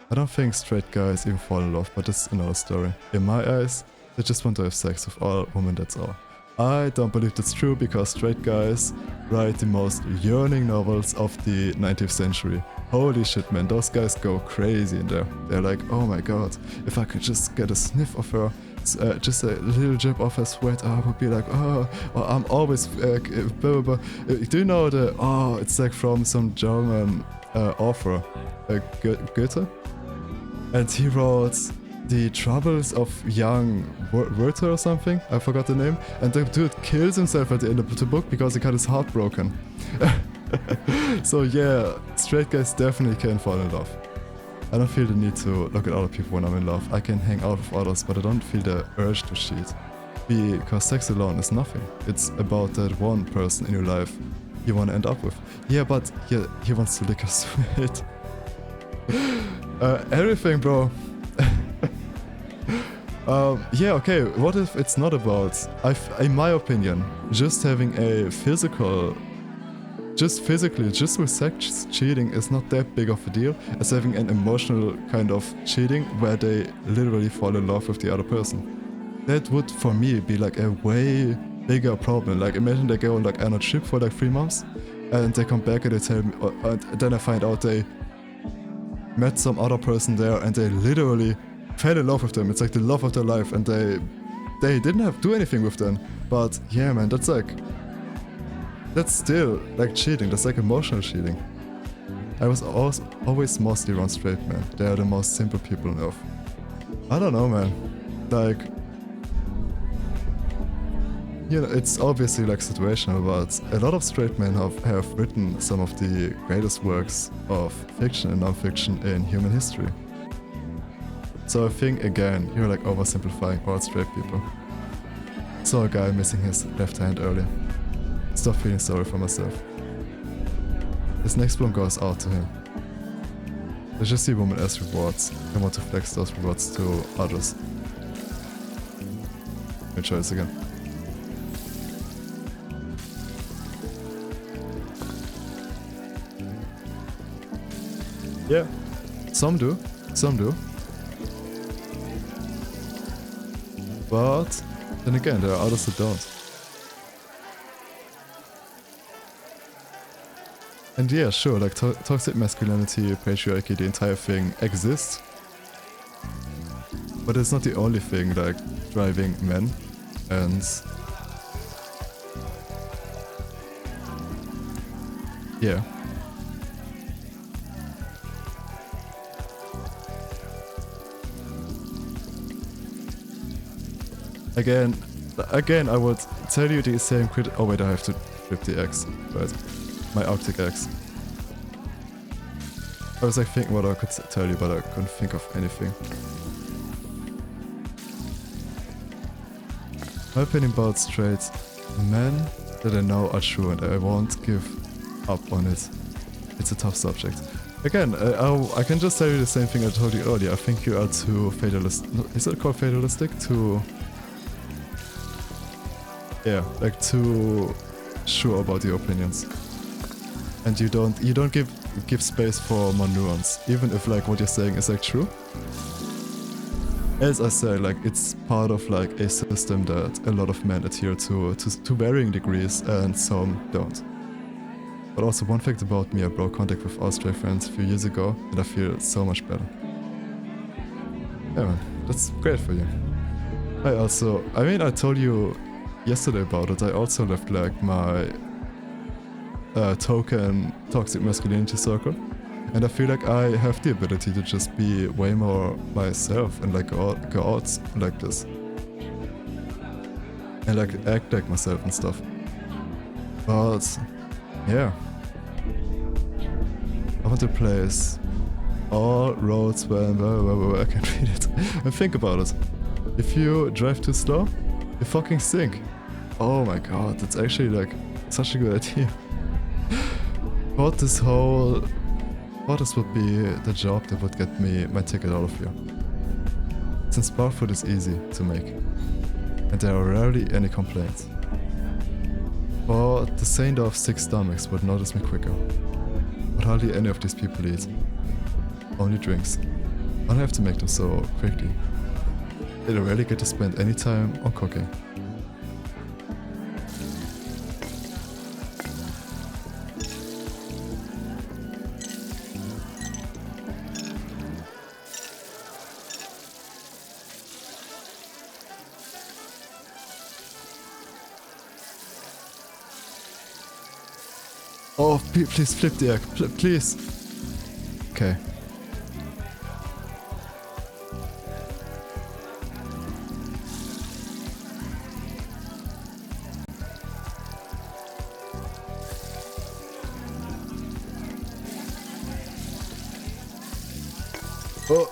I don't think straight guys even fall in love, but it's another story. In my eyes, they just want to have sex with all women, that's all. I don't believe that's true because straight guys write the most yearning novels of the 19th century. Holy shit, man, those guys go crazy in there. They're like, oh my god, if I could just get a sniff of her, just a little drip of her sweat, I would be like, oh I'm always, blah, blah, blah. Do you know it's like from some German author, Goethe? And he wrote The Troubles of Young Werther or something, I forgot the name, and the dude kills himself at the end of the book because he got his heart broken. So yeah, straight guys definitely can fall in love. I don't feel the need to look at other people when I'm in love. I can hang out with others, but I don't feel the urge to cheat. Because sex alone is nothing. It's about that one person in your life you want to end up with. Yeah, but yeah, he wants to lick us sweat. Everything, bro. Yeah, okay, what if it's not about, in my opinion, just having a physical, just with sex cheating is not that big of a deal as having an emotional kind of cheating where they literally fall in love with the other person. That would, for me, be like a way bigger problem. Like imagine they go like on a trip for like 3 months and they come back and they tell me, and then I find out they met some other person there and they literally fell in love with them. It's like the love of their life, and they didn't have to do anything with them. But yeah, man, that's still like cheating. That's like emotional cheating. I was always mostly around straight men. They are the most simple people on earth. I don't know, man. Like, you know, it's obviously like situational, but a lot of straight men have written some of the greatest works of fiction and non-fiction in human history. So I think, again, you're like oversimplifying all straight people. Saw a guy missing his left hand earlier. Stop feeling sorry for myself. This next one goes out to him. I just see women as rewards. I want to flex those rewards to others. Good choice again. Yeah, some do. But then again, there are others that don't. And yeah, sure, like toxic masculinity, patriarchy, the entire thing exists. But it's not the only thing like driving men. And yeah. Again, I would tell you the same oh wait, I have to flip the X, right? My Arctic X. I was like thinking what I could tell you, but I couldn't think of anything. My opinion about straight men that I know are true, and I won't give up on it. It's a tough subject. Again, I can just tell you the same thing I told you earlier. I think you are too fatalistic. Is it called fatalistic? Yeah, like too sure about your opinions, and you don't give space for more nuance, even if like what you're saying is like true. As I say, like it's part of like a system that a lot of men adhere to varying degrees, and some don't. But also one fact about me, I broke contact with all straight friends a few years ago, and I feel so much better. Yeah, man, that's great for you. I told you yesterday about it. I also left like my token toxic masculinity circle, and I feel like I have the ability to just be way more myself and like go out like this and like act like myself and stuff. But yeah, I want to place all roads when I can't read it. And think about it. If you drive too slow, you fucking sink. Oh my god, that's actually like such a good idea. What this would be the job that would get me my ticket out of here. Since bar food is easy to make, and there are rarely any complaints. But the saint of 6 stomachs would notice me quicker. But hardly any of these people eat. Only drinks. I don't have to make them so quickly. They rarely get to spend any time on cooking. Oh, please flip the egg, please. Okay. Oh!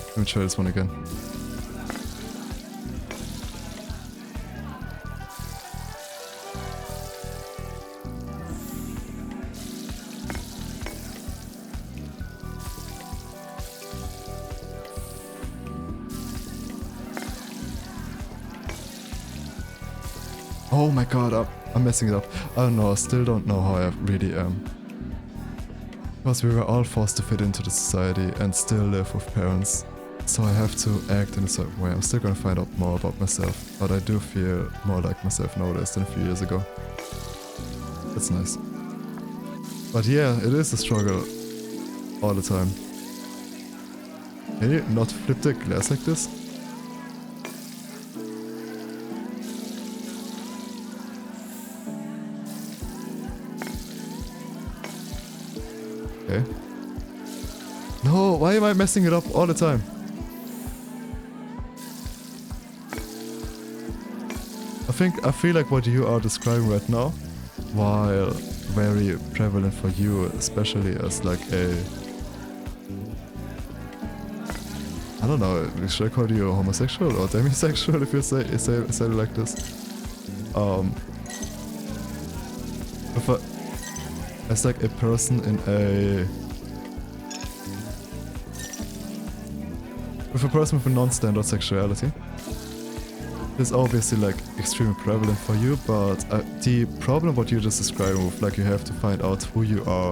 Let me try this one again. Oh my god, I'm messing it up. I don't know, I still don't know how I really am. Because we were all forced to fit into the society and still live with parents. So I have to act in a certain way. I'm still gonna find out more about myself, but I do feel more like myself nowadays than a few years ago. That's nice. But yeah, it is a struggle all the time. Can you not flip the glass like this? Okay. No, why am I messing it up all the time? I feel like what you are describing right now, while very prevalent for you, especially as like a, I don't know, should I call you homosexual or demisexual if you say it like this? As like a person in a, with a person with a non-standard sexuality. It's obviously like extremely prevalent for you, but the problem what you're just describing with like you have to find out who you are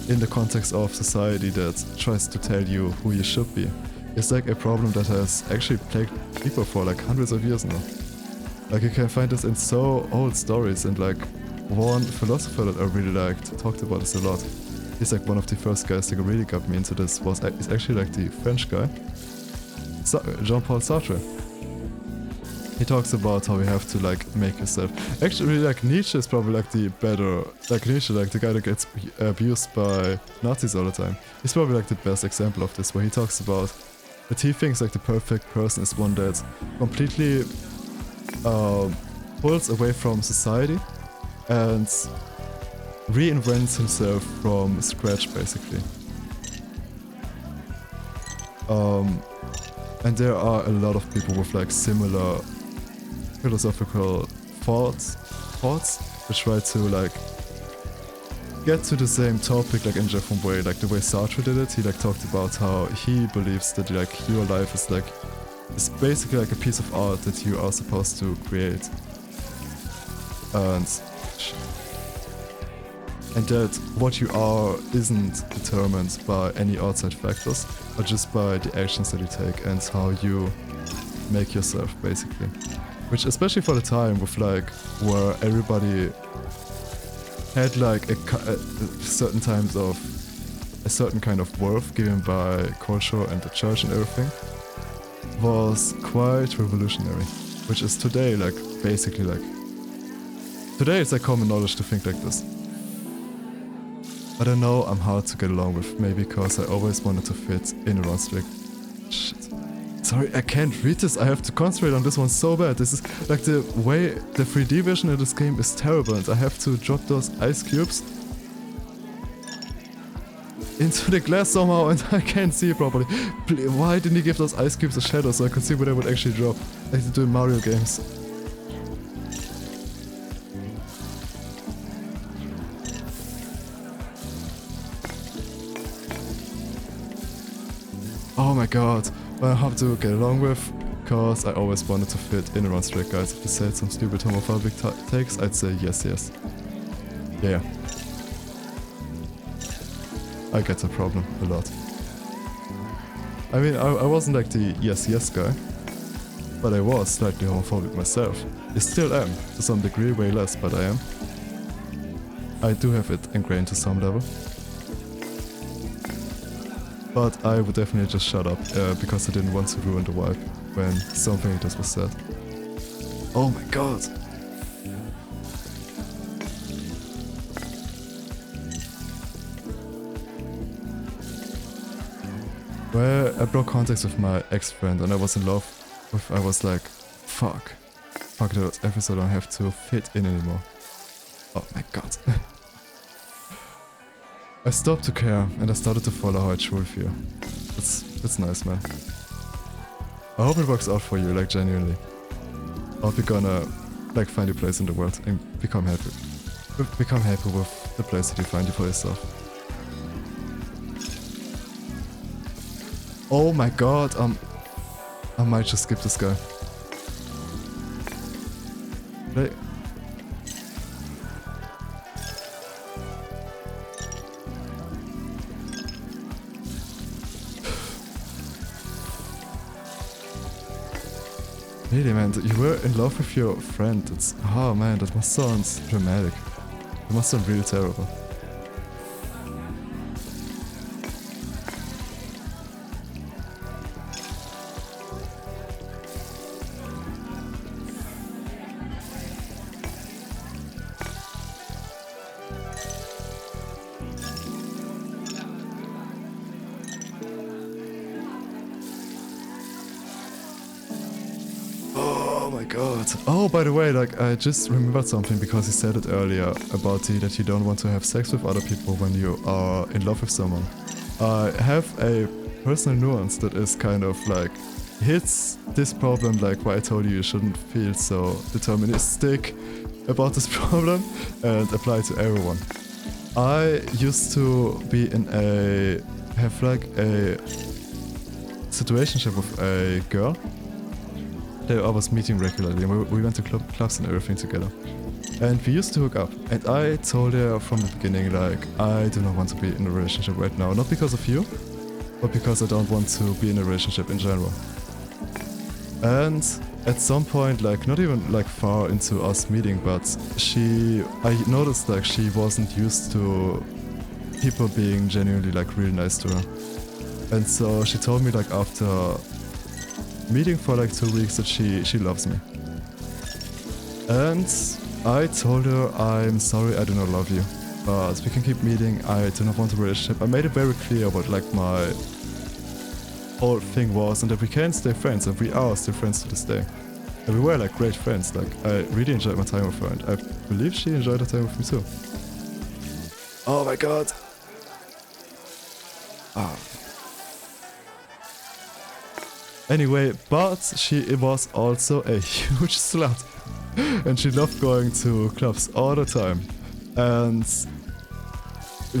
in the context of society that tries to tell you who you should be. It's like a problem that has actually plagued people for like hundreds of years now. Like you can find this in so old stories, and like one philosopher that I really liked talked about this a lot. He's like one of the first guys that really got me into this, is actually like the French guy, Jean-Paul Sartre. He talks about how you have to like make yourself. Actually, like Nietzsche is probably like the better, like Nietzsche, like the guy that gets abused by Nazis all the time. He's probably like the best example of this, where he talks about that he thinks like the perfect person is one that completely pulls away from society and reinvents himself from scratch, basically. And there are a lot of people with like similar philosophical thoughts which try to like get to the same topic like in a different way, like the way Sartre did it. He like talked about how he believes that like your life is like, it's basically like a piece of art that you are supposed to create, and that what you are isn't determined by any outside factors, but just by the actions that you take and how you make yourself, basically. Which, especially for the time with like where everybody had like a certain times of a certain kind of worth given by culture and the church and everything, was quite revolutionary. Which is today like basically like, today it's like common knowledge to think like this. But I know I'm hard to get along with, maybe because I always wanted to fit in a run streak. Shit. Sorry, I can't read this. I have to concentrate on this one so bad. This is like the way the 3D vision in this game is terrible, and I have to drop those ice cubes into the glass somehow, and I can't see it properly. Why didn't he give those ice cubes a shadow so I could see where they would actually drop, like they do in Mario games? Oh my god. I have to get along with, because I always wanted to fit in around straight guys. If they said some stupid homophobic takes, I'd say yes, yes. Yeah. I get the problem a lot. I mean, I wasn't like the yes, yes guy, but I was slightly homophobic myself. I still am, to some degree, way less, but I am. I do have it ingrained to some level. But I would definitely just shut up, because I didn't want to ruin the vibe when something like this was said. Oh my god! Where I broke contacts with my ex-friend and I was in love with, I was like, fuck that episode, I don't have to fit in anymore. Oh my god. I stopped to care and I started to follow how I truly feel. That's nice, man. I hope it works out for you, like genuinely. I hope you're gonna like find your place in the world and become happy. Become happy with the place that you find for yourself. Oh my god, I might just skip this guy. Hey. Really, man, you were in love with your friend. It's, oh man, that must sound dramatic. It must sound really terrible. Oh my god. Oh, by the way, like, I just remembered something because you said it earlier about that you don't want to have sex with other people when you are in love with someone. I have a personal nuance that is kind of like hits this problem, like why I told you shouldn't feel so deterministic about this problem and apply it to everyone. I used to be in have like a situationship with a girl that I was meeting regularly, and we went to clubs and everything together. And we used to hook up, and I told her from the beginning, like, I do not want to be in a relationship right now, not because of you, but because I don't want to be in a relationship in general. And at some point, like, not even like far into us meeting, but I noticed like she wasn't used to people being genuinely like really nice to her. And so she told me like after meeting for like 2 weeks that she loves me. And I told her, I'm sorry, I do not love you, but we can keep meeting, I do not want a relationship. I made it very clear what like my whole thing was, and that we can stay friends, and we are still friends to this day. And we were like great friends, like I really enjoyed my time with her, and I believe she enjoyed her time with me too. Oh my god. Ah. Anyway, but she was also a huge slut. And she loved going to clubs all the time. And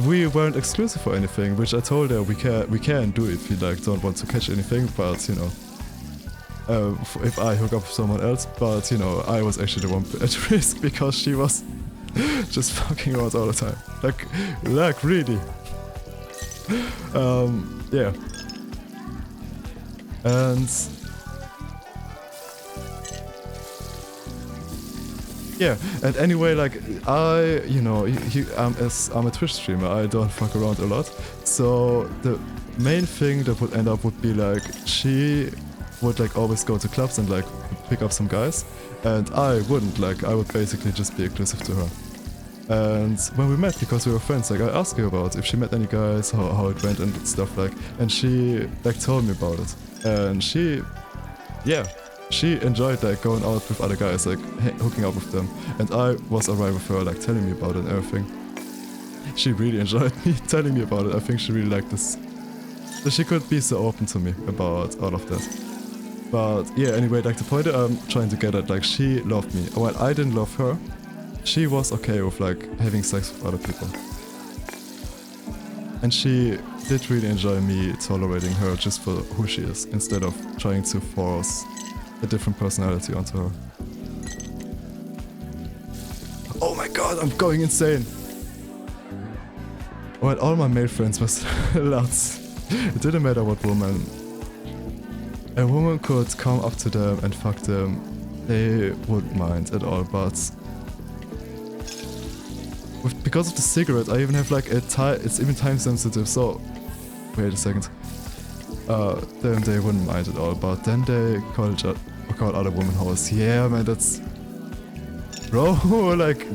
we weren't exclusive or anything, which I told her we can do if you like don't want to catch anything, but you know, if I hook up with someone else, but you know, I was actually the one at risk because she was just fucking around all the time. Like really. Yeah. And yeah, and anyway, like you know, as I'm a Twitch streamer, I don't fuck around a lot. So the main thing that would end up would be like she would like always go to clubs and like pick up some guys, and I wouldn't. Like I would basically just be exclusive to her. And when we met, because we were friends, like I asked her about if she met any guys, how it went and stuff like, and she like told me about it, and she enjoyed like going out with other guys, like hooking up with them, and I was alright with her like telling me about it and everything. She really enjoyed me telling me about it. I think she really liked this, that she could be so open to me about all of that. But yeah, anyway, like the point that I'm trying to get at, like she loved me. While I didn't love her, she was okay with like having sex with other people. And she did really enjoy me tolerating her just for who she is, instead of trying to force a different personality onto her. Oh my god, I'm going insane! Well, all my male friends were sluts. It didn't matter what woman. A woman could come up to them and fuck them. They wouldn't mind at all, but because of the cigarette, I even have like it's even time sensitive, so wait a second. Then they wouldn't mind at all, but then they call other women hoes. Yeah, man, that's bro, like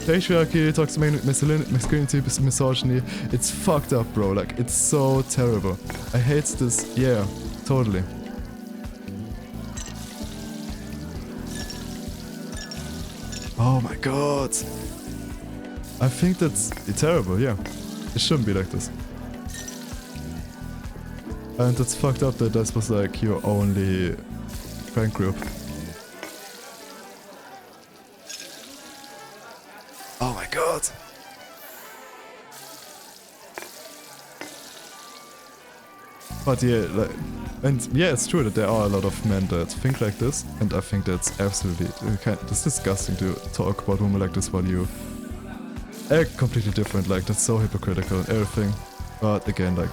patriarchy, toxic masculinity, misogyny. It's fucked up, bro. Like it's so terrible. I hate this. Yeah, totally. Oh my god. I think that's terrible, yeah. It shouldn't be like this. And that's fucked up that this was like your only friend group. Oh my god. But yeah, like, and yeah, it's true that there are a lot of men that think like this, and I think that's absolutely, it's disgusting to talk about women like this while you act completely different. Like that's so hypocritical and everything. But again, like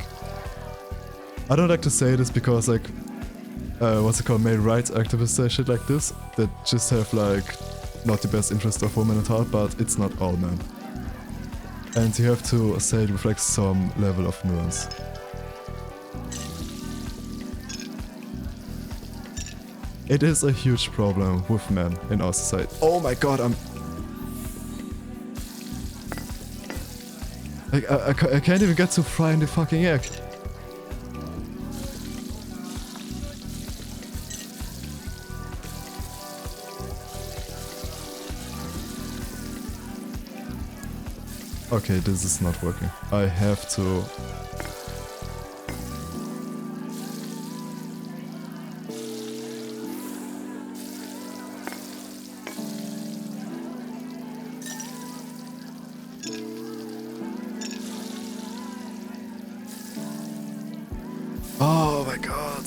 I don't like to say this because like what's it called, male rights activists say shit like this that just have like not the best interest of women at heart, but it's not all men. And you have to say it with like some level of nuance. It is a huge problem with men in our society. Oh my god, like, I can't even get to frying the fucking egg. Okay, this is not working. I have to... Oh my god.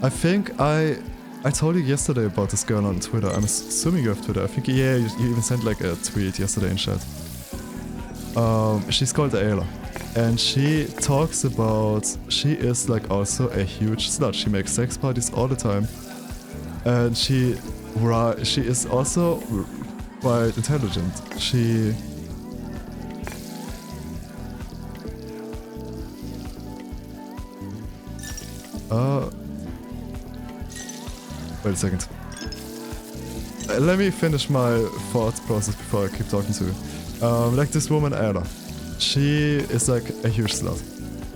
I think I told you yesterday about this girl on Twitter. I'm assuming you have Twitter. I think, yeah, you even sent like a tweet yesterday in chat. She's called Ayla. And she talks about, she is like also a huge slut. She makes sex parties all the time. And she is also quite intelligent. She... Wait a second. Let me finish my thought process before I keep talking to you. Like this woman, Ayla. She is like a huge slut.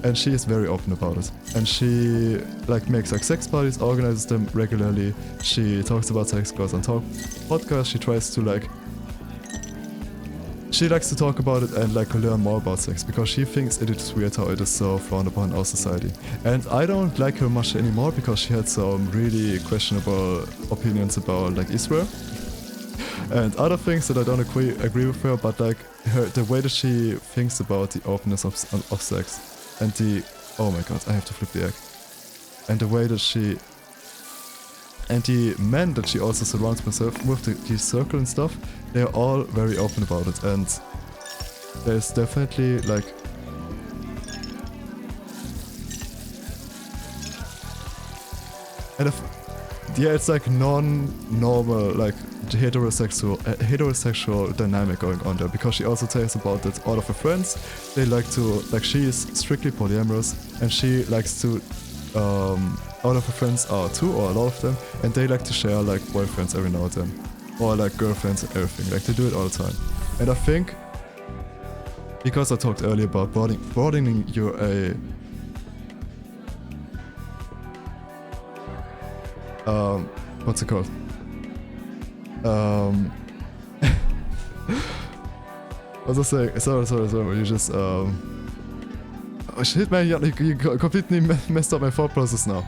And she is very open about it. And she like makes like sex parties, organizes them regularly. She talks about sex, goes on podcasts. She tries to like... She likes to talk about it and like learn more about sex because she thinks it is weird how it is so frowned upon in our society. And I don't like her much anymore because she had some really questionable opinions about like Israel and other things that I don't agree with her, but like the way that she thinks about the openness of sex and the... Oh my god, I have to flip the egg. And the way that she... And the men that she also surrounds herself with, the circle and stuff, they're all very open about it, and there's definitely like... And yeah, it's like non-normal, like heterosexual dynamic going on there, because she also tells about that all of her friends, they like to, like she is strictly polyamorous, and she likes to... all of her friends are too, or a lot of them, and they like to share like boyfriends every now and then. Or like girlfriends and everything, like they do it all the time. And I think, because I talked earlier about broadening your what's it called? What was I saying? Sorry, you just, oh shit man, you completely messed up my thought process now.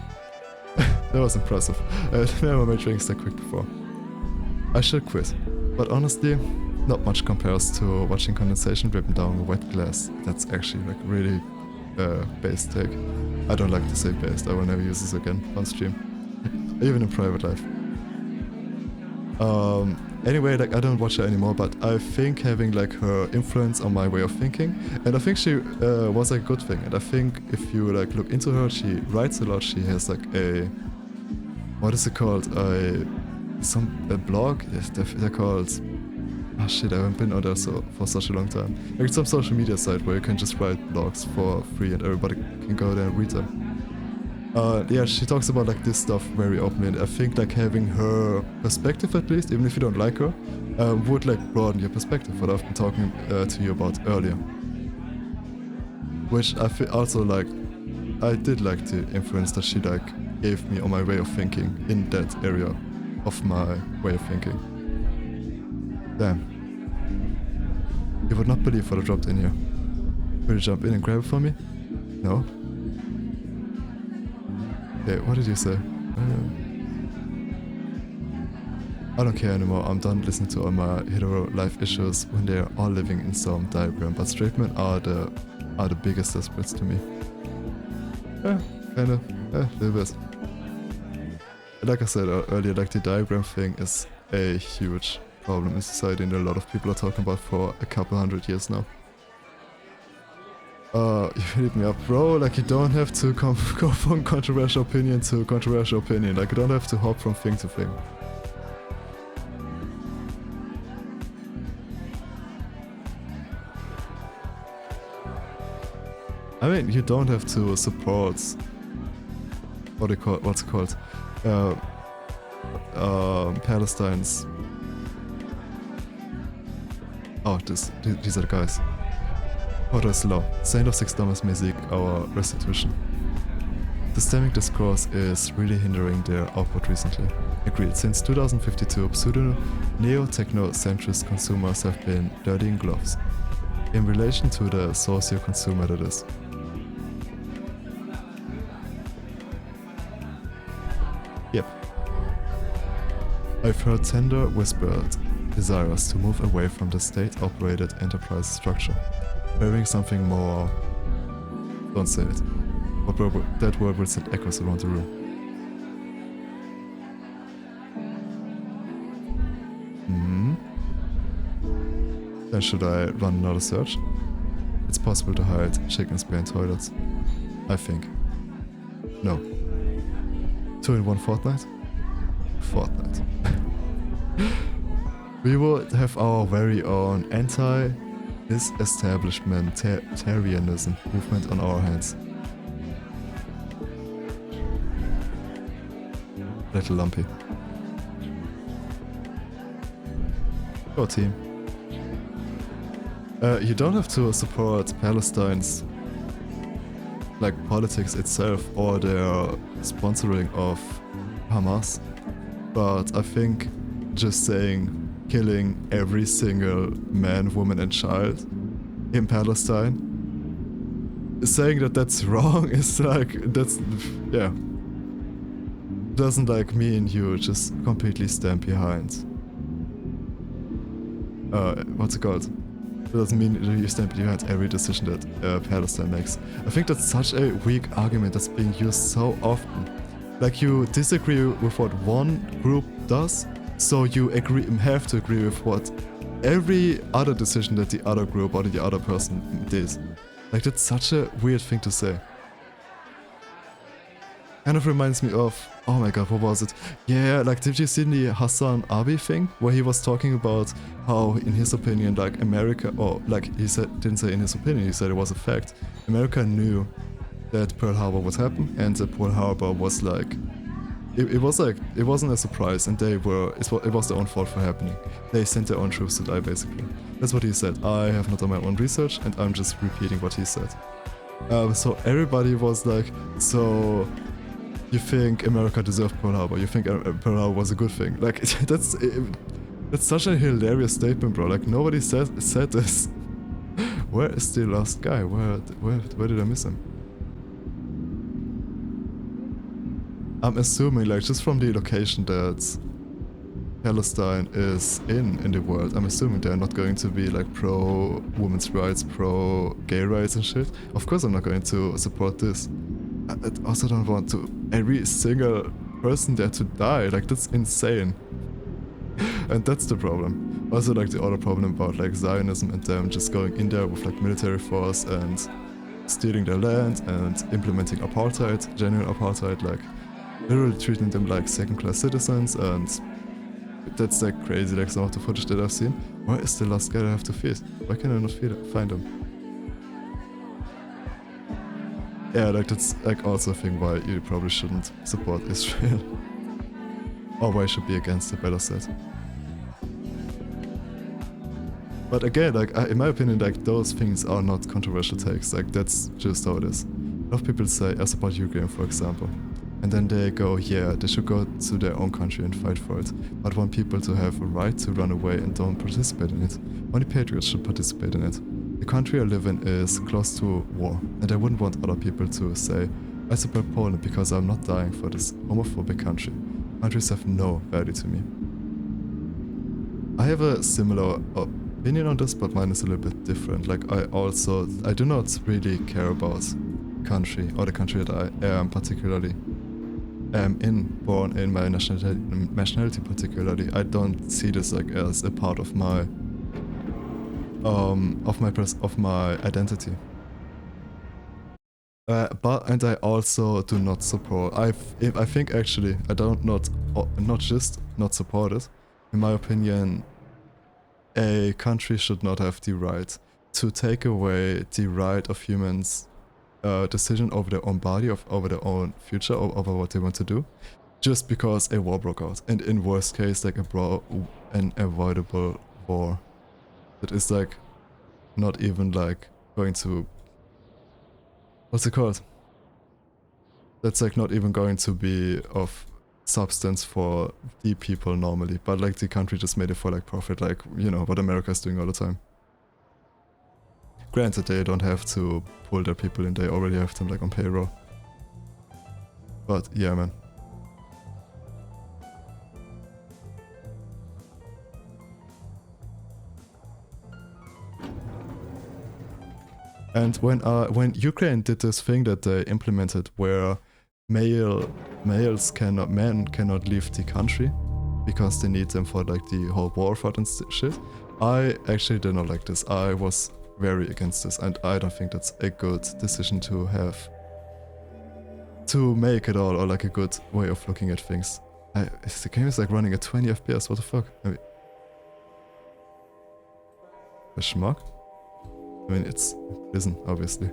That was impressive. Never made drinks that quick before. I should quit, but honestly, not much compares to watching condensation dripping down a wet glass. That's actually like really based take. I don't like to say based, I will never use this again on stream. Even in private life. Anyway, like I don't watch her anymore, but I think having like her influence on my way of thinking, and I think she was a good thing. And I think if you like look into her, she writes a lot. She has like a, what is it called? A blog? Yes, they're called. Oh shit, I haven't been on there for such a long time. Like some social media site where you can just write blogs for free and everybody can go there and read them. Yeah, she talks about like this stuff very openly, and I think like having her perspective at least, even if you don't like her, would like broaden your perspective, what I've been talking to you about earlier. Which I feel also like, I did like the influence that she like gave me on my way of thinking in that area of my way of thinking. Damn. You would not believe what I dropped in here. Will you jump in and grab it for me? No? Okay, what did you say? I don't care anymore, I'm done listening to all my hetero life issues when they're all living in some diagram, but straight men are the biggest desperates to me. Yeah, kinda, a little bit. Like I said earlier, like the diagram thing is a huge problem in society, and a lot of people are talking about for a couple 100 years now. You hit me up, bro, like you don't have to go from controversial opinion to controversial opinion, like you don't have to hop from thing to thing. I mean, you don't have to support what's it called? Palestine's. Oh, these are the guys. Horus Law, Saint of Six Dollars Music, our restitution. The stemming discourse is really hindering their output recently. Agreed, since 2052, pseudo neo-techno-centrist consumers have been dirtying gloves. In relation to the socio-consumer that is. Yep. I've heard tender whispered desires to move away from the state-operated enterprise structure, wearing something more... Don't say it. That word will send echoes around the room. Then should I run another search? It's possible to hide chickens behind toilets. I think. No. 2-in-1 Fortnite? Fortnite. We would have our very own anti-disestablishmentarianism movement on our hands. Little lumpy. Go team. You don't have to support Palestine's like politics itself or their sponsoring of Hamas, but I think just saying killing every single man, woman and child in Palestine, saying that that's wrong is like, that's, yeah, doesn't like mean you just completely stand behind what's it called? It doesn't mean you stand behind every decision that Palestine makes. I think that's such a weak argument that's being used so often. Like, you disagree with what one group does, so you have to agree with what every other decision that the other group or the other person did. Like, that's such a weird thing to say. Kind of reminds me of, oh my god, what was it? Yeah, like, did you see the Hassan Abi thing? Where he was talking about how, in his opinion, like, America, or like, he didn't say in his opinion, he said it was a fact. America knew that Pearl Harbor would happen, and that Pearl Harbor was like, it wasn't a surprise, and it was their own fault for happening. They sent their own troops to die, basically. That's what he said. I have not done my own research, and I'm just repeating what he said. So everybody was like, so... You think America deserved Pearl Harbor? You think Pearl Harbor was a good thing? Like, that's such a hilarious statement, bro. Like, nobody said this. Where is the last guy? Where did I miss him? I'm assuming, like, just from the location that Palestine is in the world, I'm assuming they're not going to be like pro women's rights, pro gay rights and shit. Of course I'm not going to support this. I also don't want every single person there to die. Like, that's insane. And that's the problem. Also, like, the other problem about like Zionism and them just going in there with like military force and stealing their land and implementing apartheid, genuine apartheid, like literally treating them like second-class citizens, and that's like crazy. Like, some of the footage that I've seen. Where is the last guy I have to feed? Why can I not find him? Yeah, like, that's like also a thing why you probably shouldn't support Israel. Or why you should be against it, better said. But again, like, in my opinion, like, those things are not controversial takes. Like, that's just how it is. A lot of people say, I support Ukraine, for example. And then they go, yeah, they should go to their own country and fight for it. But want people to have a right to run away and don't participate in it. Only patriots should participate in it. The country I live in is close to war, and I wouldn't want other people to say, I support Poland because I'm not dying for this homophobic country. Countries have no value to me. I have a similar opinion on this, but mine is a little bit different. Like, I do not really care about country, or the country that I am particularly born in, my nationality particularly. I don't see this like as a part of my identity. And I also do not support. I think actually I don't not just not support it. In my opinion, a country should not have the right to take away the right of humans decision over their own body, over their own future, or over what they want to do, just because a war broke out. And in worst case, like an avoidable war that is like not even like going to, what's it called? That's like not even going to be of substance for the people normally, but like the country just made it for like profit, like, you know, what America's doing all the time. Granted, they don't have to pull their people in, they already have them like on payroll. But yeah, man. And when Ukraine did this thing that they implemented where men cannot leave the country because they need them for like the whole war effort and shit, I actually did not like this. I was very against this, and I don't think that's a good decision to have, to make at all, or like a good way of looking at things. The game is like running at 20 FPS, what the fuck? A schmuck? I mean, it's prison, obviously.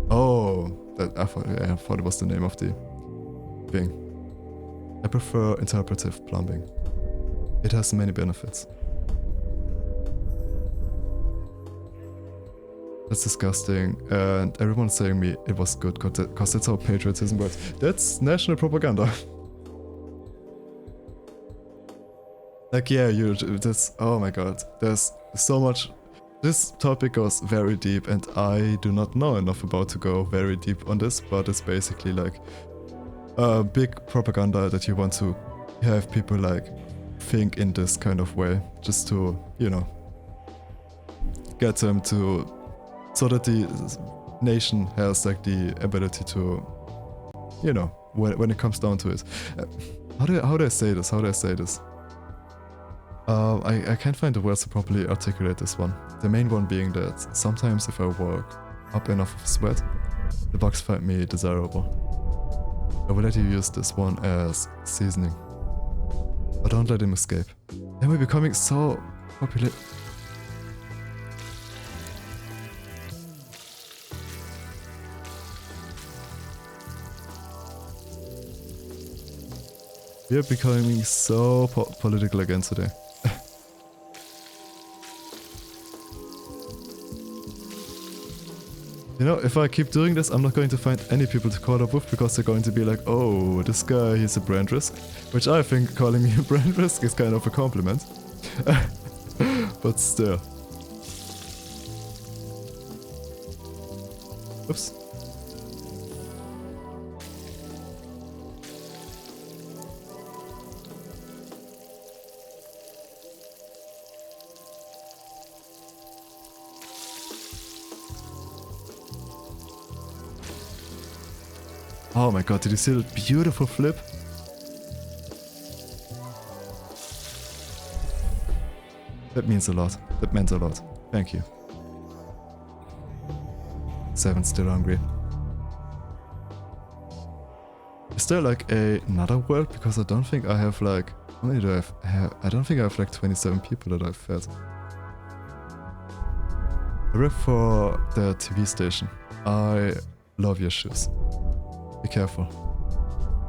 Oh, I thought it was the name of the thing. I prefer interpretive plumbing. It has many benefits. That's disgusting, and everyone's saying me it was good, because that's how patriotism works. That's national propaganda. Like, yeah, that's, oh my god, there's so much. This topic goes very deep, and I do not know enough about to go very deep on this, but it's basically like a big propaganda that you want to have people like think in this kind of way, just to, you know, get them to, so that the nation has like the ability to, you know, when it comes down to it. How do I say this? I can't find the words to properly articulate this one. The main one being that sometimes if I work up enough of sweat, the bugs find me desirable. I will let you use this one as seasoning. But don't let him escape. Then we're becoming so popular. We're becoming so political again today. You know, if I keep doing this, I'm not going to find any people to call up with, because they're going to be like, oh, this guy, he's a brand risk. Which I think calling me a brand risk is kind of a compliment. But still. Oops. Oh my god, did you see that beautiful flip? That means a lot. That meant a lot. Thank you. 7's still hungry. Is there like another world? Because I don't think I have like... How many do I have? I don't think I have like 27 people that I've fed. I work for the TV station. I love your shoes. Be careful.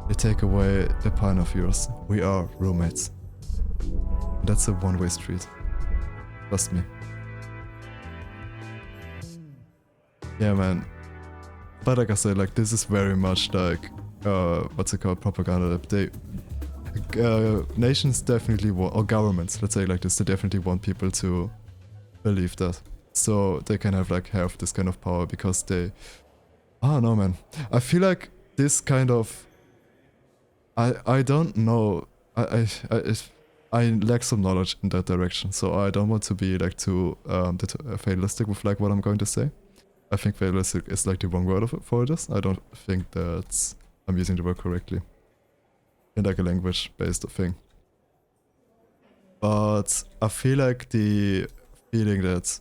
They take away the pine of yours. We are roommates. That's a one-way street. Trust me. Yeah, man. But like I said, like this is very much like what's it called, propaganda. They nations definitely want, or governments, let's say like this, they definitely want people to believe that, so they can have this kind of power, because they, I don't know, man. I feel like this kind of, I don't know, I lack some knowledge in that direction, so I don't want to be like too fatalistic with like what I'm going to say. I think fatalistic is like the wrong word for this. I don't think that I'm using the word correctly in like a language-based thing. But I feel like the feeling that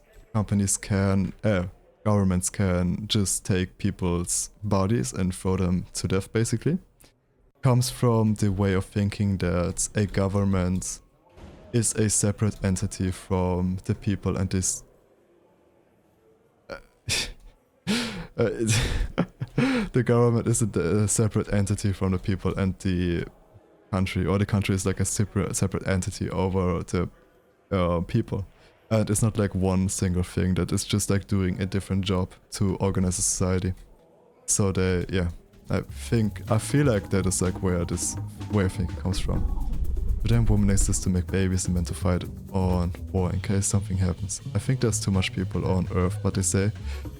governments can just take people's bodies and throw them to death, basically, comes from the way of thinking that a government is a separate entity from the people, and this The government is a separate entity from the people, and the country, or the country is like a separate entity over the people. And it's not like one single thing that is just like doing a different job to organize a society. So they, yeah, I feel like that is like where this way of thinking comes from. For them, women exist to make babies and men to fight on war in case something happens. I think there's too much people on Earth, but they say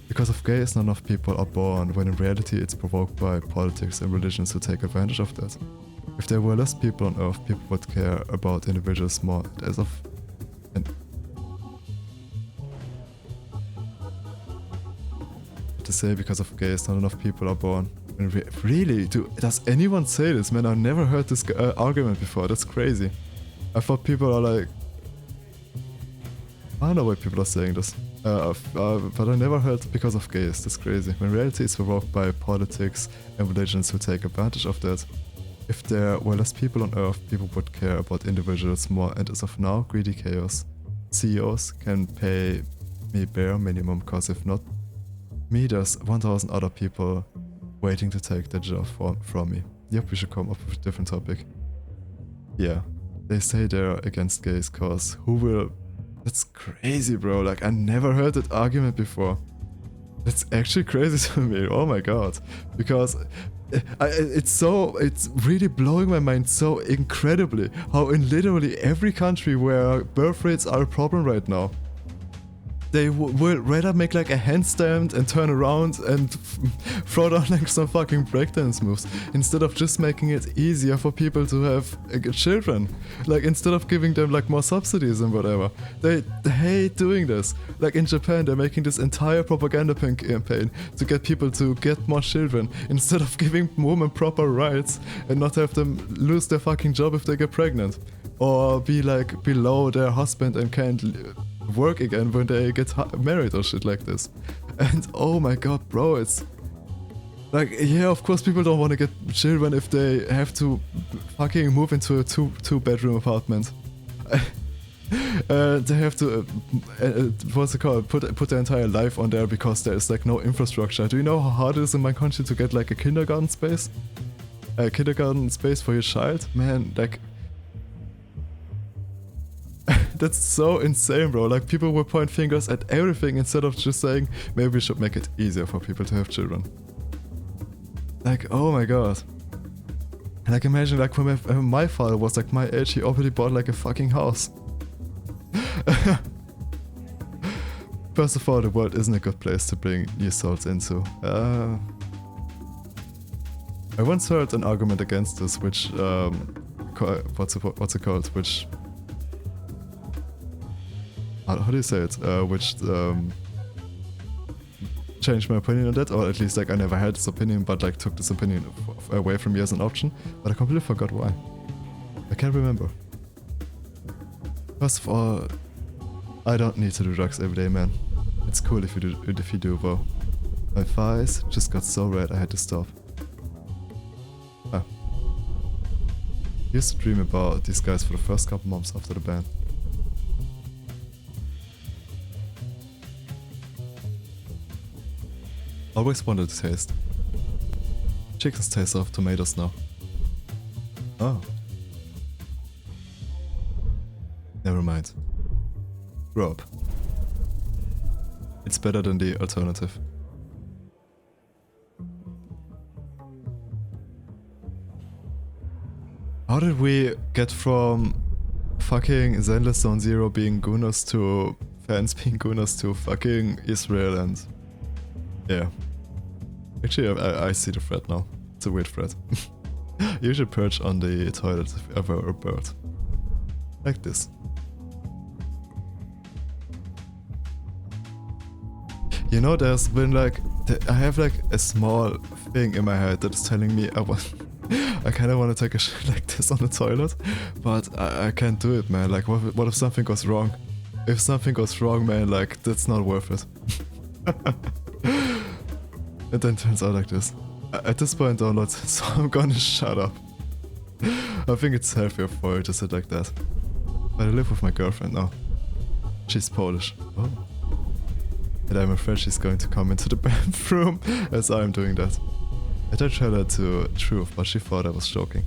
because of gays, not enough people are born, when in reality it's provoked by politics and religions to take advantage of that. If there were less people on Earth, people would care about individuals more. As of to say because of gays, not enough people are born. Really? Does anyone say this? Man, I've never heard this argument before. That's crazy. I thought people are like... I don't know why people are saying this. But I never heard because of gays. That's crazy. When reality is provoked by politics and religions who take advantage of that. If there were less people on Earth, people would care about individuals more, and as of now, greedy chaos. CEOs can pay me bare minimum, cause if not me, there's 1,000 other people waiting to take the job from me. Yep, we should come up with a different topic. Yeah, they say they're against gays, cause who will... That's crazy, bro. Like, I never heard that argument before. That's actually crazy to me. Oh my god. Because it's really blowing my mind so incredibly how in literally every country where birth rates are a problem right now, they will rather make like a handstand and turn around and throw down like some fucking breakdance moves instead of just making it easier for people to have children. Like, instead of giving them like more subsidies and whatever. They hate doing this. Like in Japan, they're making this entire propaganda campaign to get people to get more children instead of giving women proper rights and not have them lose their fucking job if they get pregnant. Or be like below their husband and can't work again when they get married or shit like this. And oh my god, bro, it's like, yeah, of course people don't want to get children if they have to fucking move into a two-bedroom apartment. They have to what's it called, put their entire life on there because there's like no infrastructure. Do you know how hard it is in my country to get like a kindergarten space for your child? Man, like, that's so insane, bro. Like, people will point fingers at everything instead of just saying, maybe we should make it easier for people to have children. Like, oh my god. Like, imagine, like, when my father was like my age, he already bought like a fucking house. First of all, the world isn't a good place to bring new souls into. I once heard an argument against this, which, what's it called, which... How do you say it? Which changed my opinion on that, or at least like I never had this opinion, but like took this opinion away from me as an option, but I completely forgot why. I can't remember. First of all, I don't need to do drugs every day, man. It's cool if you do though. My thighs just got so red I had to stop. I used to dream about these guys for the first couple months after the ban. Always wanted to taste. Chickens taste of tomatoes now. Oh. Never mind. Grow up. It's better than the alternative. How did we get from fucking Zenless Zone Zero being Gunners to fans being Gunners to fucking Israel and... Yeah. Actually, I see the thread now. It's a weird thread. You should perch on the toilet if you ever a bird. Like this. You know, there's been like... I have like a small thing in my head that is telling me I kind of want to take a shit like this on the toilet, but I can't do it, man. Like, what if something goes wrong? If something goes wrong, man, like, that's not worth it. It then turns out like this. At this point, downloads it, so I'm gonna shut up. I think it's healthier for you to sit like that. But I live with my girlfriend now. She's Polish. Oh. And I'm afraid she's going to come into the bathroom as I'm doing that. I did tell her to truth, but she thought I was joking.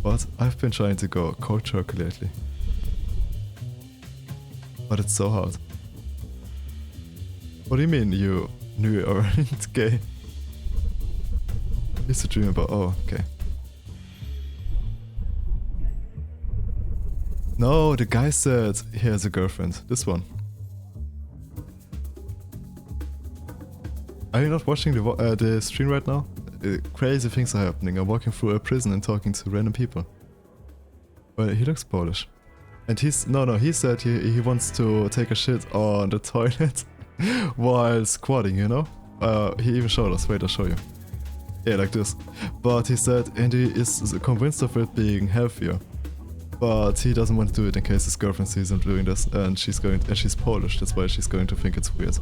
But I've been trying to go cold turkey lately. But it's so hard. What do you mean you knew you weren't gay? I used to dream about, oh, okay. No, the guy said he has a girlfriend. This one. Are you not watching the stream right now? Crazy things are happening. I'm walking through a prison and talking to random people. Well, he looks Polish. And he said he wants to take a shit on the toilet while squatting, you know? He even showed us. Wait, I'll show you. Yeah, like this. But he said, and he is convinced of it being healthier. But he doesn't want to do it in case his girlfriend sees him doing this, and she's Polish. That's why she's going to think it's weird.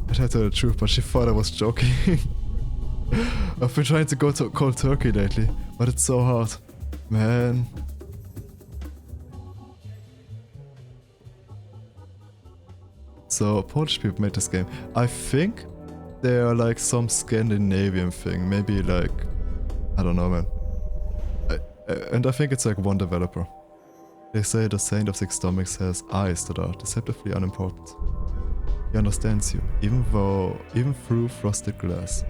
I tried to tell the truth, but she thought I was joking. I've been trying to go to cold turkey lately, but it's so hard. Man. So, Polish people made this game. I think they are like some Scandinavian thing. Maybe like, I don't know, man. And I think it's like one developer. They say the Saint of Six Stomachs has eyes that are deceptively unimportant. He understands you, even through frosted glass.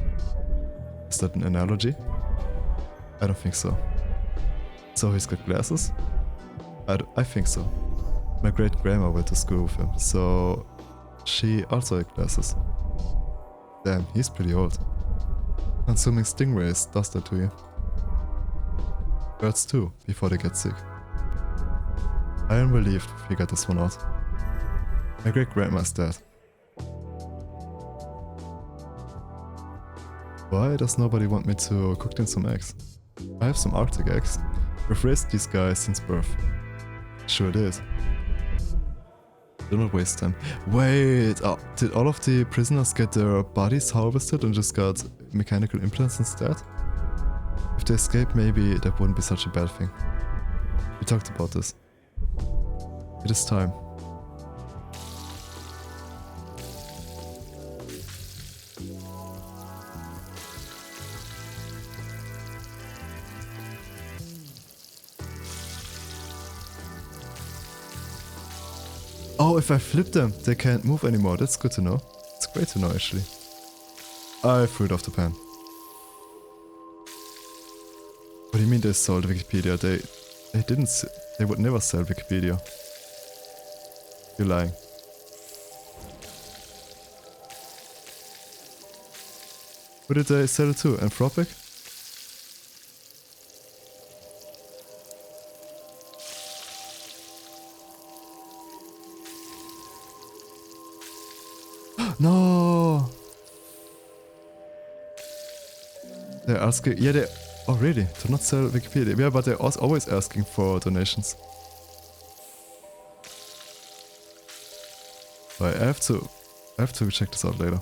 Is that an analogy? I don't think so. So he's got glasses? I think so. My great grandma went to school with him, so she also had glasses. Damn, he's pretty old. Consuming stingrays does that to you. Birds too, before they get sick. I am relieved we figured this one out. My great grandma's dead. Why does nobody want me to cook them some eggs? I have some Arctic eggs. We've raised these guys since birth. Sure did. Do not waste time. Wait, did all of the prisoners get their bodies harvested and just got mechanical implants instead? If they escape, maybe that wouldn't be such a bad thing. We talked about this. It is time. Oh, if I flip them, they can't move anymore. That's good to know. It's great to know, actually. I threw it off the pan. What do you mean they sold Wikipedia? They didn't. They would never sell Wikipedia. You're lying. Who did they sell it to? Anthropic? No! They're asking. Yeah, they. Oh, really? To not sell Wikipedia? Yeah, but they're always asking for donations. Right, I have to check this out later.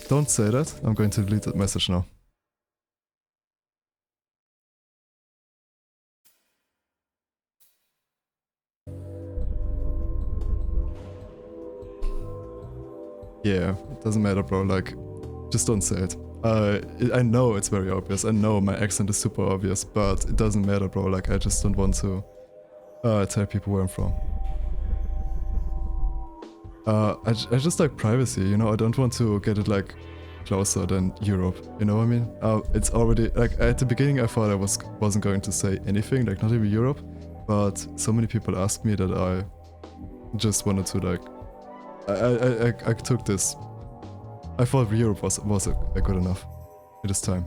Don't say that. I'm going to delete that message now. Yeah, it doesn't matter, bro. Like, just don't say it. I know it's very obvious. I know my accent is super obvious, but it doesn't matter, bro. Like, I just don't want to tell people where I'm from. I just like privacy, you know. I don't want to get it like closer than Europe, you know what I mean? It's already like at the beginning I thought I wasn't going to say anything, like not even Europe, but so many people asked me that I just wanted to like I took this. I thought Europe was good enough at this time.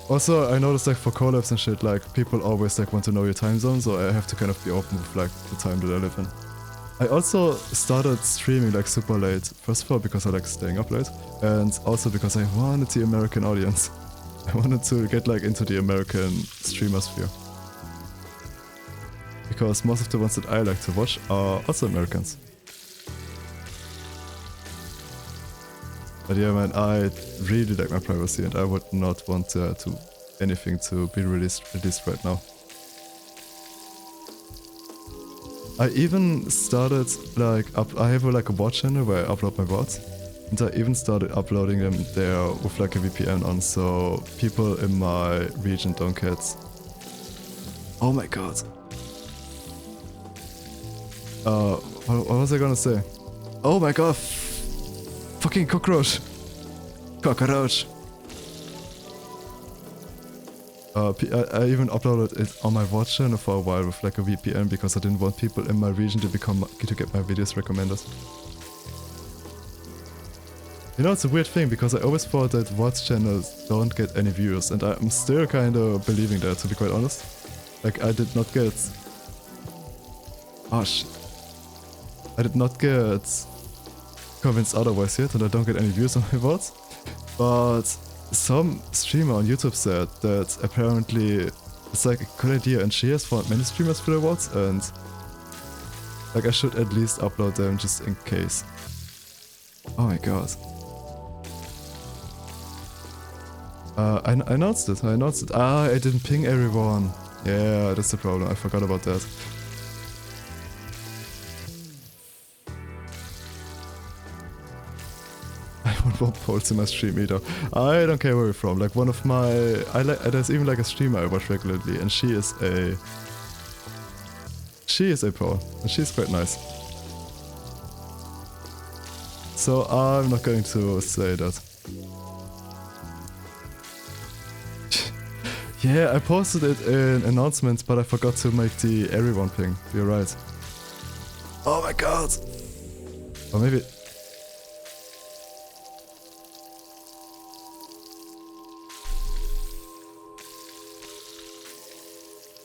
Also, I noticed like for collabs and shit, like people always like want to know your time zone, so I have to kind of be open with like the time that I live in. I also started streaming like super late, first of all because I like staying up late, and also because I wanted the American audience. I wanted to get like into the American streamosphere. Because most of the ones that I like to watch are also Americans. But yeah, man, I really like my privacy, and I would not want to anything to be released right now. I even started like I have like a watch channel where I upload my VODs, and I even started uploading them there with like a VPN on, so people in my region don't get. Oh my god. What was I gonna say? Oh my god. Fucking cockroach. Cockroach. I even uploaded it on my watch channel for a while with like a VPN because I didn't want people in my region to get my videos recommended. You know, it's a weird thing because I always thought that watch channels don't get any views, and I'm still kind of believing that, to be quite honest. Like, I did not get... Oh shit. I did not get convinced otherwise yet, and I don't get any views on my VODs. But some streamer on YouTube said that apparently it's like a good idea, and she has found many streamers for their VODs, and like I should at least upload them just in case. Oh my god. I announced it. Ah, I didn't ping everyone. Yeah, that's the problem. I forgot about that. I won't post in my stream either. I don't care where you're from. Like one of my... there's even like a streamer I watch regularly, and she is a pro, and she's quite nice. So I'm not going to say that. Yeah, I posted it in announcements, but I forgot to make the everyone ping. You're right. Oh my god! Or maybe...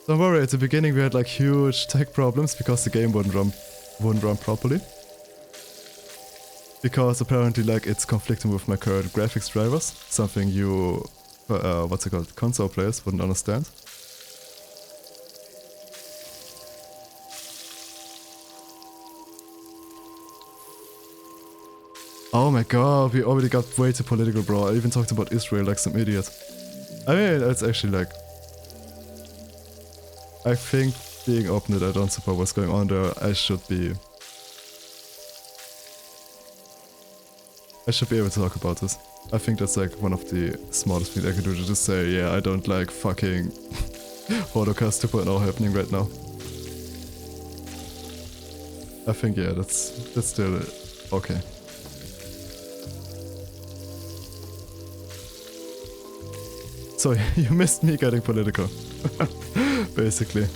Don't worry, at the beginning we had like huge tech problems because the game wouldn't run properly. Because apparently like it's conflicting with my current graphics drivers, something you... what's it called? Console players wouldn't understand. Oh my god, we already got way too political, bro. I even talked about Israel like some idiot. I mean, it's actually like... I think being open that I don't support what's going on there, I should be able to talk about this. I think that's like one of the smartest things I can do, to just say, yeah, I don't like fucking Holocaust 2.0 happening right now. I think, yeah, that's still okay. So you missed me getting political, basically.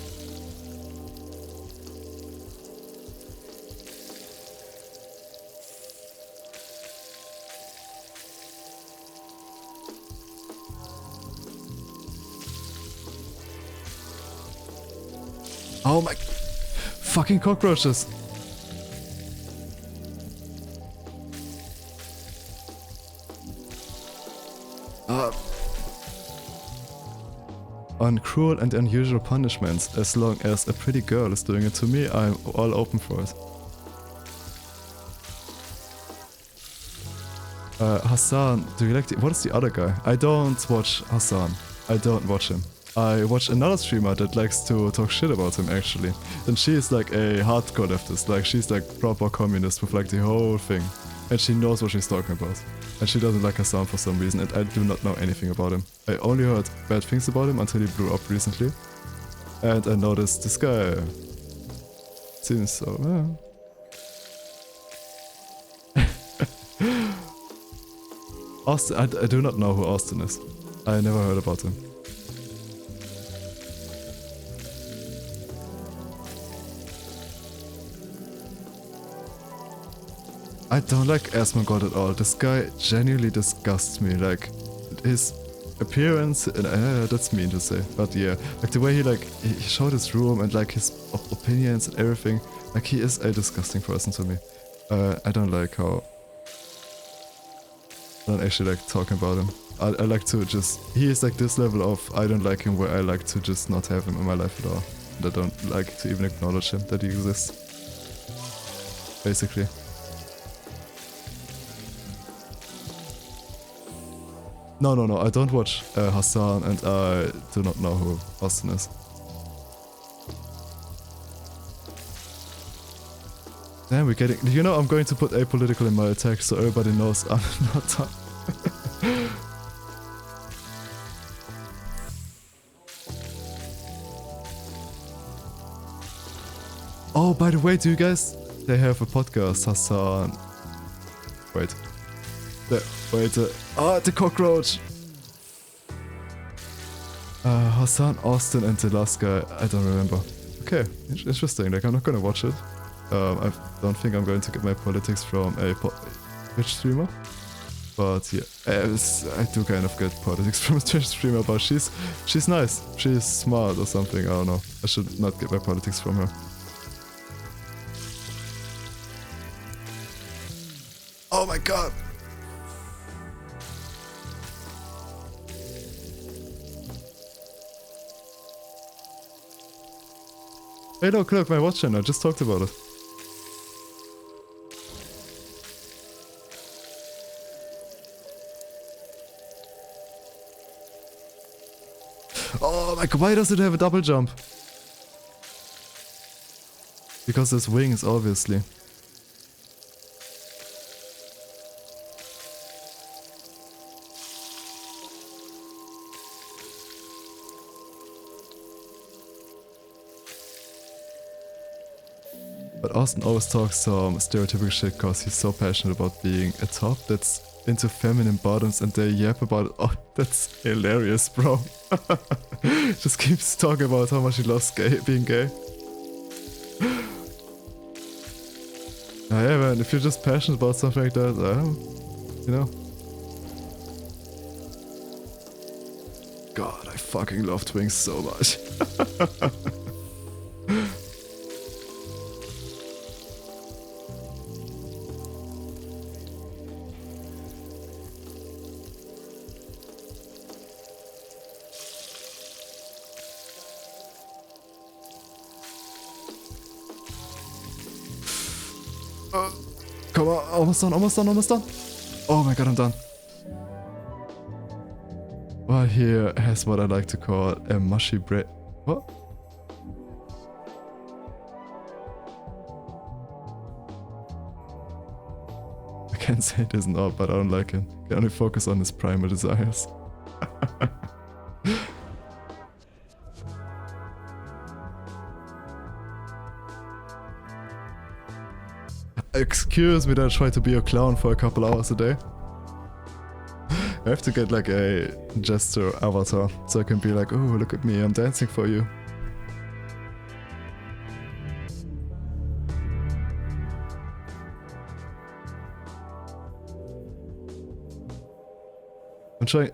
Oh my... fucking cockroaches! On cruel and unusual punishments, as long as a pretty girl is doing it to me, I'm all open for it. Hassan, do you like the... what is the other guy? I don't watch Hassan. I don't watch him. I watch another streamer that likes to talk shit about him, actually. And she is like a hardcore leftist, like she's like proper communist with like the whole thing. And she knows what she's talking about. And she doesn't like Hassan for some reason, and I do not know anything about him. I only heard bad things about him until he blew up recently. And I noticed this guy seems so... Austin, I do not know who Austin is. I never heard about him. I don't like Asmongold at all. This guy genuinely disgusts me. Like, his appearance, and that's mean to say, but yeah, like the way he showed his room and like his opinions and everything. Like, he is a disgusting person to me. I don't like how... I don't actually like talking about him. I like to just... He is like this level of I don't like him, where I like to just not have him in my life at all. And I don't like to even acknowledge him, that he exists. No, I don't watch Hassan, and I do not know who Austin is. Damn, we're getting... You know, I'm going to put apolitical in my text so everybody knows I'm not done. Oh, by the way, do you guys... They have a podcast, Hassan... Wait. The cockroach! Hassan, Austin, and the last guy, I don't remember. Okay, interesting, like I'm not gonna watch it. I don't think I'm going to get my politics from a Twitch streamer. But yeah, I do kind of get politics from a Twitch streamer, but she's nice. She's smart or something, I don't know. I should not get my politics from her. Oh my god! Hey look, my watch channel, I just talked about it. Oh my god, why does it have a double jump? Because there's wings, obviously. But Austin always talks some stereotypical shit because he's so passionate about being a top that's into feminine bottoms and they yap about it. Oh, that's hilarious, bro. Just keeps talking about how much he loves being gay. Yeah, man, if you're just passionate about something like that, you know. God, I fucking love twins so much. Come on, almost done. Oh my god, I'm done. Well, here has what I like to call a mushy bread. What? I can't say it isn't odd, but I don't like him. Can only focus on his primal desires. Excuse me that I try to be a clown for a couple hours a day. I have to get like a jester avatar so I can be like, oh, look at me, I'm dancing for you. I'm trying...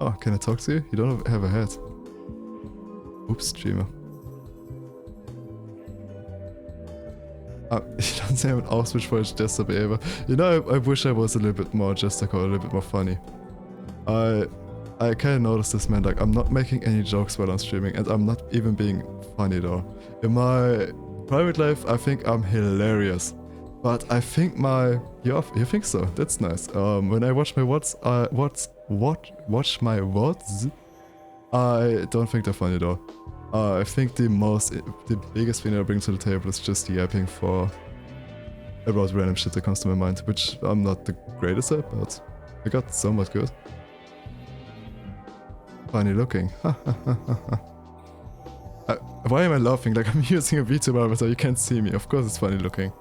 Oh, can I talk to you? You don't have a head. Oops, streamer. He doesn't have an Auswitch for his jester behavior. You know, I wish I was a little bit more jester-core, a little bit more funny. I kinda noticed this, man, like I'm not making any jokes while I'm streaming and I'm not even being funny though. In my private life, I think I'm hilarious. But I think you think so? That's nice. When I watch my watch my VODs, I don't think they're funny though. I think the biggest thing I bring to the table is just yapping about random shit that comes to my mind, which I'm not the greatest at, but I got somewhat good. Funny looking. Why am I laughing? Like I'm using a VTuber so you can't see me. Of course it's funny looking.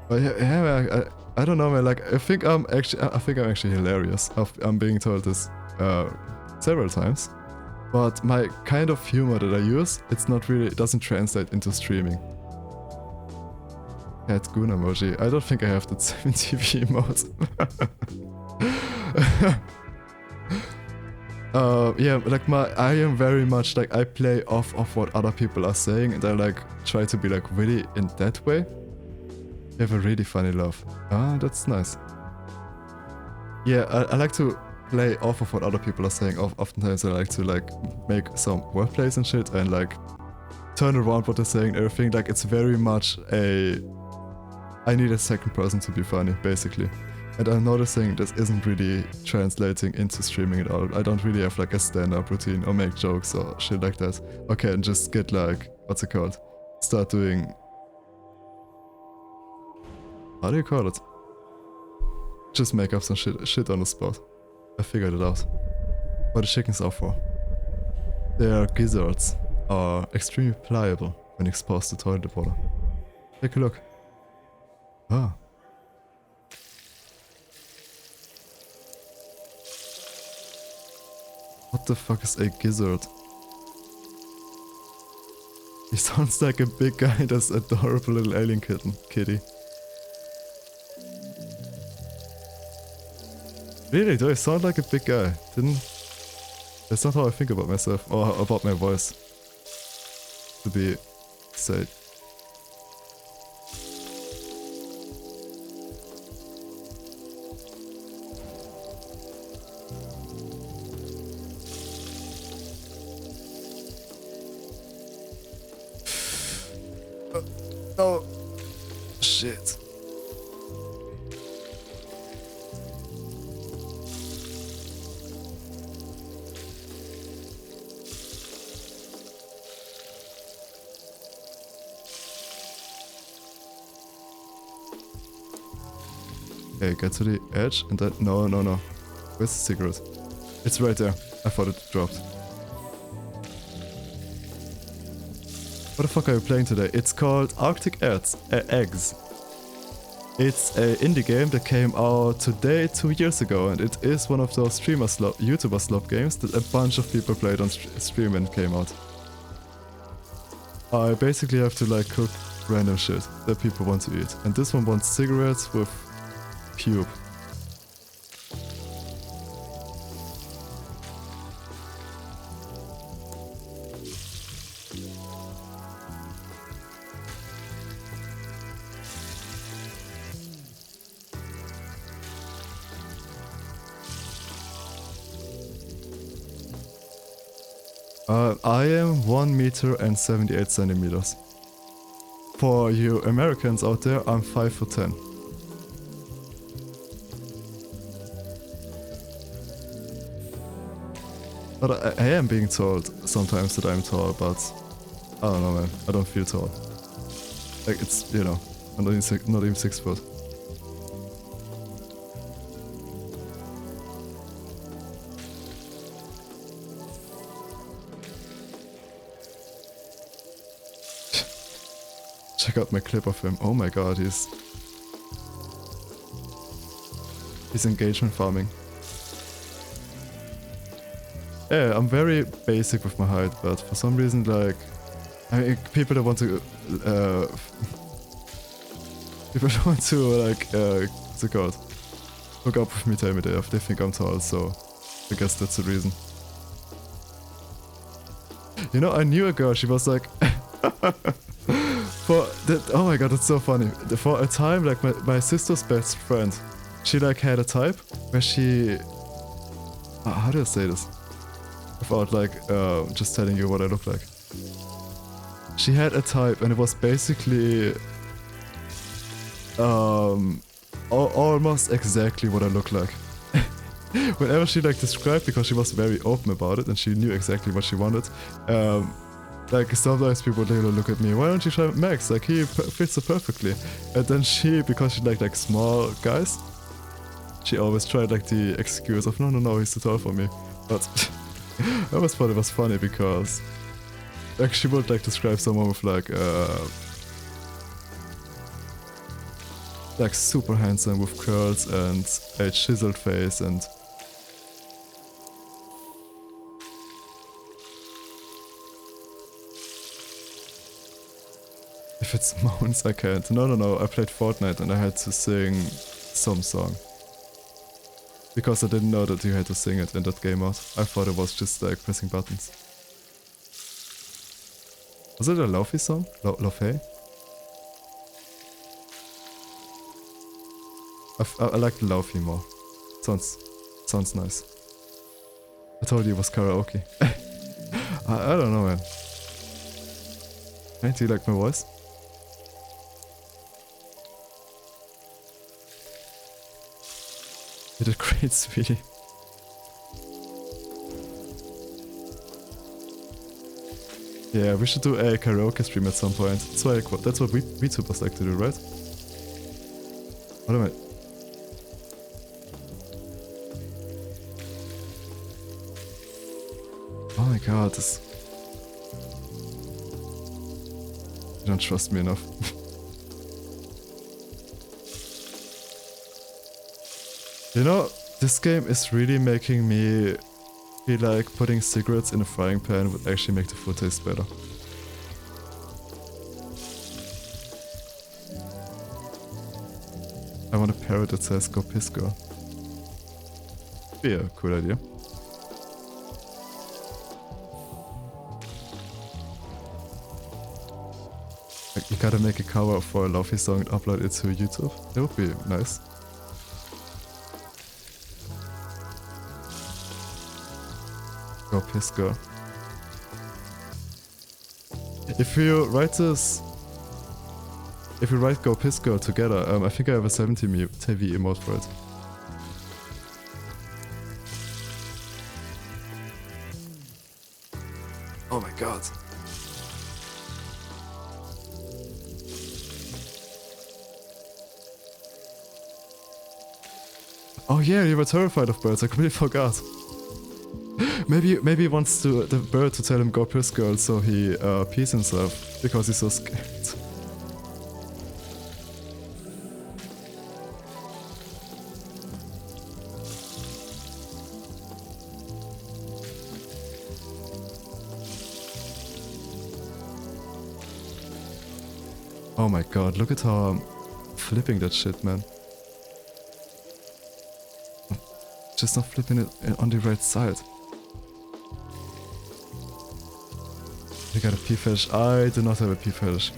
But yeah, I don't know, man. Like I think I'm actually hilarious. I'm being told this several times. But my kind of humor that I use, it doesn't translate into streaming. Cat goon emoji. I don't think I have that 7TV emote. Yeah, like I am very much like I play off of what other people are saying and I like try to be like really in that way. You have a really funny laugh. Ah, that's nice. Yeah, I like to play off of what other people are saying. Oftentimes I like to like make some wordplays and shit and like turn around what they're saying and everything. Like it's very much a I need a second person to be funny, basically. And I'm noticing this isn't really translating into streaming at all. I don't really have like a stand-up routine or make jokes or shit like that. Okay, and just get like, what's it called? Start doing... How do you call it? Just make up some shit on the spot. I figured it out. What the chickens are for. Their gizzards are extremely pliable when exposed to toilet water. Take a look. Ah. What the fuck is a gizzard? He sounds like a big guy that's adorable little alien kitty. Really, do I sound like a big guy? That's not how I think about myself, or about my voice. To be said. Oh, shit. Okay, get to the edge and then... No. Where's the cigarette? It's right there. I thought it dropped. What the fuck are you playing today? It's called Arctic Eggs. It's an indie game that came out today 2 years ago, and it is one of those YouTuber slop games that a bunch of people played on stream when it came out. I basically have to like cook random shit that people want to eat, and this one wants cigarettes with pube. I am 1 meter and 78 centimeters. For you Americans out there, I'm 5'10". But I am being told sometimes that I'm tall, but I don't know, man. I don't feel tall. Like, it's, you know, I'm not even 6 foot. Check out my clip of him. Oh my god, he's engagement farming. Yeah, I'm very basic with my height, but for some reason, like, I mean, people that want to, like, what's it called? Hook up with me, tell me they think I'm tall, so I guess that's the reason. You know, I knew a girl, she was like, oh my god, it's so funny. For a time, like, my sister's best friend, she, like, had a type where she, how do I say this? Without, like, just telling you what I look like. She had a type, and it was basically almost exactly what I look like. Whenever she, like, described, because she was very open about it and she knew exactly what she wanted, like, sometimes people would look at me, why don't you try Max, like, he fits so perfectly. And then she, because she liked, like, small guys, she always tried, like, the excuse of no, he's too tall for me. But I always thought it was funny because, like, she would, like, describe someone with, like super handsome with curls and a chiseled face and... If it's mounts, I can't. No, I played Fortnite and I had to sing some song. Because I didn't know that you had to sing it in that game out. I thought it was just like pressing buttons. Was it a Laufey song? Laufey? I like the Laufey more. Sounds nice. I told you it was karaoke. I don't know, man. Hey, do you like my voice? You did great, sweetie. Yeah, we should do a karaoke stream at some point. That's what VTubers like to do, right? What am I? Oh my god, this... You don't trust me enough. You know, this game is really making me feel like putting cigarettes in a frying pan would actually make the food taste better. I want a parrot that says go piss girl. Be a cool idea. Like, you gotta make a cover for a Lofi song and upload it to YouTube. That would be nice. Go piss girl. If you write this... If we write Go Piss Girl together, I think I have a 70 TV emote for it. Oh my god. Oh yeah, you were terrified of birds, I completely forgot. Maybe he wants the bird to tell him Go Piss Girl so he pees himself, because he's so scared. Oh my god, look at how I'm flipping that shit, man. Just not flipping it on the right side. You got a pea fetish? I do not have a pea fetish.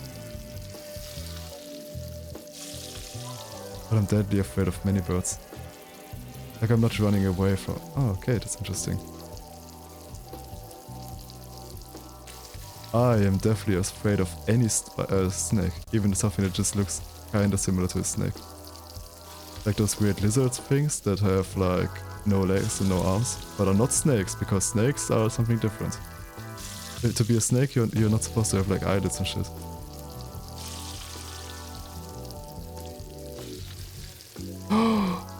But I'm deadly afraid of many birds. Like I'm not running away from... Oh, okay, that's interesting. I am definitely afraid of any snake, even something that just looks kinda similar to a snake. Like those weird lizard things that have like no legs and no arms, but are not snakes, because snakes are something different. To be a snake, you're not supposed to have like eyelids and shit.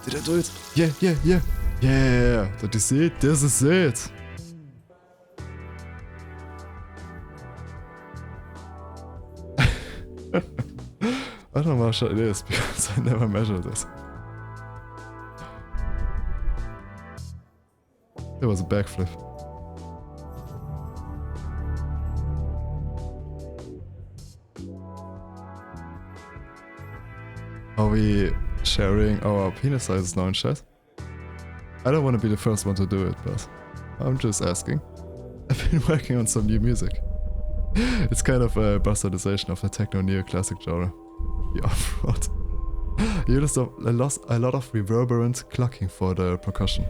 Did I do it? Yeah, yeah, yeah. Yeah, did you see it? This is it. I don't know how much it is, because I never measured it. It was a backflip. Are we sharing our penis sizes now in chat? I don't want to be the first one to do it, but I'm just asking. I've been working on some new music. It's kind of a bastardization of the techno neoclassic genre. The off-road. You lost a lot of reverberant clucking for the percussion.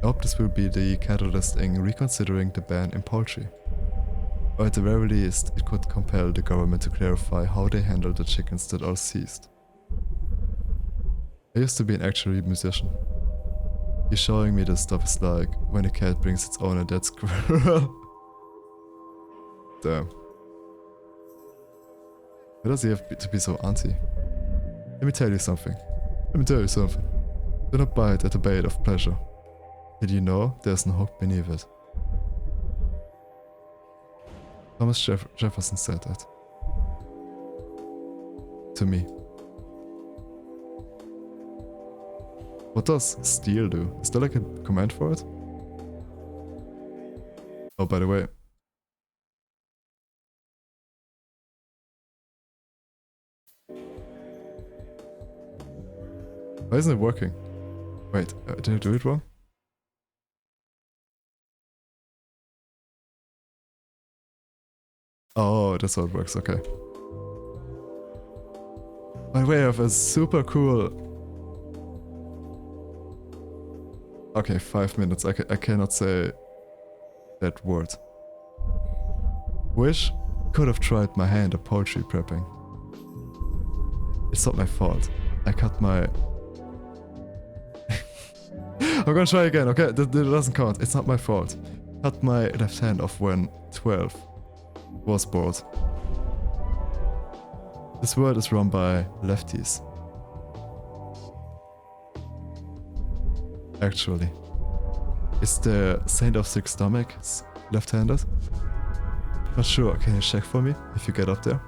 I hope this will be the catalyst in reconsidering the ban in poultry. Or at the very least, it could compel the government to clarify how they handle the chickens that are seized. I used to be an actual musician. You showing me this stuff is like when a cat brings its owner a dead squirrel. Damn. Why does he have to be so anti? Let me tell you something. Do not bite at the bait of pleasure. Did you know there's no hook beneath it? Thomas Jefferson said that. To me. What does steal do? Is there like a command for it? Oh, by the way. Why isn't it working? Wait, did I do it wrong? Oh, that's how it works, okay. By the way, I have a super cool... Okay, 5 minutes, I cannot say that word. Wish could have tried my hand at poultry prepping. It's not my fault. I cut my... I'm gonna try again, okay? That doesn't count. It's not my fault. Cut my left hand off when 12 was bored. This world is run by lefties. Actually. Is the Saint of Six Stomachs left-handed? Not sure. Can you check for me if you get up there?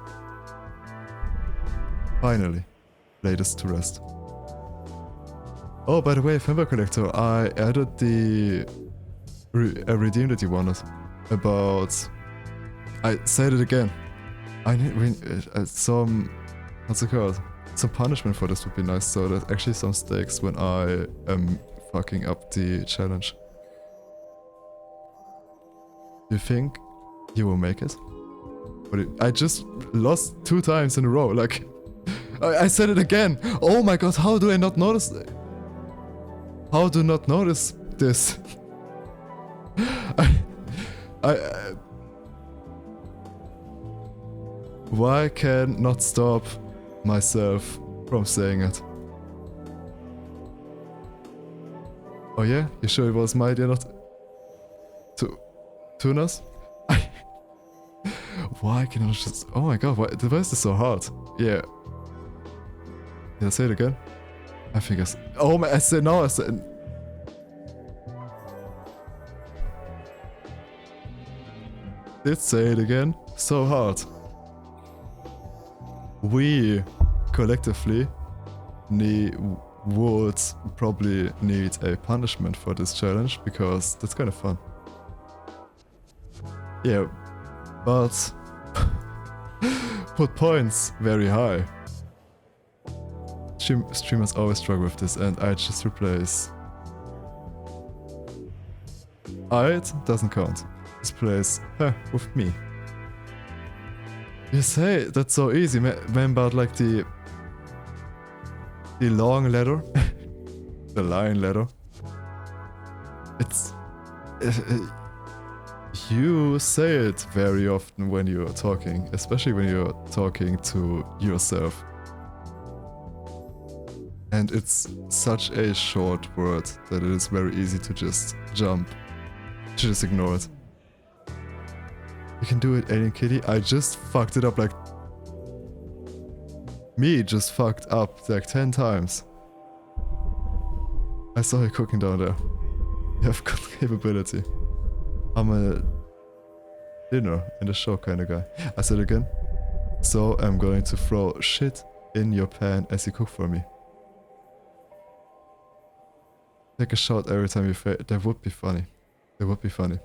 Finally. Lay this to rest. Oh, by the way, Vampire Collector, I added the redeem that you wanted. About... I said it again. I need some... What's it called? Some punishment for this would be nice, so there's actually some stakes when I am fucking up the challenge. Do you think you will make it? I just lost 2 times in a row, like... I said it again! Oh my god, how do I not notice... How do not notice this? Why can not stop myself from saying it? Oh yeah? You sure it was my idea not to tune us? Why can I just... Oh my god, why is this so hard? Yeah. Did I say it again? I think I said... Oh my... I said no, I said... Did say it again? So hard. We collectively would probably need a punishment for this challenge because that's kind of fun. Yeah, but put points very high. Streamers always struggle with this, and I just replace. It doesn't count. This plays with me. You say that's so easy, man, but like the long letter, the line letter. It's you say it very often when you're talking, especially when you're talking to yourself. And it's such a short word that it is very easy to just jump, to just ignore it. You can do it, Alien Kitty. I just fucked it up like... Me just fucked up like 10 times. I saw you cooking down there. You have good capability. I'm a dinner in the show kind of guy. I said it again. So I'm going to throw shit in your pan as you cook for me. Take a shot every time you fail. That would be funny. That would be funny.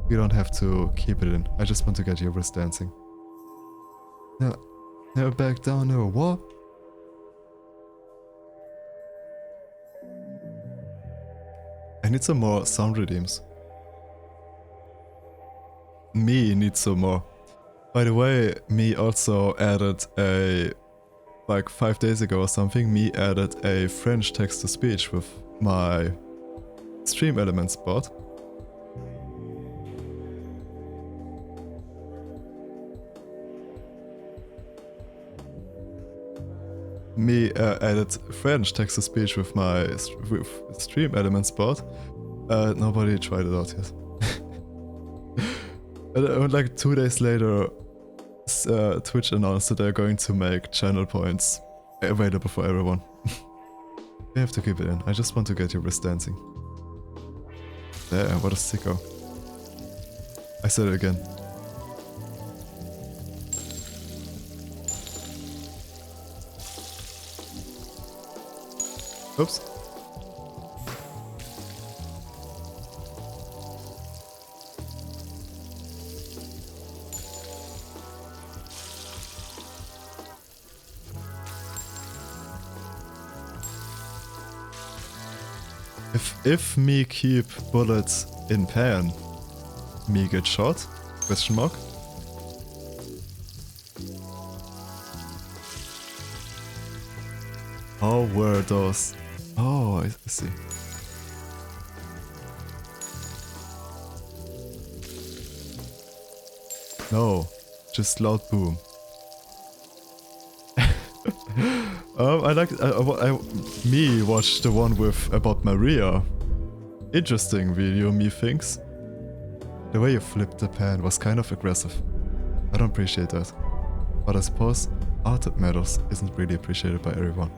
You don't have to keep it in. I just want to get your wrist dancing. No, never back down, no. What? I need some more sound redeems. Me needs some more. By the way, me also added a... Like 5 days ago or something, me added a French text-to-speech with my Stream Elements bot. Me added French text-to-speech with my Stream Elements bot. Nobody tried it out yet. And like 2 days later, Twitch announced that they're going to make channel points available for everyone. You have to keep it in. I just want to get your wrist dancing. There, what a sicko. I said it again. Oops. If me keep bullets in pan, me get shot? Question mark. How were those? Oh, I see. No, just loud boom. Me watched the one with about Maria. Interesting video, me thinks. The way you flipped the pan was kind of aggressive. I don't appreciate that. But I suppose art that matters isn't really appreciated by everyone.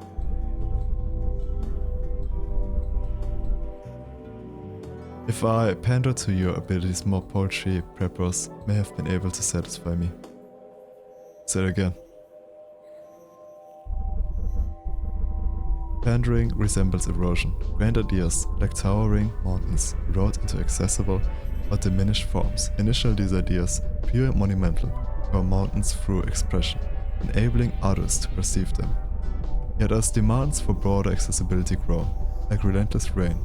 If I pander to your abilities, more poetry preppers may have been able to satisfy me. Say it again. Pandering resembles erosion. Grand ideas, like towering mountains, erode into accessible or diminished forms. Initial these ideas, pure and monumental, grow mountains through expression, enabling others to perceive them. Yet as demands for broader accessibility grow, like relentless rain,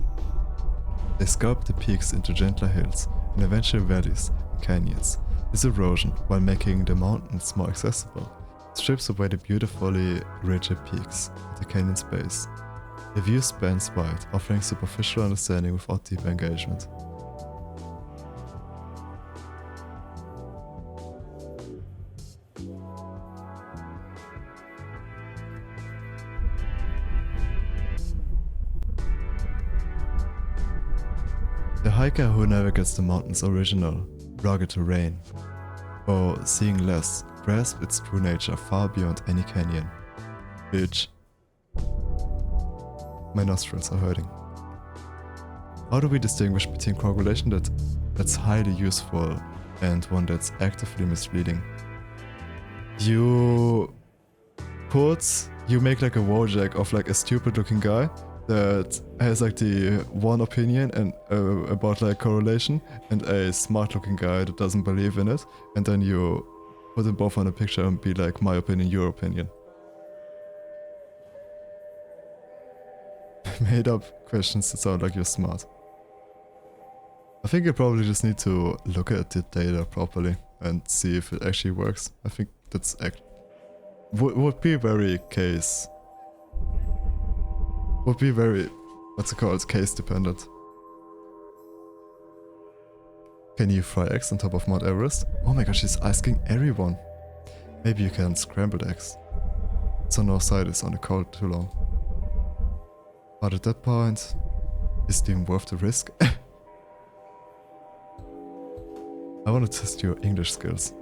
they sculpt the peaks into gentler hills and eventual valleys and canyons. This erosion, while making the mountains more accessible, strips away the beautifully rigid peaks at the canyon's base. The view spans wide, offering superficial understanding without deep engagement. The hiker who navigates the mountain's original, rugged terrain, or seeing less, grasps its true nature far beyond any canyon. Bitch. My nostrils are hurting. How do we distinguish between coagulation that's highly useful and one that's actively misleading? You make like a Wojak of like a stupid looking guy that has like the one opinion and about like correlation, and a smart looking guy that doesn't believe in it, and then you put them both on a picture and be like, my opinion, your opinion. Made up questions that sound like you're smart. I think you probably just need to look at the data properly and see if it actually works. I think that's would be very case dependent. Can you fry eggs on top of Mount Everest? Oh my gosh, she's asking everyone. Maybe you can scrambled eggs, so no side is on the cold too long. But at that point, is it even worth the risk? I want to test your English skills.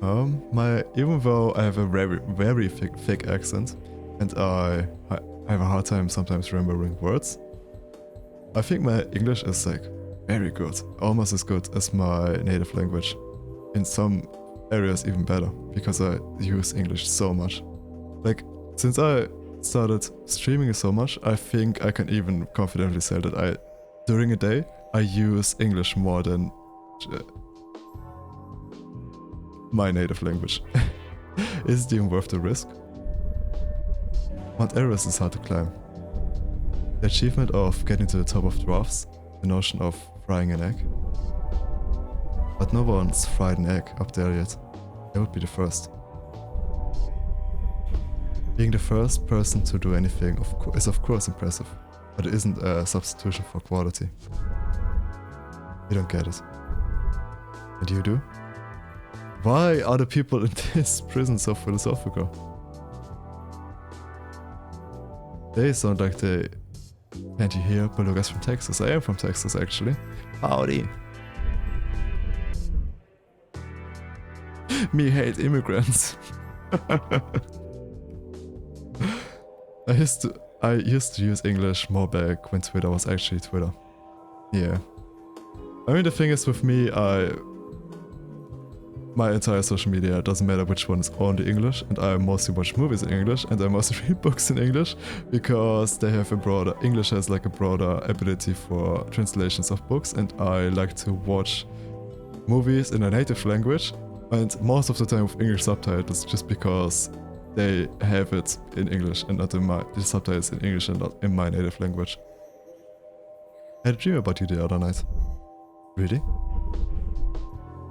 Even though I have a very thick accent, and I have a hard time sometimes remembering words, I think my English is like very good, almost as good as my native language. In some areas even better, because I use English so much. Like, since I started streaming so much, I think I can even confidently say that during a day, I use English more than my native language. Is it even worth the risk? Mount Everest is hard to climb. The achievement of getting to the top of drafts, the notion of frying an egg. But no one's fried an egg up there yet. I would be the first. Being the first person to do anything is of course impressive, but it isn't a substitution for quality. You don't get it. And you do? Why are the people in this prison so philosophical? They sound like they... Can't you hear belugas from Texas? I am from Texas, actually. Howdy. Me hate immigrants. I used to use English more back when Twitter was actually Twitter. Yeah. I mean, the thing is with me, my entire social media, doesn't matter which one is only English, and I mostly watch movies in English, and I mostly read books in English, because they have English has like a broader ability for translations of books, and I like to watch movies in a native language, and most of the time with English subtitles, just because they have it in English and not in the subtitles in English and not in my native language. I had a dream about you the other night. Really?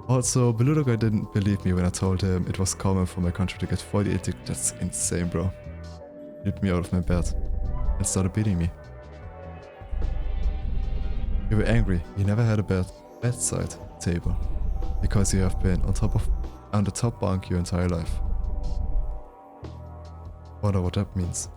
Also, Beluga guy didn't believe me when I told him it was common for my country to get 48 degrees. That's insane, bro. He ripped me out of my bed and started beating me. You were angry. You never had a bedside table because you have been on the top bunk your entire life. Wonder what that means.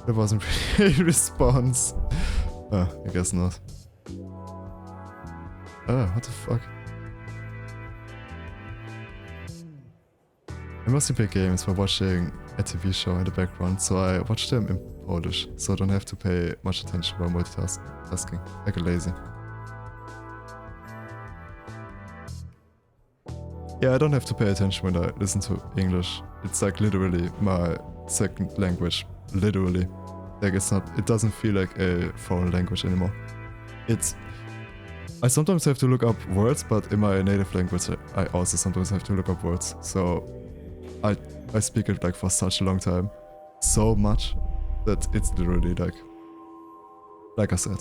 There wasn't really a response. Oh, I guess not. Oh, what the fuck? I mostly play games while watching a TV show in the background, so I watch them in Polish, so I don't have to pay much attention while multitasking, like a lazy. Yeah, I don't have to pay attention when I listen to English. It's like literally my second language. Literally. Like it doesn't feel like a foreign language anymore. I sometimes have to look up words, but in my native language I also sometimes have to look up words. So I speak it like for such a long time. So much that it's literally like I said.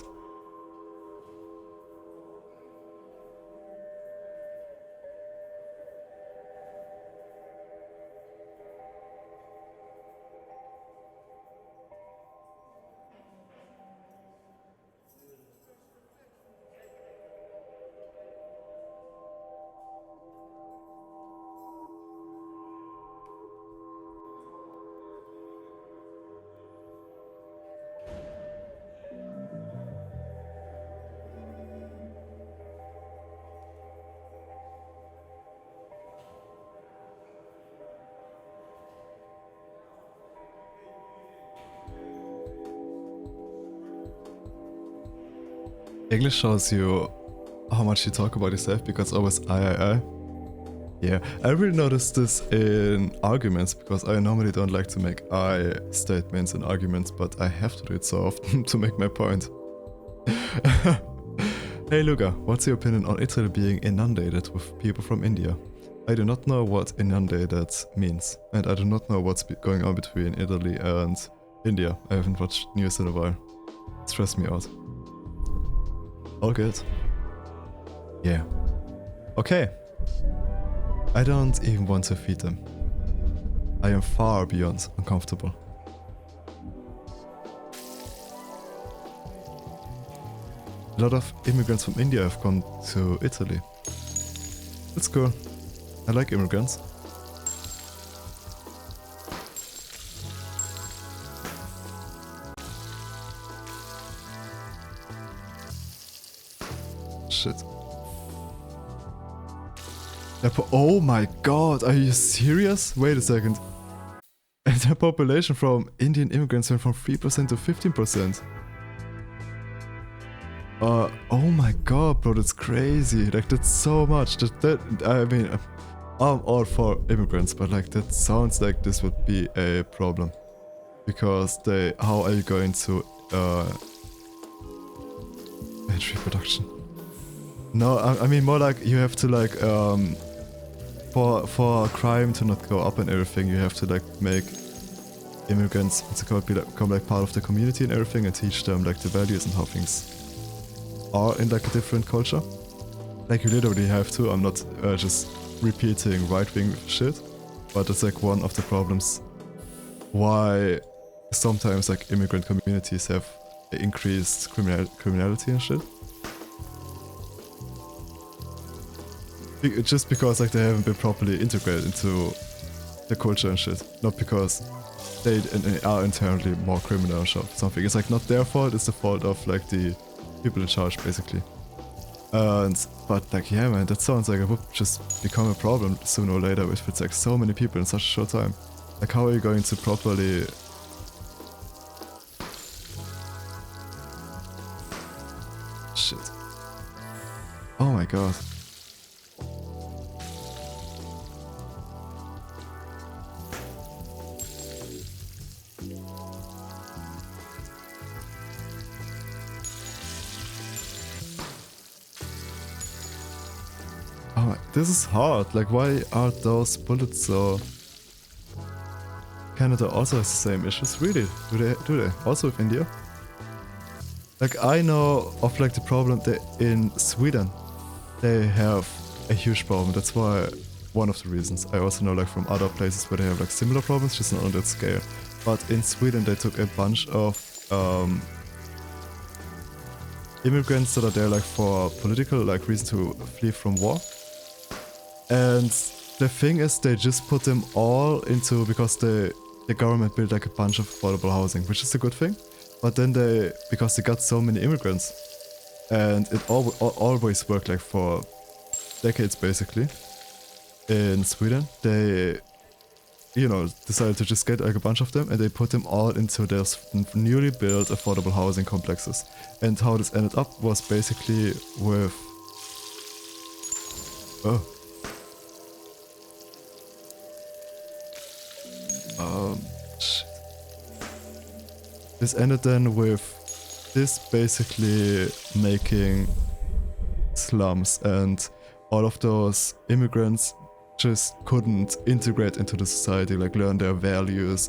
English shows you how much you talk about yourself because always I. Yeah, I really noticed this in arguments because I normally don't like to make I statements in arguments, but I have to do it so often to make my point. Hey Luca, what's your opinion on Italy being inundated with people from India? I do not know what inundated means, and I do not know what's going on between Italy and India. I haven't watched news in a while. It stressed me out. All good. Yeah. Okay. I don't even want to feed them. I am far beyond uncomfortable. A lot of immigrants from India have come to Italy. That's cool. I like immigrants. Shit. Oh my god, are you serious? Wait a second. The population from Indian immigrants went from 3% to 15%. Oh my god, bro, that's crazy. Like, that's so much. I mean, I'm all for immigrants, but like, that sounds like this would be a problem. Because how are you going to, entry production? No, I mean more like you have to like, for crime to not go up and everything, you have to like make immigrants to become like part of the community and everything and teach them like the values and how things are in like a different culture. Like you literally have to. I'm not just repeating right-wing shit, but it's like one of the problems why sometimes like immigrant communities have increased criminality and shit. Just because like they haven't been properly integrated into the culture and shit, not because they are inherently more criminal or something. It's like not their fault, it's the fault of like the people in charge basically. But like yeah man, that sounds like it would just become a problem sooner or later if it's like so many people in such a short time. Like how are you going to properly... Shit. Oh my god. This is hard, like why are those bullets so... Canada also has the same issues, really? Do they? Also with India? Like I know of like the problem that in Sweden they have a huge problem, that's why one of the reasons. I also know like from other places where they have like similar problems, just not on that scale. But in Sweden they took a bunch of immigrants that are there like for political like reason to flee from war. And the thing is, they just put them all into, because the government built like a bunch of affordable housing, which is a good thing. But then because they got so many immigrants, and it always worked like for decades basically in Sweden, they decided to just get like a bunch of them, and they put them all into their newly built affordable housing complexes. And how this ended up was basically with shit. This ended then with this basically making slums, and all of those immigrants just couldn't integrate into the society, like learn their values,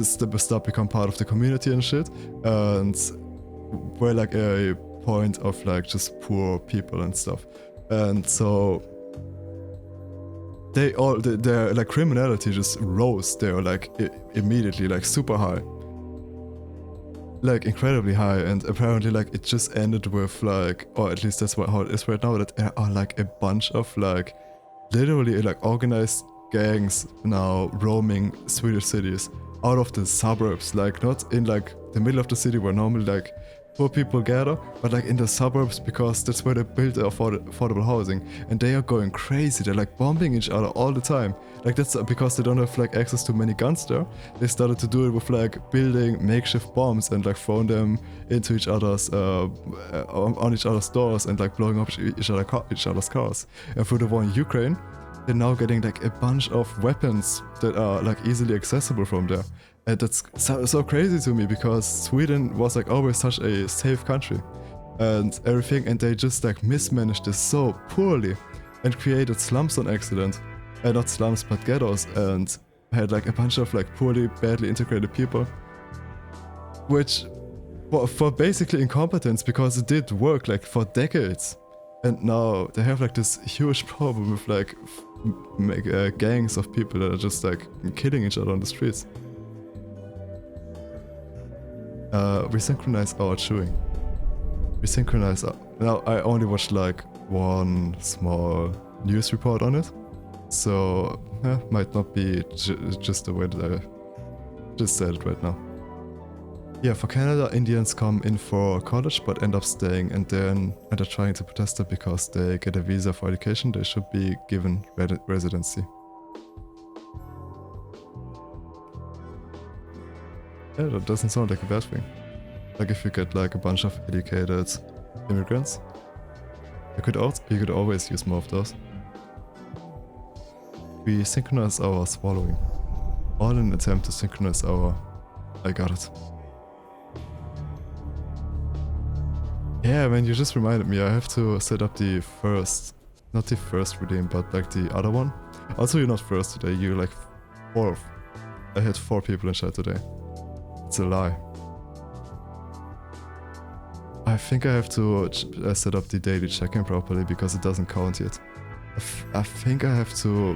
stop become part of the community and shit, and were like a point of like just poor people and stuff. And so their like criminality just rose there like immediately, like super high, like incredibly high. And apparently like it just ended with like, or at least that's how it is right now, that there are like a bunch of like literally like organized gangs now roaming Swedish cities out of the suburbs, like not in like the middle of the city where normally like poor people gather, but like in the suburbs, because that's where they build affordable housing. And they are going crazy, they're like bombing each other all the time. Like that's because they don't have like access to many guns there. They started to do it with like building makeshift bombs and like throwing them into each other's on each other's doors, and like blowing up each other's cars. And through the war in Ukraine, they're now getting like a bunch of weapons that are like easily accessible from there. And that's so crazy to me, because Sweden was like always such a safe country and everything, and they just like mismanaged this so poorly and created slums on accident. And not slums but ghettos, and had like a bunch of like poorly, badly integrated people, which for basically incompetence, because it did work like for decades. And now they have like this huge problem with like gangs of people that are just like killing each other on the streets. We synchronize our chewing. We synchronize now I only watched like one small news report on it, so might not be just the way that I just said it right now. Yeah, for Canada, Indians come in for college but end up staying, and then they're trying to protest it because they get a visa for education. They should be given residency. Yeah, that doesn't sound like a bad thing. Like if you get like a bunch of educated immigrants, you could always use more of those. We synchronize our swallowing, all in an attempt to synchronize our... I got it. Yeah, man, you just reminded me, I have to set up the first, not the first redeem, but like the other one. Also, you're not first today, you're like fourth. I had 4 people in chat today. It's a lie. I think I have to set up the daily check-in properly, because it doesn't count yet. I think I have to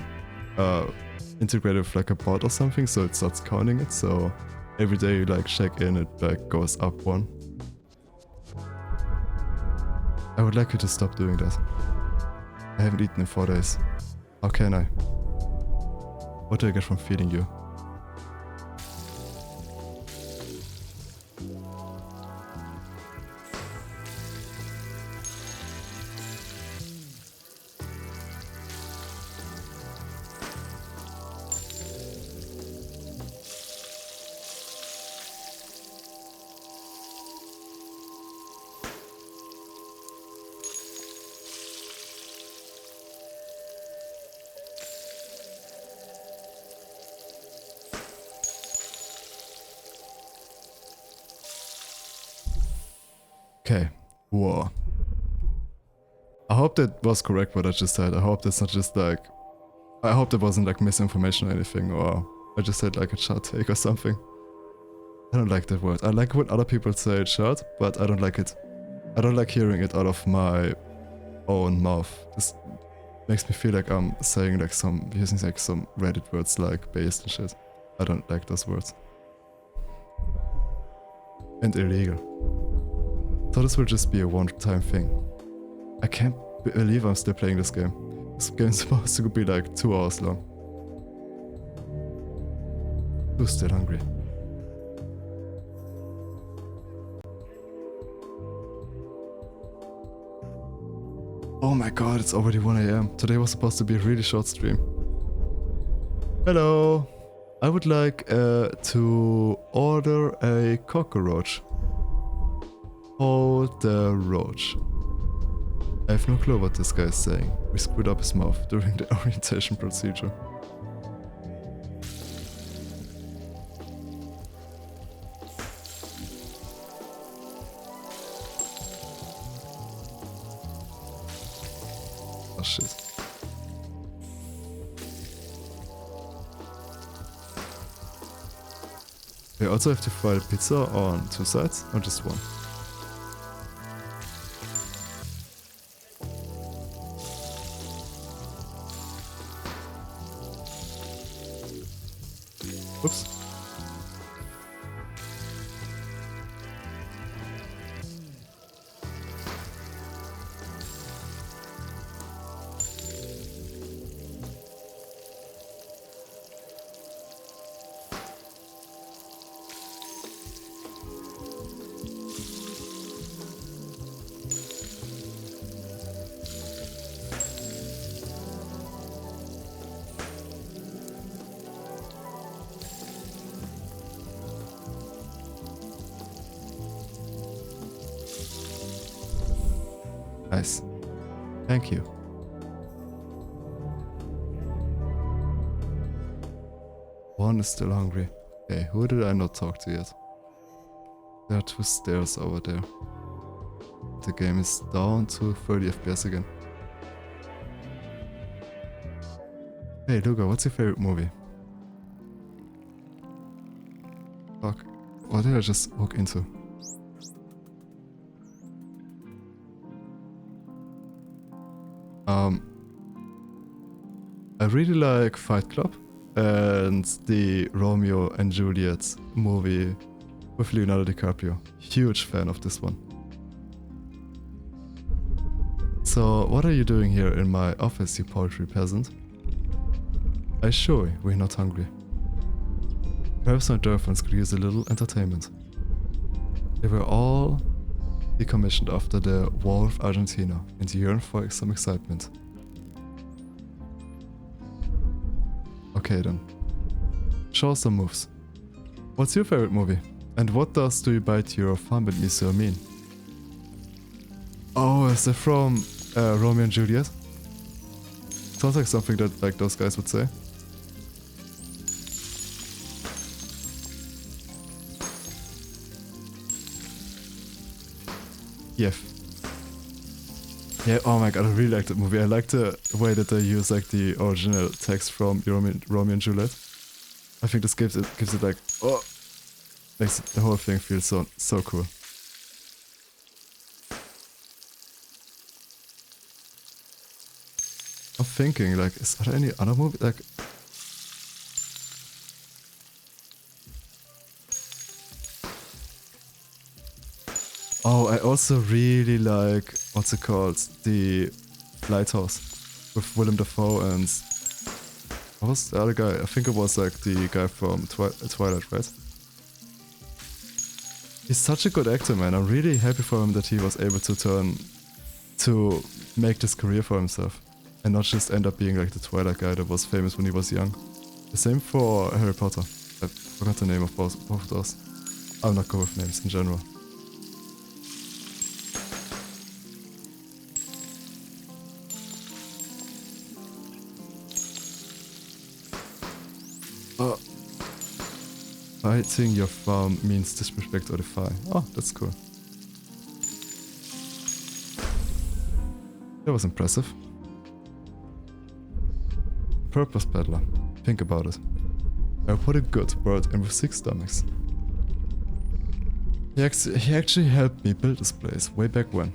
integrate it with like a bot or something, so it starts counting it. So every day you like check in, it like goes up 1. I would like you to stop doing that. I haven't eaten in 4 days. How can I? What do I get from feeding you? Okay, whoa. I hope that was correct what I just said. I hope that's not just like... I hope that wasn't like misinformation or anything, or I just said like a chart take or something. I don't like that word. I like when other people say chart, but I don't like it. I don't like hearing it out of my own mouth. This makes me feel like I'm saying like using like some Reddit words like based and shit. I don't like those words. and illegal. So this will just be a one-time thing. I can't believe I'm still playing this game. This game is supposed to be like 2 hours long. Who's still hungry? Oh my god, it's already 1 AM. Today was supposed to be a really short stream. Hello! I would like to order a cockroach. Hold the roach. I have no clue what this guy is saying. We screwed up his mouth during the orientation procedure. Oh shit. We also have to fry the pizza on 2 sides or just one? Oops. Nice. Thank you. One is still hungry. Okay, who did I not talk to yet? There are 2 stairs over there. The game is down to 30 FPS again. Hey Luca, what's your favorite movie? Fuck. What did I just walk into? I really like Fight Club and the Romeo and Juliet movie with Leonardo DiCaprio. Huge fan of this one. So, what are you doing here in my office, you poultry peasant? I assure you, we're not hungry. Perhaps my girlfriends could use a little entertainment. They were all decommissioned after the War of Argentina and yearn for some excitement. Okay then. Show us some moves. What's your favorite movie? And what does "Do you bite your thumb with me, sir" mean? Oh, is it from Romeo and Juliet? Sounds like something that like those guys would say. Yeah. Yeah, oh my god, I really like that movie. I like the way that they use like the original text from Romeo and Juliet. I think this gives it like, oh, makes the whole thing feel so cool. I'm thinking like, are there any other movie like? Oh, I also really like, what's it called? The Lighthouse with Willem Dafoe and what was the other guy? I think it was like the guy from Twilight, right? He's such a good actor, man. I'm really happy for him that he was able to make this career for himself and not just end up being like the Twilight guy that was famous when he was young. The same for Harry Potter. I forgot the name of both of those. I'm not good with names in general. Biting your thumb means disrespect or defy. Oh, that's cool. That was impressive. Purpose peddler. Think about it. I put a good bird in with 6 stomachs. He actually helped me build this place way back when.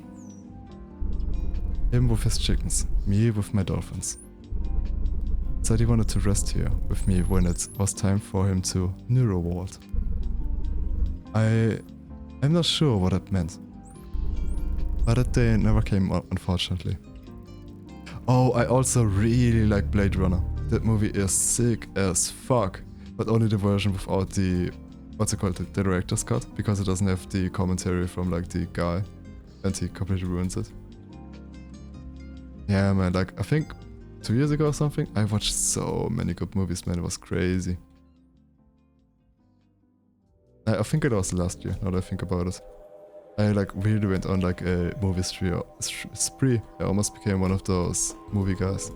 Him with his chickens, me with my dolphins. Said he wanted to rest here with me when it was time for him to neurovault. I I'm not sure what that meant. But that day never came out, unfortunately. Oh, I also really like Blade Runner. That movie is sick as fuck. But only the version without the, what's it called, the director's cut. Because it doesn't have the commentary from like the guy. And he completely ruins it. Yeah man, like I think 2 years ago or something, I watched so many good movies, man, it was crazy. I think it was last year, now that I think about it. I like really went on like a movie spree. I almost became one of those movie guys.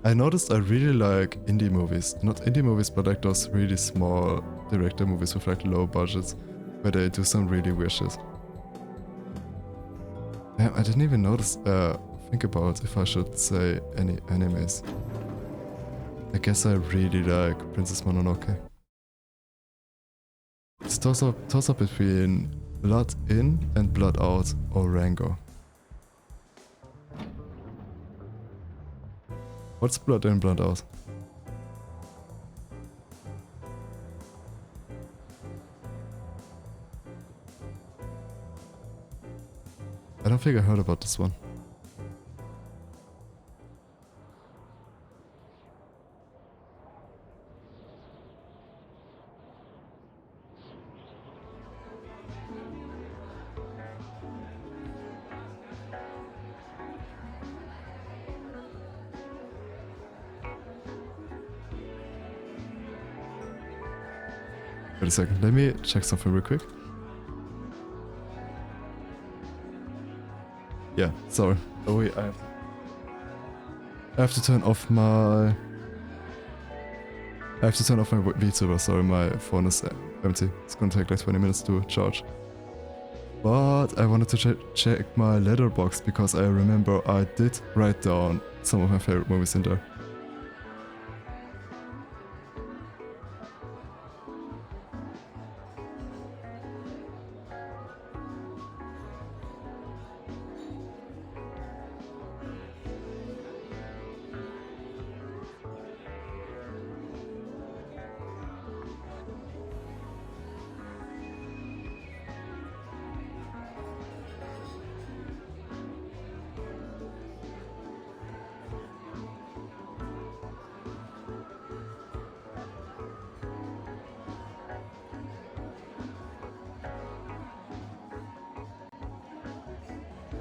I noticed I really like indie movies. Not indie movies, but like those really small director movies with like low budgets, where they do some really weird shit. Damn, I didn't even notice, think about if I should say any animes. I guess I really like Princess Mononoke. It's toss up between Blood In and Blood Out or Rango. What's Blood In, Blood Out? I don't think I heard about this one. Wait a second, let me check something real quick. Yeah, sorry. Oh wait, I have to turn off my... I have to turn off my VTuber, sorry, my phone is empty. It's gonna take like 20 minutes to charge. But I wanted to check my letterbox because I remember I did write down some of my favorite movies in there.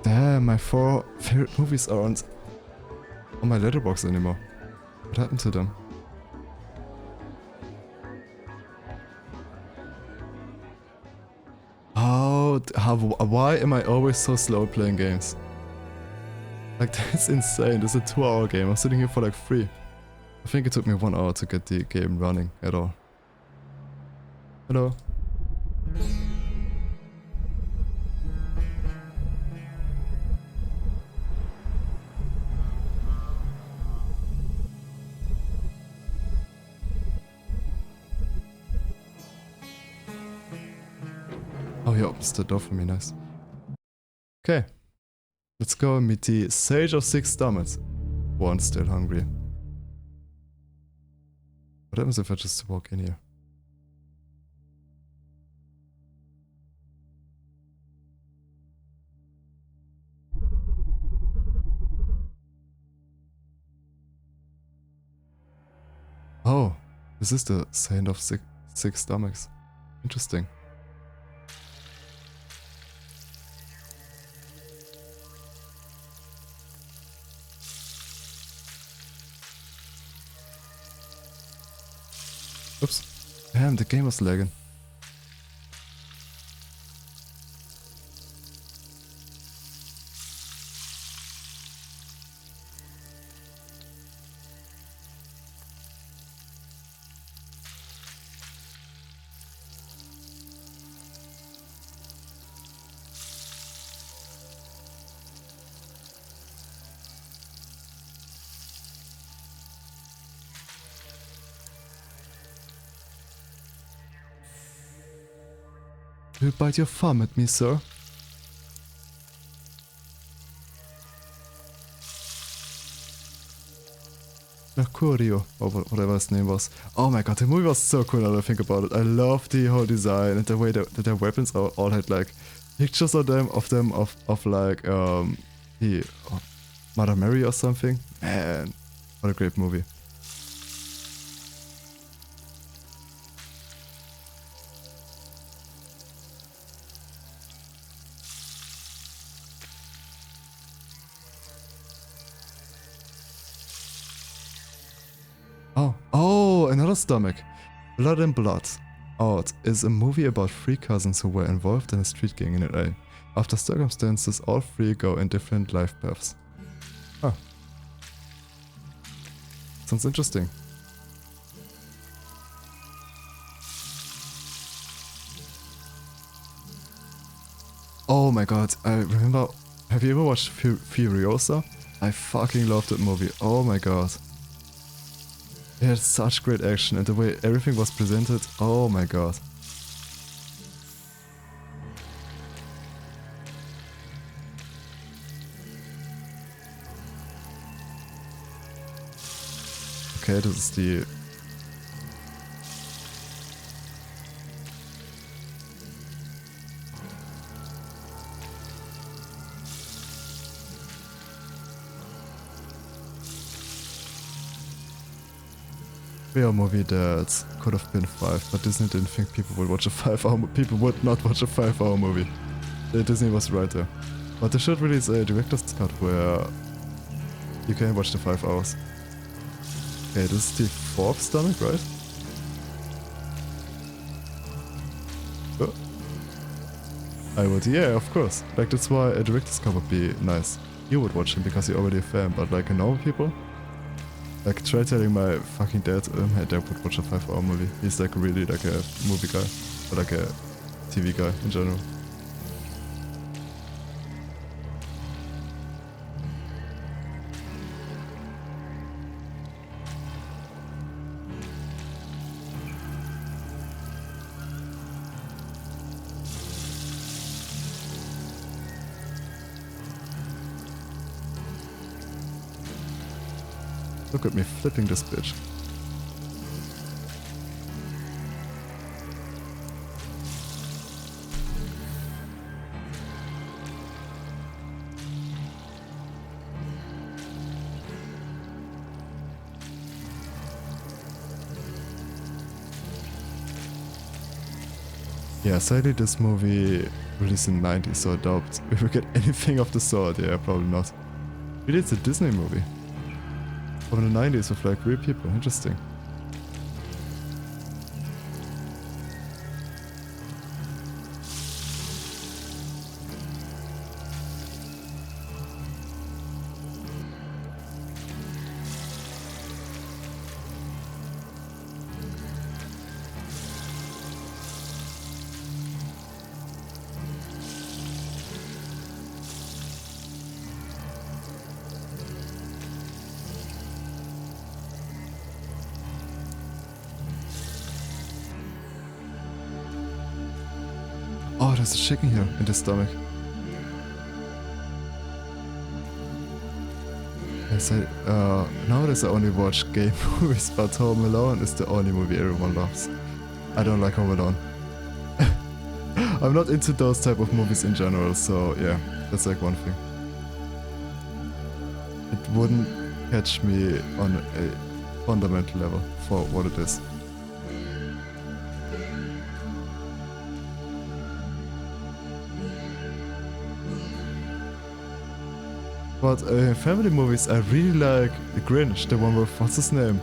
Damn, my 4 favorite movies aren't on my letterbox anymore. What happened to them? Why am I always so slow at playing games? Like, that's insane. This is a 2-hour game. I'm sitting here for like 3. I think it took me 1 hour to get the game running at all. Hello. Oh, he opens the door for me, nice. Okay. Let's go and meet the Sage of Six Stomachs. One's still hungry. What happens if I just walk in here? Oh, this is the Saint of Six Stomachs. Interesting. Oops. Damn, the game was lagging. You bite your thumb at me, sir? Mercurio, or whatever his name was. Oh my god, the movie was so cool now that I think about it. I love the whole design and the way that their weapons all had like pictures of them of like the Mother Mary or something. Man, what a great movie. Oh, another stomach. Blood and Blood Out is a movie about three cousins who were involved in a street gang in LA. After circumstances, all three go in different life paths. Huh. Sounds interesting. Oh my god, I remember... Have you ever watched Furiosa? I fucking loved that movie. Oh my god. It had such great action and the way everything was presented. Oh my god. Okay, this is the... real movie that could have been 5, but Disney didn't think people would watch a 5-hour people would not watch a 5-hour movie. Disney was right there. But they should release a director's cut where you can watch the 5 hours. Okay, this is the 4th stomach, right? Oh. I would, yeah, of course. Like, that's why a director's cut would be nice. You would watch him because you're already a fan, but like a normal people? Like, try telling my fucking dad, my dad would watch a 5-hour movie. He's like really like a movie guy, or like a TV guy in general. Look at me flipping this bitch. Yeah, sadly this movie released in the 90s, so I doubt if we get anything of the sort. Yeah, probably not. Really, it's a Disney movie. From the 90s with like real people. Interesting. Oh, there's a chicken here in the stomach. I said, nowadays I only watch gay movies, but Home Alone is the only movie everyone loves. I don't like Home Alone. I'm not into those type of movies in general, so yeah, that's like one thing. It wouldn't catch me on a fundamental level for what it is. But family movies, I really like The Grinch, the one with, what's his name?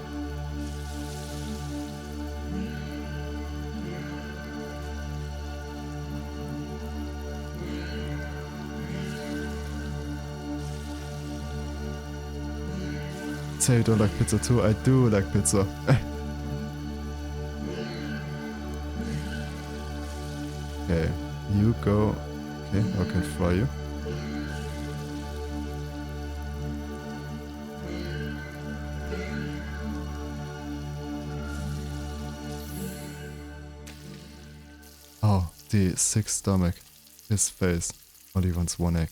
Say you don't like pizza too, I do like pizza. Okay, you go. Okay, I can fry you. Oh, the sick stomach. His face. Only wants one egg.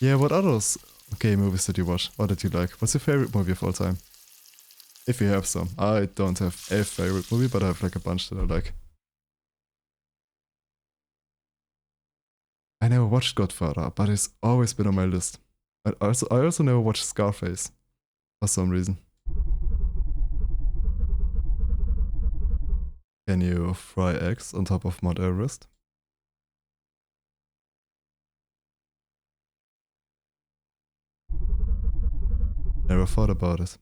Yeah, what others gay movies did you watch? Or did you like? What's your favorite movie of all time? If you have some. I don't have a favorite movie, but I have like a bunch that I like. I never watched Godfather, but it's always been on my list. I also never watched Scarface for some reason. Can you fry eggs on top of Mount Everest? Never thought about it.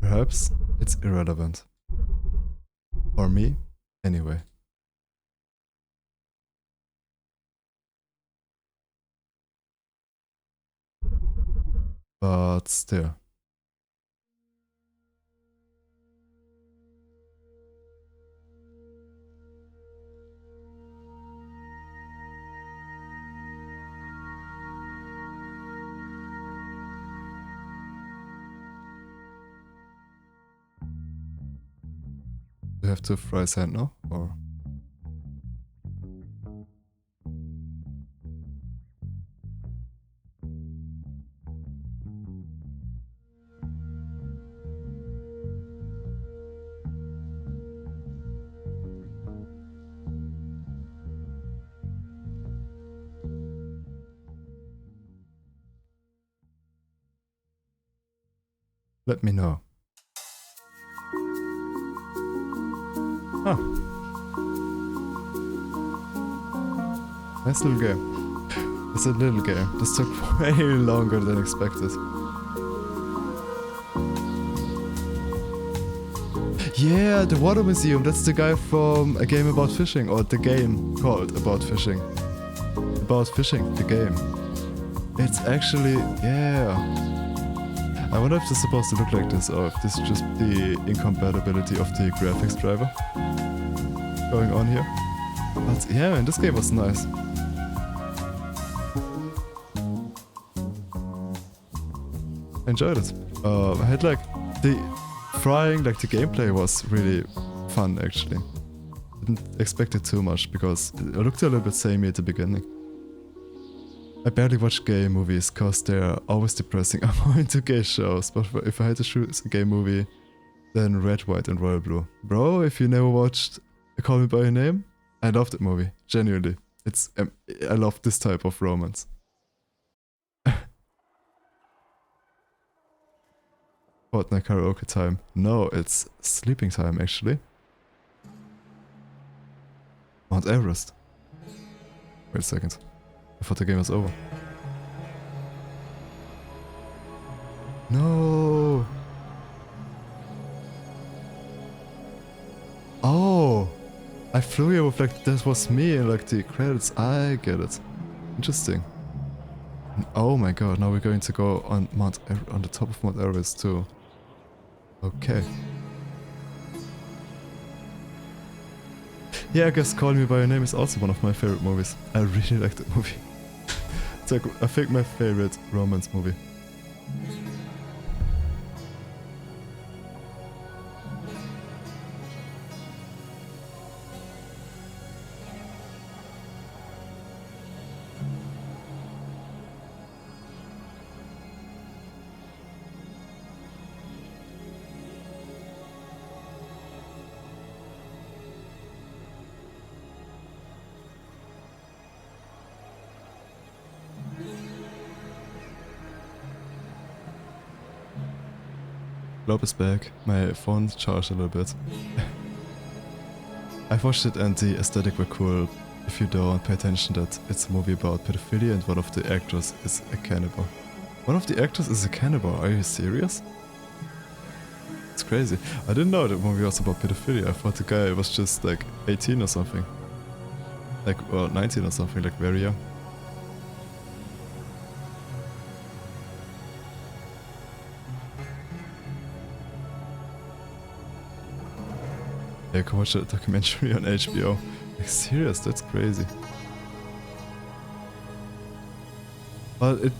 Perhaps it's irrelevant. For me, anyway. But still. Do you have to fry sand now? Or let me know. Ah, nice little game. It's a little game. This took way longer than expected. Yeah, the Water Museum. That's the guy from a game about fishing, or the game called About Fishing. About Fishing, the game. It's actually, yeah. I wonder if this is supposed to look like this, or if this is just the incompatibility of the graphics driver going on here. But yeah, man, this game was nice. I enjoyed it. I had like the frying, like the gameplay was really fun actually. Didn't expect it too much because it looked a little bit samey at the beginning. I barely watch gay movies cause they're always depressing. I'm more into gay shows, but if I had to choose a gay movie, then Red, White and Royal Blue. Bro, if you never watched Call Me By Your Name, I love that movie, genuinely. It's I love this type of romance. Fortnite karaoke time. No, it's sleeping time actually. Mount Everest. Wait a second. I thought the game was over. No. Oh. I flew here with like that was me and like the credits. I get it. Interesting. Oh my god, now we're going to go on on the top of Mount Everest too. Okay. Yeah, I guess Call Me By Your Name is also one of my favorite movies. I really like that movie. It's like, I think my favorite romance movie. Globe is back. My phone charged a little bit. I've watched it and the aesthetic were cool. If you don't pay attention that it's a movie about pedophilia and one of the actors is a cannibal. One of the actors is a cannibal, are you serious? It's crazy. I didn't know that movie was about pedophilia. I thought the guy was just like 18 or something. Like, well, 19 or something, like very young. I can watch a documentary on HBO. Like, serious, that's crazy. But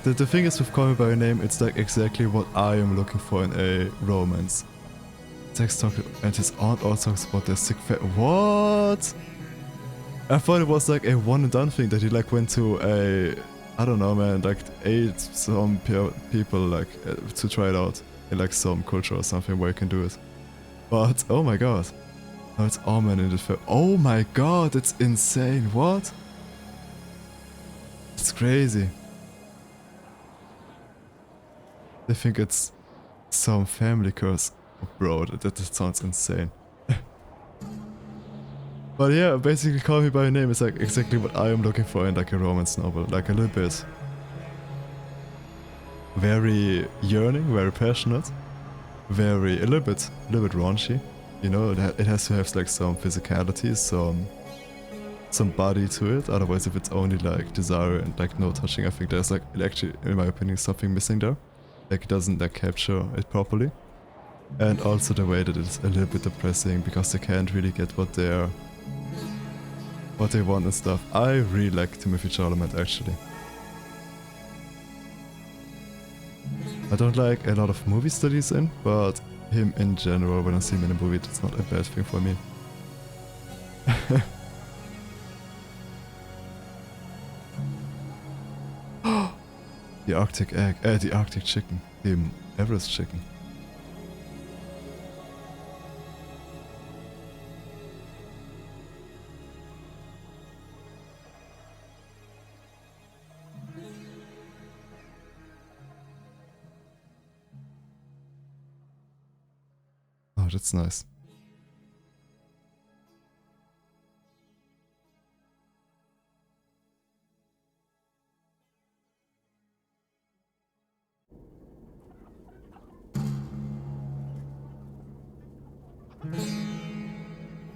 the thing is with Call Me By Your Name, it's like exactly what I am looking for in a romance. It's like talking, and his aunt also talks about their sick What? I thought it was like a one and done thing that he like went to a, I don't know, man, like ate some people like to try it out in like some culture or something where you can do it. But oh my god, now it's almond in the film. Oh my god, it's insane. What? It's crazy. They think it's some family curse. Oh, bro, that sounds insane. But yeah, basically Call Me By Your Name is like exactly what I am looking for in like a romance novel. Like a little bit very yearning, very passionate, a little bit raunchy. You know, it has to have like some physicality, some body to it. Otherwise, if it's only like desire and like no touching, I think there's like actually, in my opinion, something missing there. Like it doesn't like capture it properly. And also the way that it's a little bit depressing because they can't really get what they want and stuff. I really like Timothy Chalamet actually. I don't like a lot of movie studies in, but him in general, when I see him in a movie, that's not a bad thing for me. The Arctic egg, the Arctic chicken, the Everest chicken. Oh, that's nice.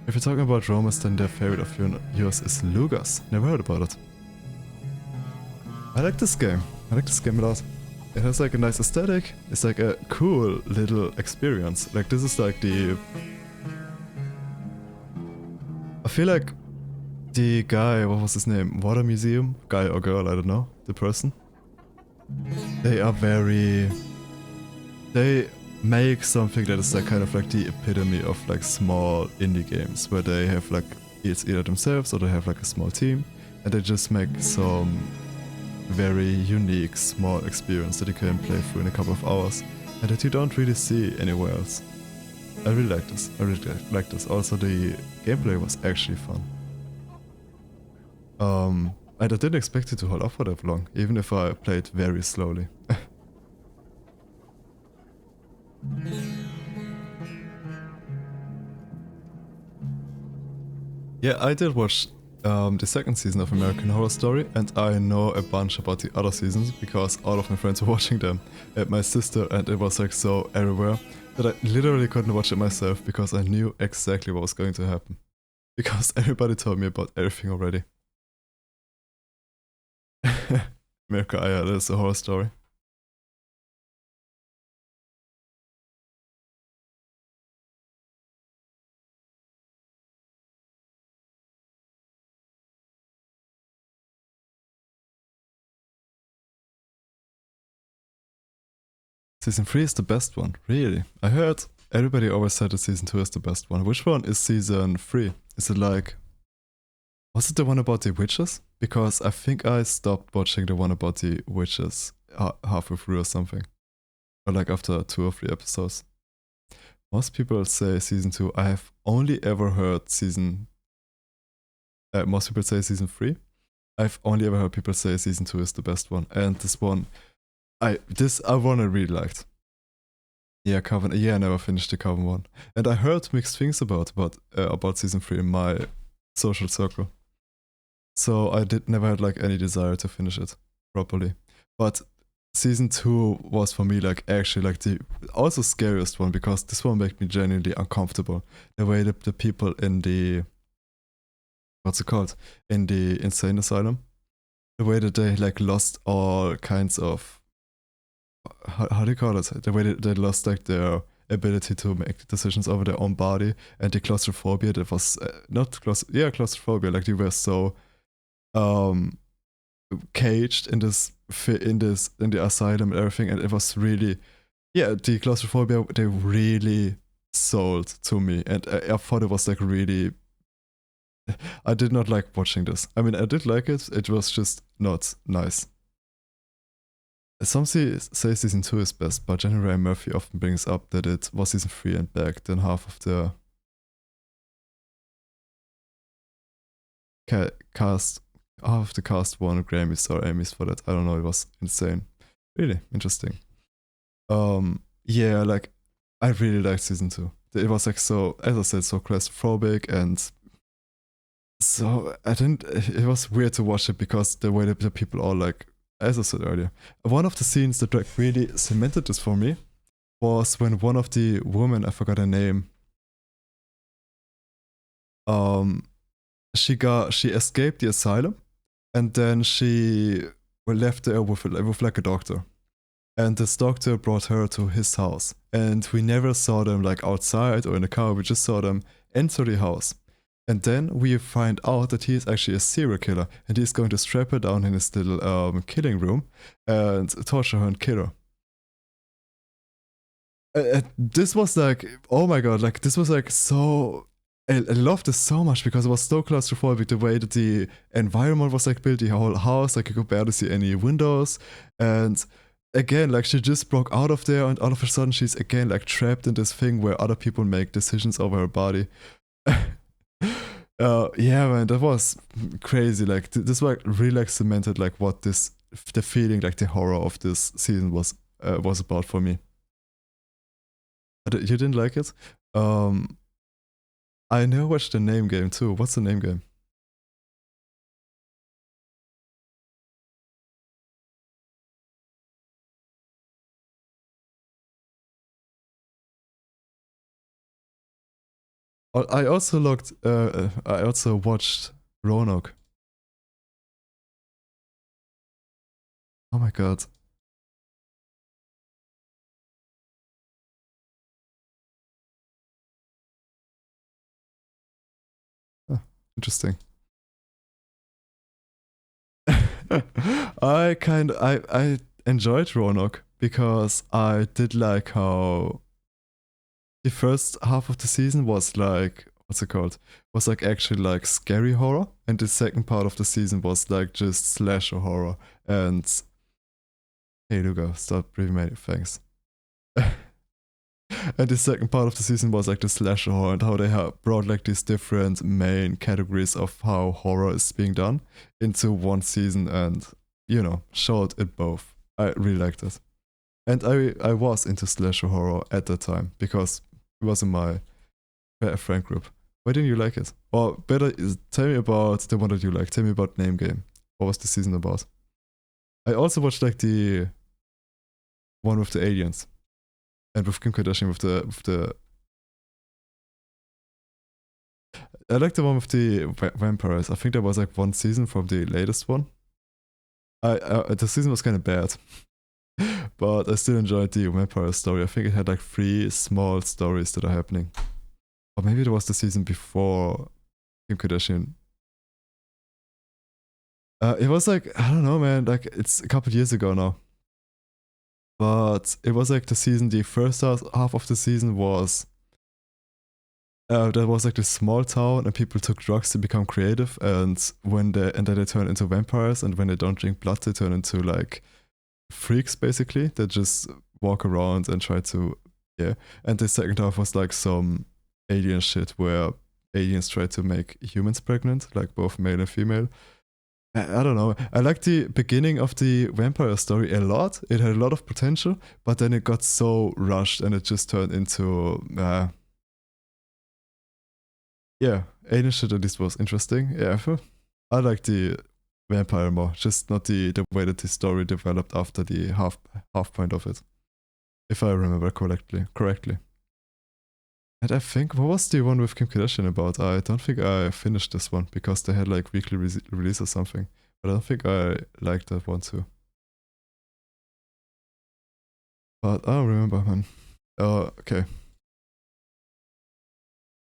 If you're talking about romance, then their favorite of yours is Lugas. Never heard about it. I like this game. I like this game a lot. It has like a nice aesthetic. It's like a cool little experience. Like this is like the... I feel like the guy, what was his name? Water Museum? Guy or girl, I don't know. The person. They are very... They make something that is like kind of like the epitome of like small indie games where they have like it's either themselves or they have like a small team and they just make some very unique small experience that you can play through in a couple of hours and that you don't really see anywhere else. I really like this. I really like this. Also the gameplay was actually fun. I didn't expect it to hold off for that long, even if I played very slowly. Yeah, I did watch the second season of American Horror Story, and I know a bunch about the other seasons because all of my friends were watching them, and my sister, and it was like so everywhere that I literally couldn't watch it myself because I knew exactly what was going to happen. Because everybody told me about everything already. America, yeah, that's a horror story. Season 3 is the best one, really. I heard everybody always said that season 2 is the best one. Which one is season 3? Is it like... Was it the one about the witches? Because I think I stopped watching the one about the witches halfway through or something. Or like after 2 or 3 episodes. Most people say season 2. I have only ever heard season... most people say season 3. I've only ever heard people say season 2 is the best one. And this one... This one I really liked. Yeah, Coven. Yeah, I never finished the Coven one. And I heard mixed things about season 3 in my social circle. So I never had like any desire to finish it properly. But season 2 was for me like actually like the also scariest one because this one made me genuinely uncomfortable. The way that the people in the what's it called? In the insane asylum. The way that they like lost all kinds of how do you call it? The way they lost like their ability to make decisions over their own body and the claustrophobia that was claustrophobia, like they were so caged in the asylum and everything, and it was really the claustrophobia they really sold to me, and I thought it was like really I did not like watching this. I mean, I did like it. It was just not nice. Some say season 2 is best, but January Murphy often brings up that it was season 3 and back, then half of the cast, half of the cast won Grammys or Emmys for that. I don't know, it was insane. Really interesting. Yeah, like, I really liked season 2. It was like so, as I said, so claustrophobic, and so I didn't, it was weird to watch it because the way that the people all like, as I said earlier, one of the scenes that like really cemented this for me was when one of the women, I forgot her name, um, she escaped the asylum, and then she left there with like a doctor, and this doctor brought her to his house, and we never saw them like outside or in the car. We just saw them enter the house, and then we find out that he is actually a serial killer, and he's going to strap her down in his little killing room and torture her and kill her. This was like, oh my god, like this was like so. I loved this so much because it was so claustrophobic. The way that the environment was like built, the whole house, like you could barely see any windows, and again, like she just broke out of there, and all of a sudden she's again like trapped in this thing where other people make decisions over her body. Yeah, man, that was crazy. Like this like really like cemented like what this the feeling like the horror of this season was about for me. You didn't like it? Um, I never watched the name game too. What's the name game? I also looked. I also watched Roanoke. Oh my god. Huh, interesting. I enjoyed Roanoke because I did like how the first half of the season was like, what's it called? Was like actually like scary horror, and the second part of the season was like just slasher horror. And hey, Luca, stop breathing, mate. Thanks. And the second part of the season was like the slasher horror, and how they have brought like these different main categories of how horror is being done into one season, and showed it both. I really liked it. And I was into slasher horror at that time because it was in my friend group. Why didn't you like it? Or better is tell me about the one that you like. Tell me about Name Game. What was the season about? I also watched like the one with the aliens and with Kim Kardashian with the. I like the one with the vampires. I think there was like one season from the latest one. The season was kind of bad, but I still enjoyed the vampire story. I think it had like 3 small stories that are happening. Or maybe it was the season before Kim Kardashian. It was like, I don't know, man. Like it's a couple years ago now. But it was like the season. The first half of the season was there was like this small town, and people took drugs to become creative. And then they turn into vampires. And when they don't drink blood, they turn into like freaks, basically. That just walk around and try to, yeah. And the second half was like some alien shit where aliens try to make humans pregnant, like both male and female. I don't know. I like the beginning of the vampire story a lot. It had a lot of potential, but then it got so rushed, and it just turned into yeah, alien shit. At least was interesting. Yeah, I like the vampire more, just not the way that the story developed after the half point of it, if I remember correctly. And I think, what was the one with Kim Kardashian about? I don't think I finished this one because they had like weekly release or something. But I don't think I liked that one too. But I don't remember, man. Okay.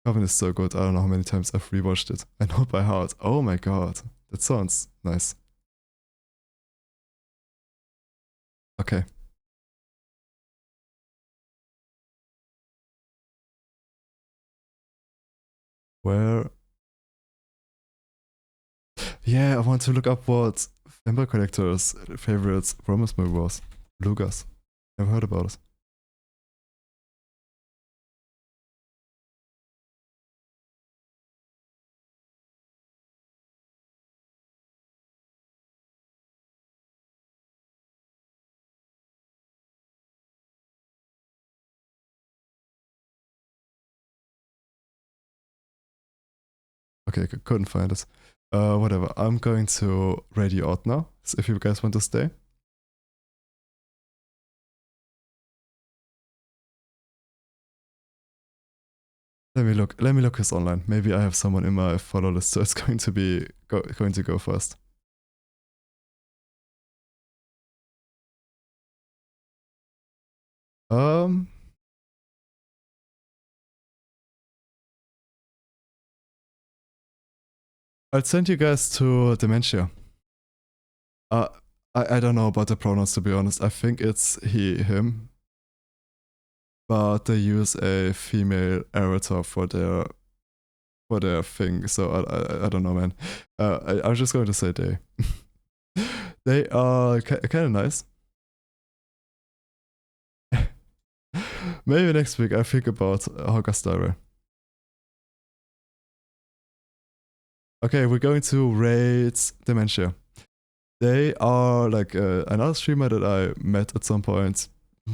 Coven is so good. I don't know how many times I've rewatched it. I know it by heart. Oh my god. That sounds nice. Okay. Where Yeah, I want to look up what Vampire Collector's favorite romance movie was. Lucas. Never heard about it. Okay, couldn't find it. Whatever. I'm going to radio out now. So if you guys want to stay. Let me look his online. Maybe I have someone in my follow list, so it's going to be going to go first. Um, I'll send you guys to Dementia. Uh, I don't know about the pronouns, to be honest. I think it's he, him, but they use a female avatar for their thing. So I don't know, man. I was just going to say they. They are kind of nice. Maybe next week I think about Hogger Styra. Okay, we're going to raid Dementia. They are like another streamer that I met at some point.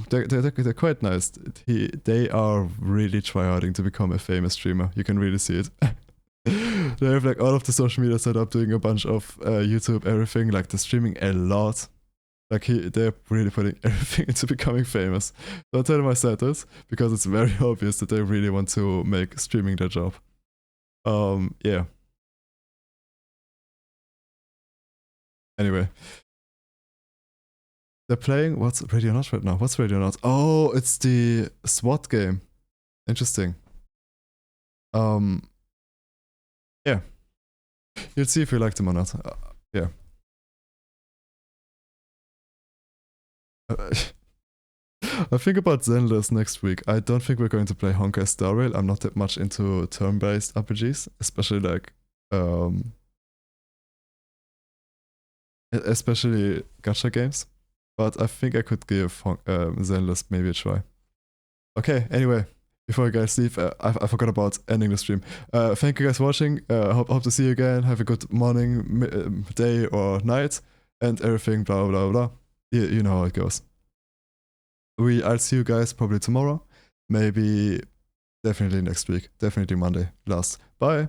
They're quite nice. They are really tryharding to become a famous streamer. You can really see it. They have like all of the social media set up, doing a bunch of YouTube, everything. Like they're streaming a lot. Like they're really putting everything into becoming famous. Don't tell them I said this because it's very obvious that they really want to make streaming their job. Yeah. Anyway, they're playing. What's Radio Not right now? What's Radio Not? Oh, it's the SWAT game. Interesting. Yeah. You'll see if you like them or not. Yeah. I think about Zenless next week. I don't think we're going to play Honkai Star Rail. I'm not that much into turn-based RPGs, especially like especially gacha games. But I think I could give Zenless maybe a try. Okay, anyway, before you guys leave, I forgot about ending the stream. Thank you guys for watching. Hope to see you again. Have a good morning, day, or night, and everything. Blah blah blah. You know how it goes. I'll see you guys probably tomorrow. Maybe definitely next week. Definitely Monday. Last. Bye.